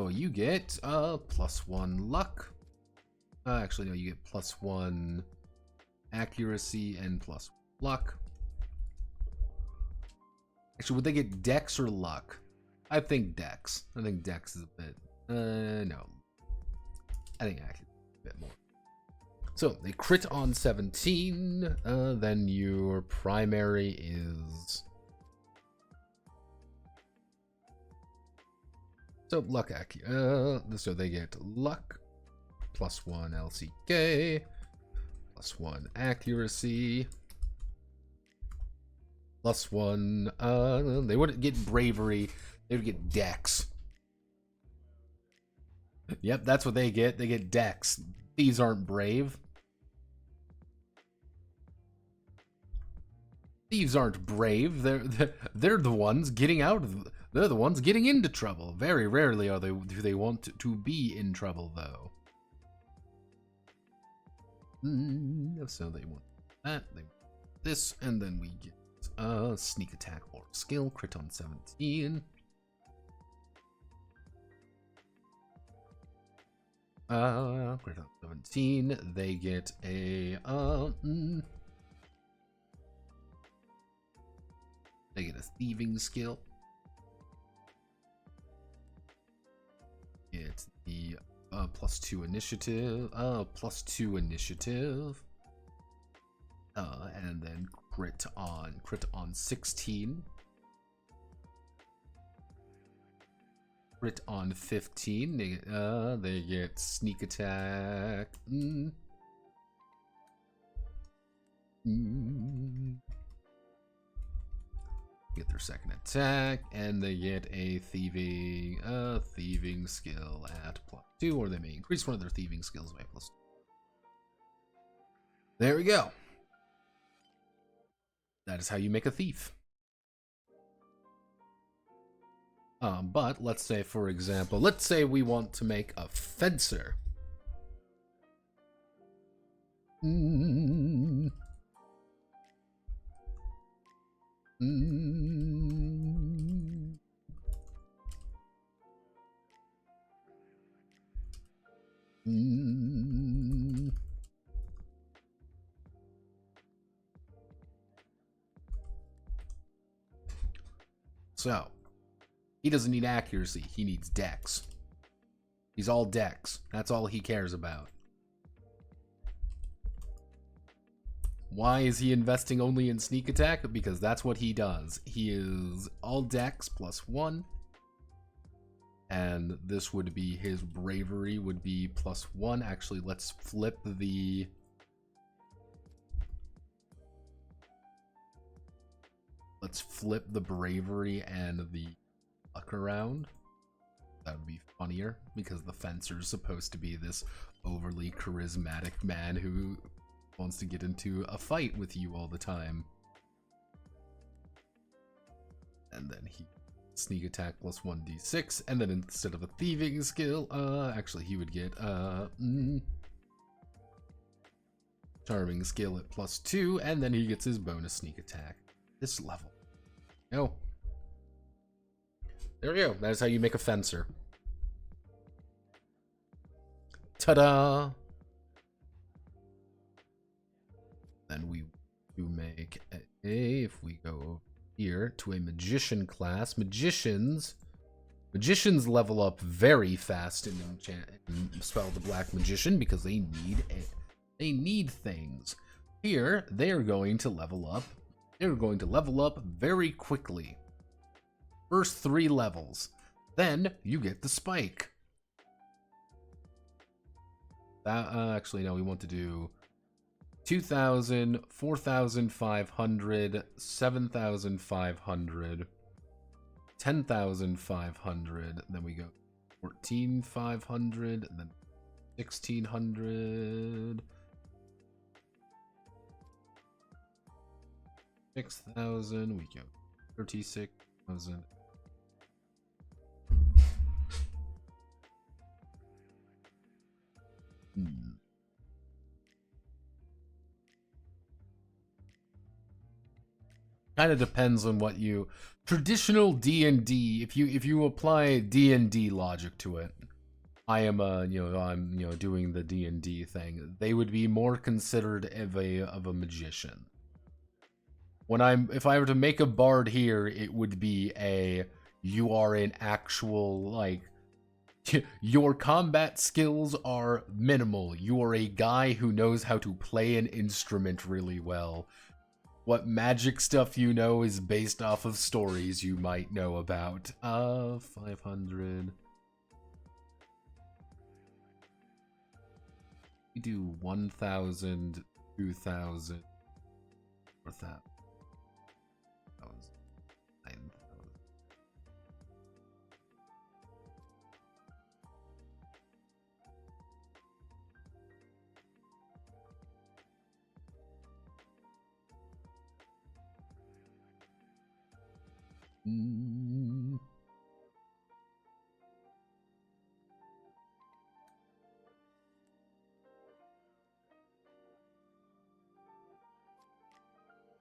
you get +1 luck. Actually, no, you get +1 accuracy and +1 luck. Actually, would they get dex or luck? I think Dex. I think Dex is a bit. No. I think actually a bit more. So they crit on 17. Then your primary is. So luck so they get luck +1 LCK +1 accuracy +1. They wouldn't get bravery. They would get Dex. Yep, that's what they get. They get Dex. These aren't brave. Thieves aren't brave. They're the ones getting out of. They're the ones getting into trouble. Very rarely do they want to be in trouble, though. So they want that. They want this, and then we get sneak attack or skill crit on 17. Crit on 17. They get a They get a thieving skill. It's the +2 initiative. +2 initiative. And then crit on 16. Crit on 15. They get sneak attack. Get their second attack, and they get a thieving skill at +2, or they may increase one of their thieving skills by +2. There we go. That is how you make a thief. But let's say, for example, let's say we want to make a fencer. So, he doesn't need accuracy, he needs Dex. He's all Dex. That's all he cares about. Why is he investing only in sneak attack? Because that's what he does. He is all Dex +1. And this would be his bravery would be +1. Actually, let's flip the bravery and the luck around. That would be funnier because the fencer's supposed to be this overly charismatic man who wants to get into a fight with you all the time. And then he sneak attack +1d6, and then instead of a thieving skill, actually he would get charming skill at +2, and then he gets his bonus sneak attack. This level. No. There we go. That is how you make a fencer. Ta-da! Then we do make if we go over here to a magician class, magicians level up very fast in Spell the Black Magician because they need things. Here they are going to level up. They're going to level up very quickly. First 3 levels. Then you get the spike. Actually, no, we want to do 2,000, 4,500, 7,500, 10,500. Then we go 14,500, then 1,600. 6,000, we go 36,000. Kind of depends on what you traditional D&D. If you apply D&D logic to it, I'm doing the D&D thing. They would be more considered of a magician. If I were to make a bard here, it would be You are an actual, like, your combat skills are minimal. You are a guy who knows how to play an instrument really well. What magic stuff you know is based off of stories you might know about. 500. We do 1,000, 2,000, 4,000, 9,000.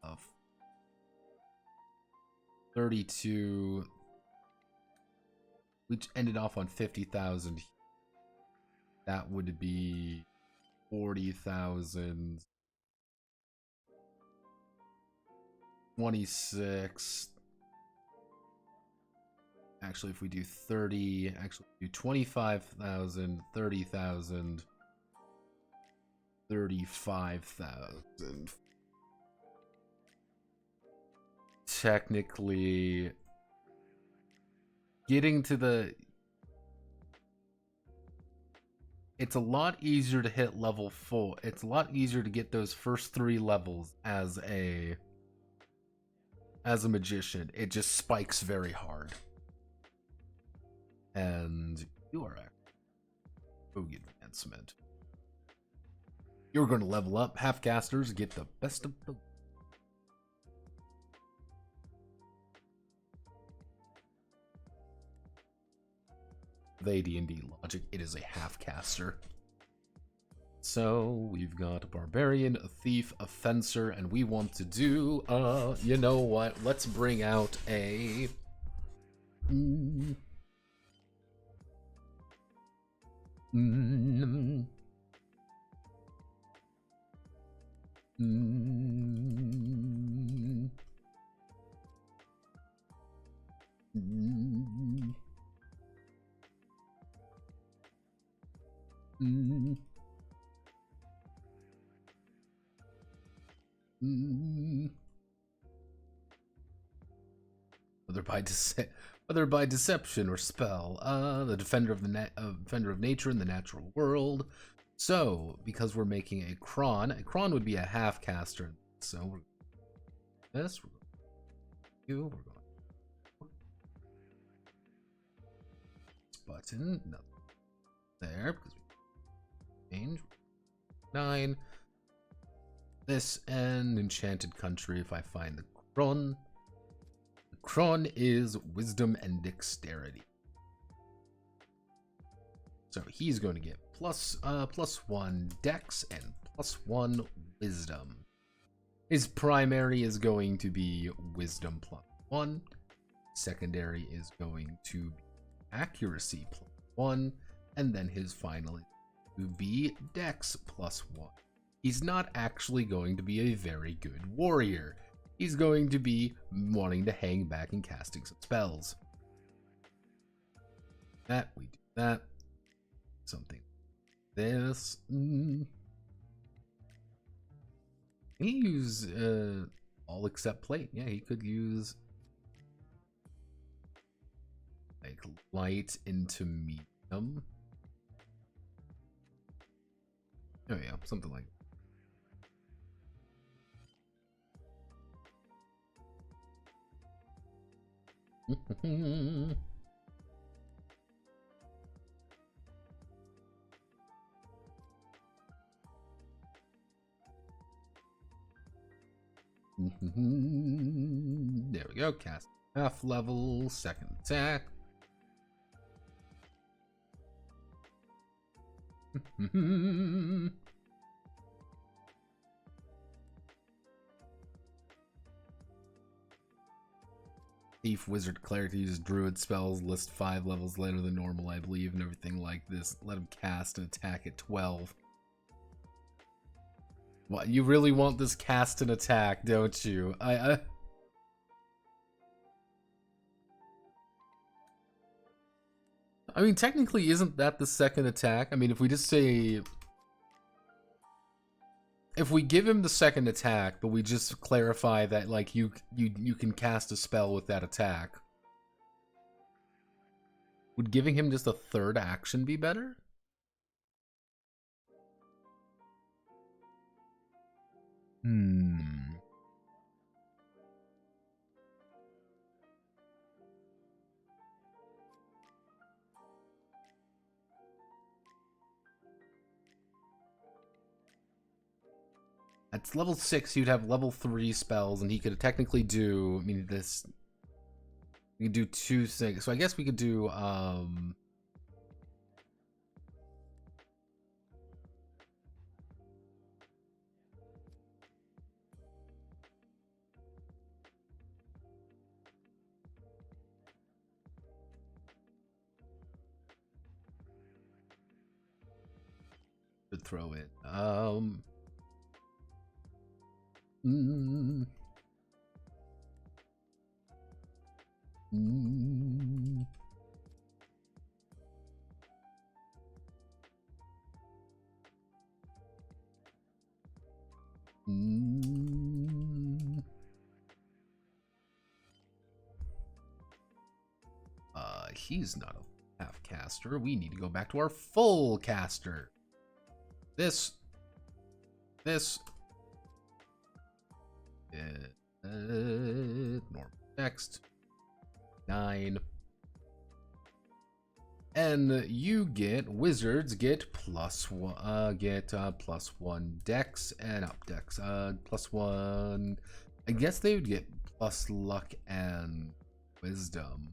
Of 32, which ended off on 50,000. That would be 40,000. 26. Actually, if we do 30, actually do 25,000, 30,000, 35,000. Technically, getting to the... It's a lot easier to hit level 4. It's a lot easier to get those first 3 levels as a magician. It just spikes very hard. And you are a bogey advancement. You're going to level up. Half-casters get the best of both. The AD&D logic, it is a half-caster. So, we've got a barbarian, a thief, a fencer, and we want to do, you know what? Let's bring out a... Whether by deception or spell, the defender of nature in the natural world. So, because we're making a cron would be a half caster. So we're this, we're going button, nothing there because we change 9. This and enchanted country if I find the cron. The cron is wisdom and dexterity. So he's going to get +1 dex and +1 wisdom. His primary is going to be wisdom +1. Secondary is going to be accuracy +1. And then his final is to be dex +1. He's not actually going to be a very good warrior. He's going to be wanting to hang back and casting some spells. That, we do that. Something. This. He use all except plate. Yeah, he could use like light into medium. Oh yeah, something like that. There we go. Cast half level, second attack. Thief, wizard, cleric use druid spells, list 5 levels later than normal, I believe, and everything like this. Let him cast and attack at 12. What, you really want this cast and attack, don't you? I mean, technically, isn't that the second attack? I mean, if we just say... If we give him the second attack, but we just clarify that, like, you can cast a spell with that attack, would giving him just a third action be better? At level 6, you'd have level 3 spells, and he could technically do, I mean, this... We could do 2 things. So I guess we could do, could throw it. He's not a half caster. We need to go back to our full caster. This normal next 9, and you get wizards get +1 dex and up dex +1. I guess they would get plus luck and wisdom.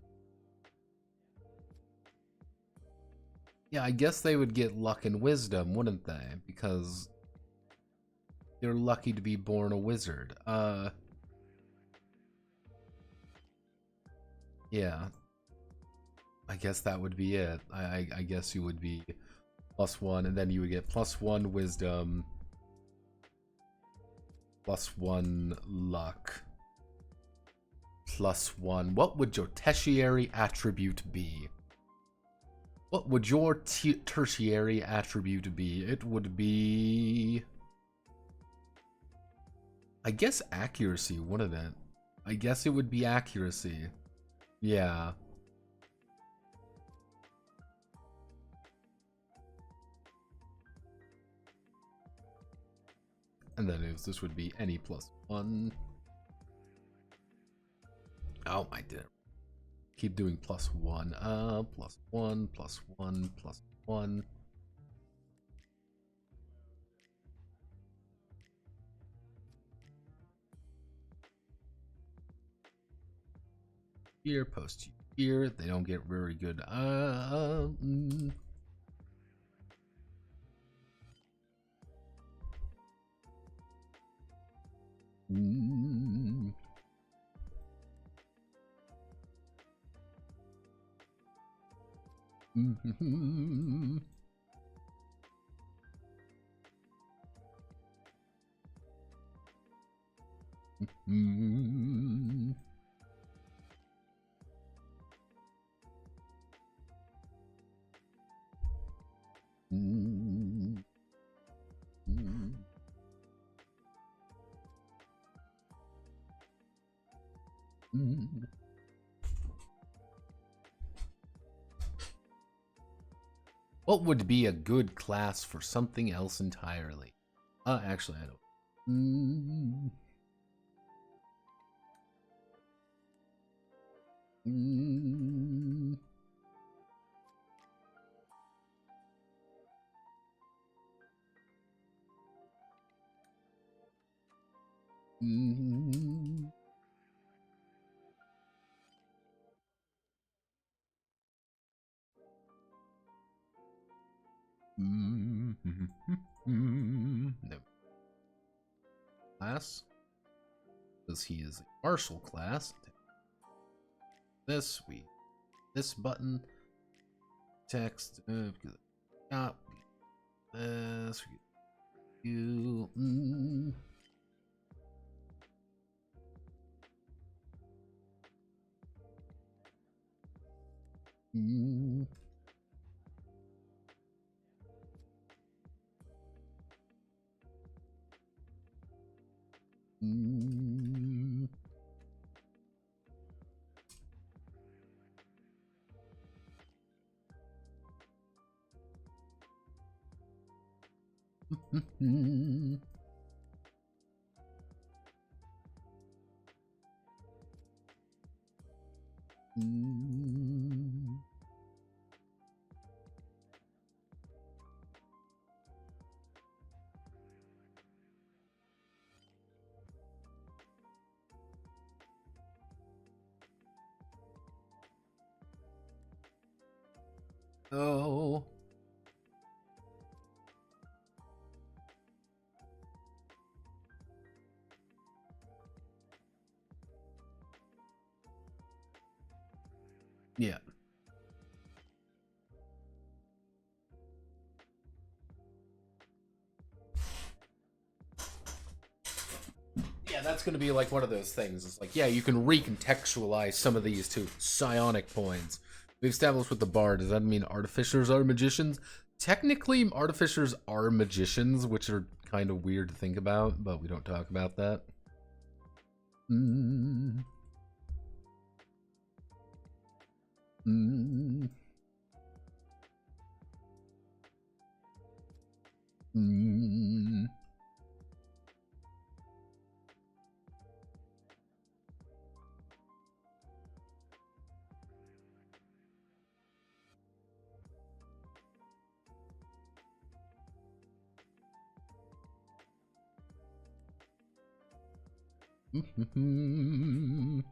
Yeah, I guess they would get luck and wisdom, wouldn't they? Because you're lucky to be born a wizard. Yeah. I guess that would be it. I guess you would be +1, and then you would get +1 wisdom, +1 luck, +1. What would your tertiary attribute be? What would your tertiary attribute be? It would be... I guess accuracy, wouldn't it? I guess it would be accuracy. Yeah. And then if this would be any +1. Oh, I did it. Keep doing +1. +1, +1, +1. Here, post here. They don't get very good. What would be a good class for something else entirely? Actually, I don't. No. Class, because he is a martial class. This button text because not this you. Mm. Mm. Oh. Yeah. Yeah, that's going to be like one of those things. It's like, yeah, you can recontextualize some of these to psionic points. We established with the bard. Does that mean artificers are magicians? Technically, artificers are magicians, which are kind of weird to think about, but we don't talk about that. Mm. Mm. Mm. Mm.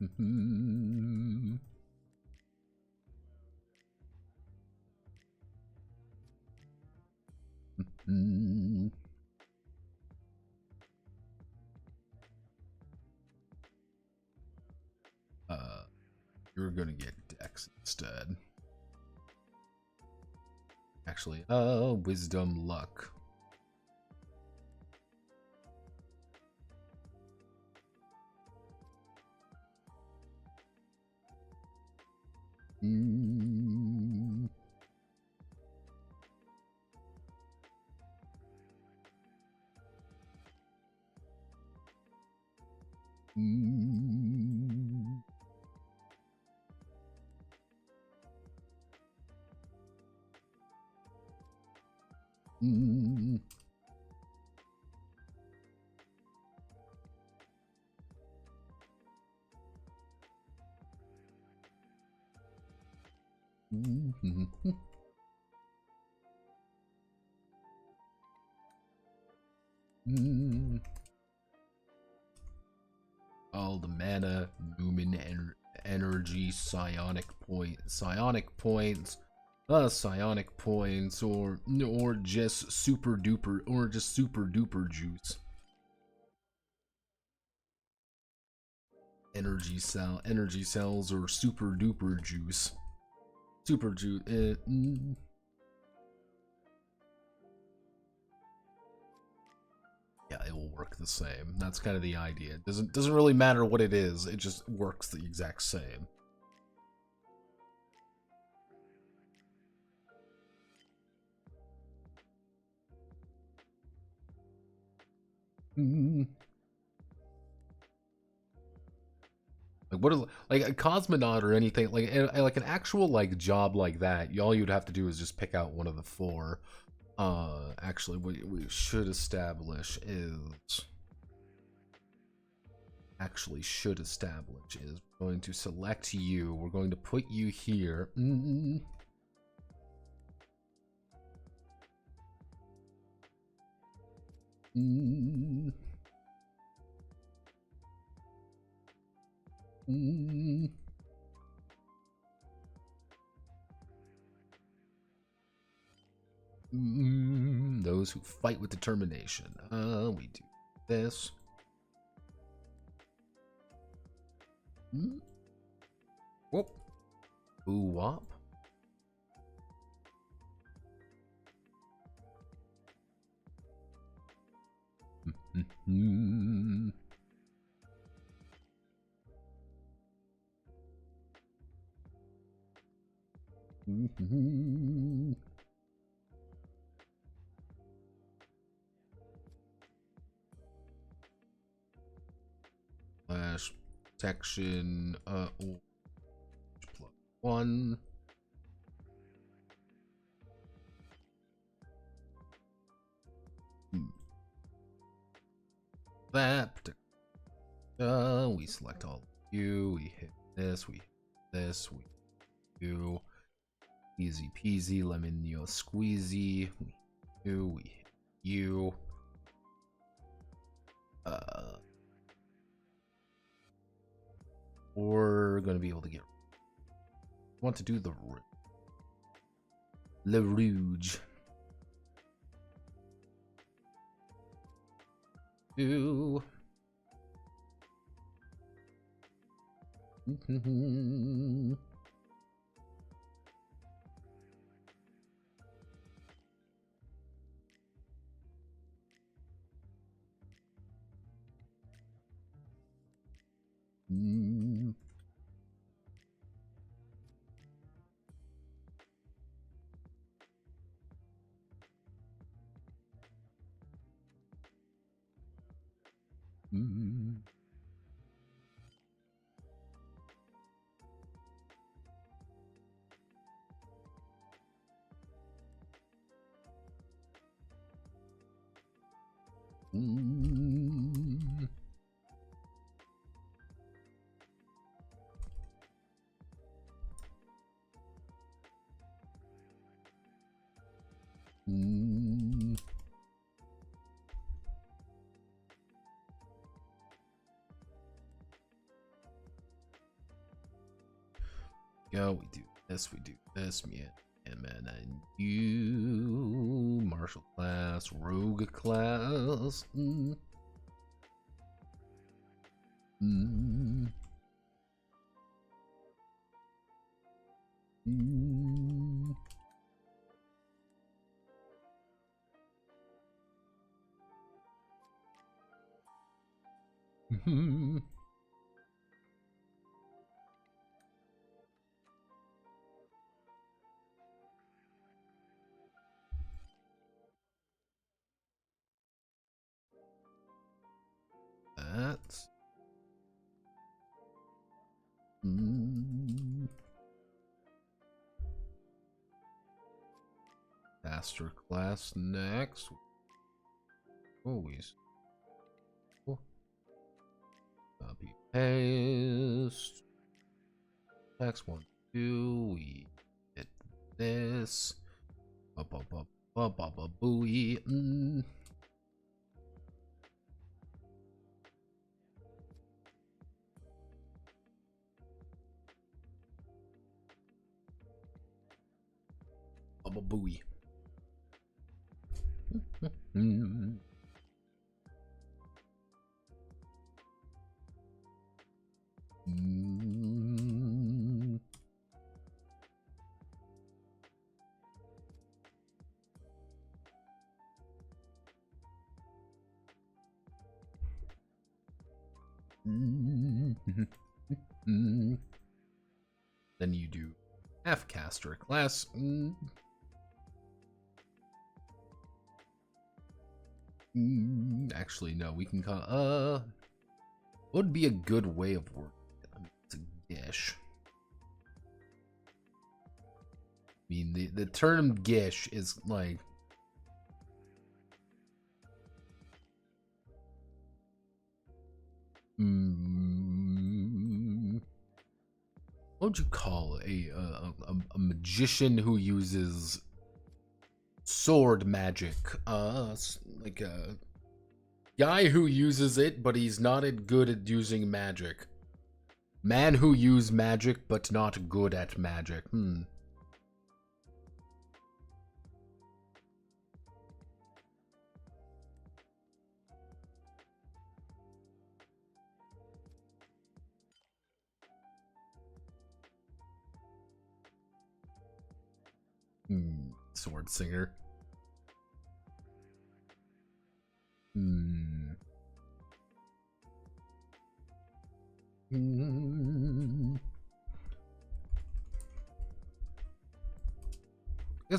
Mm. Mm. You're gonna get Dex instead. Actually, wisdom, luck. Mm. Mm. Mm. Mm. Mm. All the mana, Newman energy, psionic points, psionic points, or just super duper juice. Energy cells, or super duper juice. Super juice. Yeah, it will work the same. That's kind of the idea. It doesn't really matter what it is. It just works the exact same. Like what is like a cosmonaut or anything like an actual like job like that? All you'd have to do is just pick out one of the four. Actually, what we should establish is going to select you. We're going to put you here. Those who fight with determination. We do this. Whoop. Ooh wop. Mm. Mm-hmm. Slash protection +1. That we select all of you, we hit this, we hit this, we do easy peasy lemon squeezy, we do, we hit you. We're gonna be able to get, want to do the Le Rouge. Do. Go, we do this, me and man, and you, martial class, rogue class. That's master class next. Always copy paste. Next one, 2. We hit this. Booey. Booey. Then you do F-caster class. Actually, no, we can call, what would be a good way of working? It's a gish. I mean, the term gish is like, what would you call a magician who uses sword magic? Like a guy who uses it, but he's not good at using magic. Man who use magic, but not good at magic. Sword singer. Guess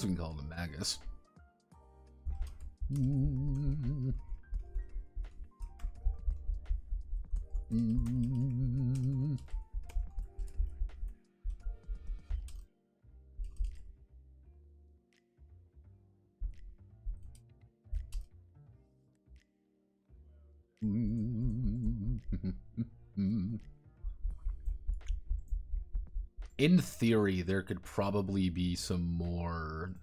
we can call them Magus. In theory, there could probably be some more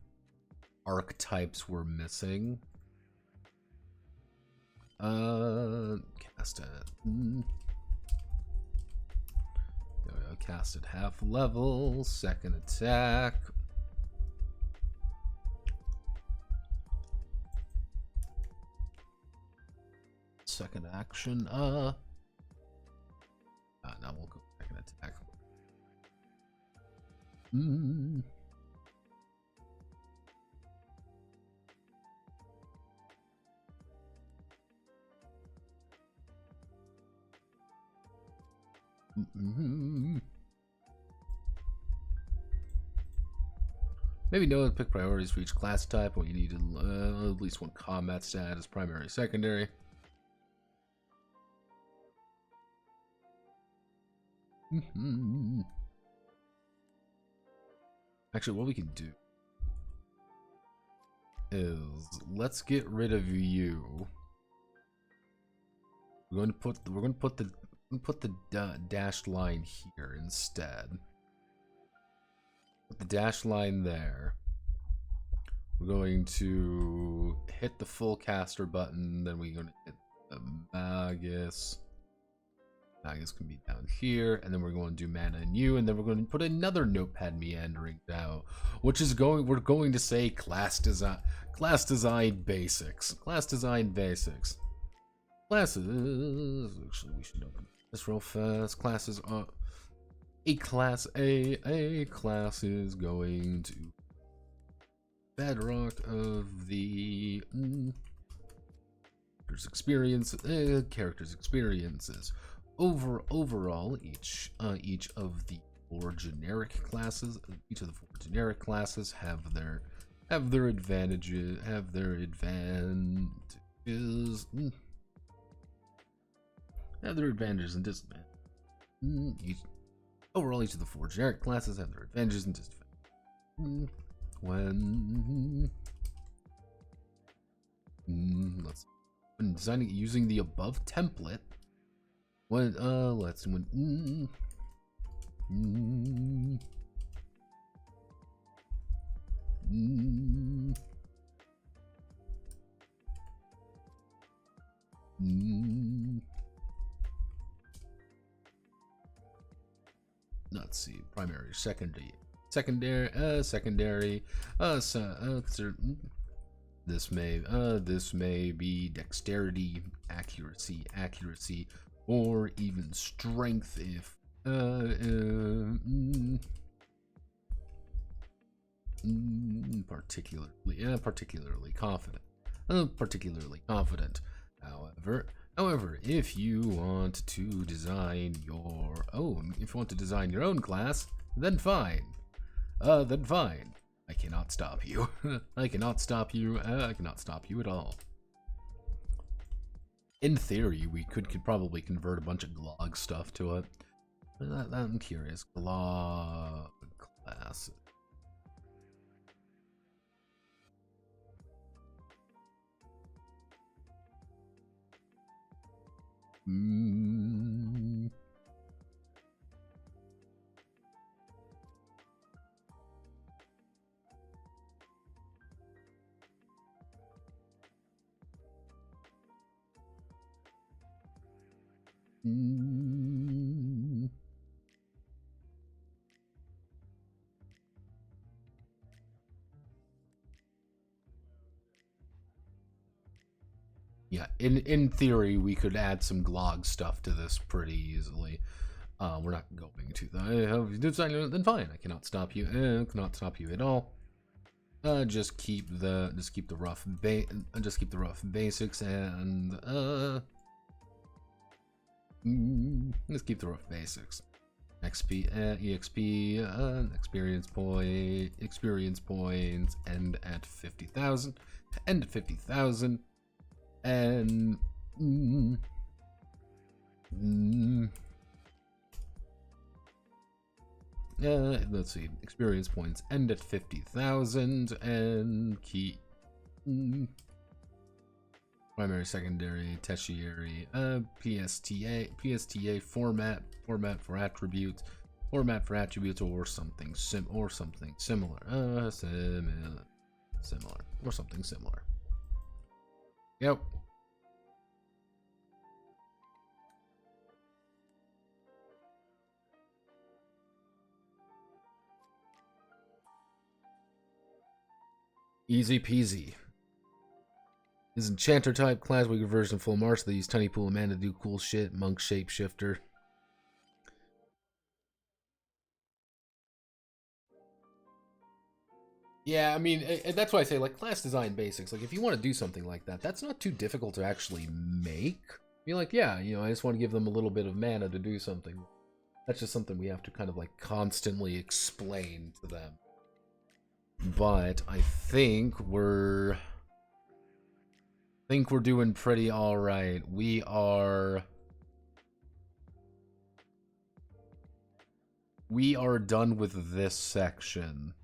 archetypes we're missing. Cast it. Cast at half level. Second attack. Second action. Now we'll go second attack. Maybe know how to pick priorities for each class type. What you need to at least one combat stat as primary, secondary. Actually, what we can do is let's get rid of you. We're going to put the dashed line here instead. Put the dashed line there. We're going to hit the full caster button, then we're going to hit the Magus. Magus can be down here, and then we're going to do mana and you, and then we're going to put another notepad meandering down, which is we're going to say class design basics. Classes. Actually, we should open this real fast. Classes are a class is going to bedrock of the characters' experiences. Overall, each of the four generic classes, have their advantages, and disadvantages. Overall, each of the four generic classes have their advantages and disadvantages. When designing using the above template, let's see, primary, secondary. This may be dexterity, accuracy, or even strength if particularly confident. However, if you want to design your own class, then fine. I cannot stop you. I cannot stop you at all. In theory, we could probably convert a bunch of glog stuff to it. I'm curious. Glog class. Yeah, in theory, we could add some glog stuff to this pretty easily. We're not going to. If you do something, then fine. I cannot stop you. Cannot stop you at all. Just keep the rough basics and Let's keep the rough basics. XP, EXP, experience points, end at 50,000, end at 50,000, and let's see, experience points end at 50,000, and key. Primary, secondary, tertiary, PSTA format for attributes, or something similar, or something similar. Yep. Easy peasy. Is enchanter type class we conversion full march. They use tiny pool of mana to do cool shit. Monk shapeshifter. Yeah, I mean, that's why I say, like, class design basics. Like, if you want to do something like that, that's not too difficult to actually make. Be like, yeah, you know, I just want to give them a little bit of mana to do something. That's just something we have to kind of, like, constantly explain to them. But I think we're doing pretty all right. We are done with this section.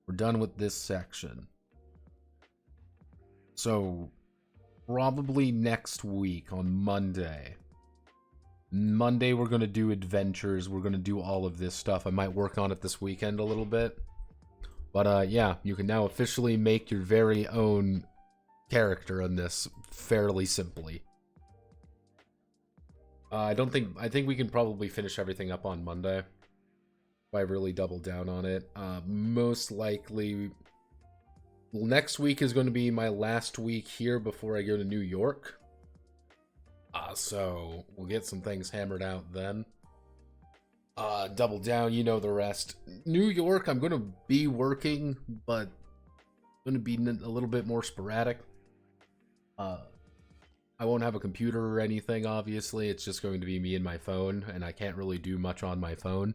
We're done with this section. So probably next week on Monday. Monday we're going to do adventures. We're going to do all of this stuff. I might work on it this weekend a little bit. But yeah, you can now officially make your very own character on this fairly simply. I think we can probably finish everything up on Monday. If I really double down on it. Most likely next week is going to be my last week here before I go to New York. So we'll get some things hammered out then. Double down, you know the rest. New York, I'm going to be working, but going to be a little bit more sporadic. I won't have a computer or anything, obviously. It's just going to be me and my phone, and I can't really do much on my phone.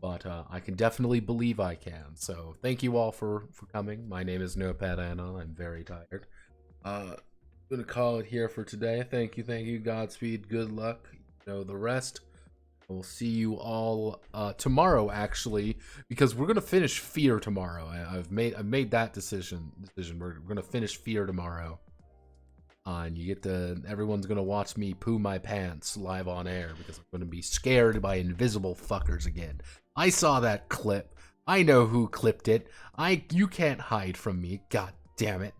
But I can definitely believe I can. So thank you all for coming. My name is Notepad Anna. I'm very tired. I'm gonna call it here for today. Thank you. Godspeed. Good luck. You know the rest. We'll see you all tomorrow, actually, because we're gonna finish Fear tomorrow. I've made that decision. We're gonna finish Fear tomorrow. And you get everyone's gonna watch me poo my pants live on air because I'm gonna be scared by invisible fuckers again. I saw that clip. I know who clipped it. You can't hide from me. God damn it.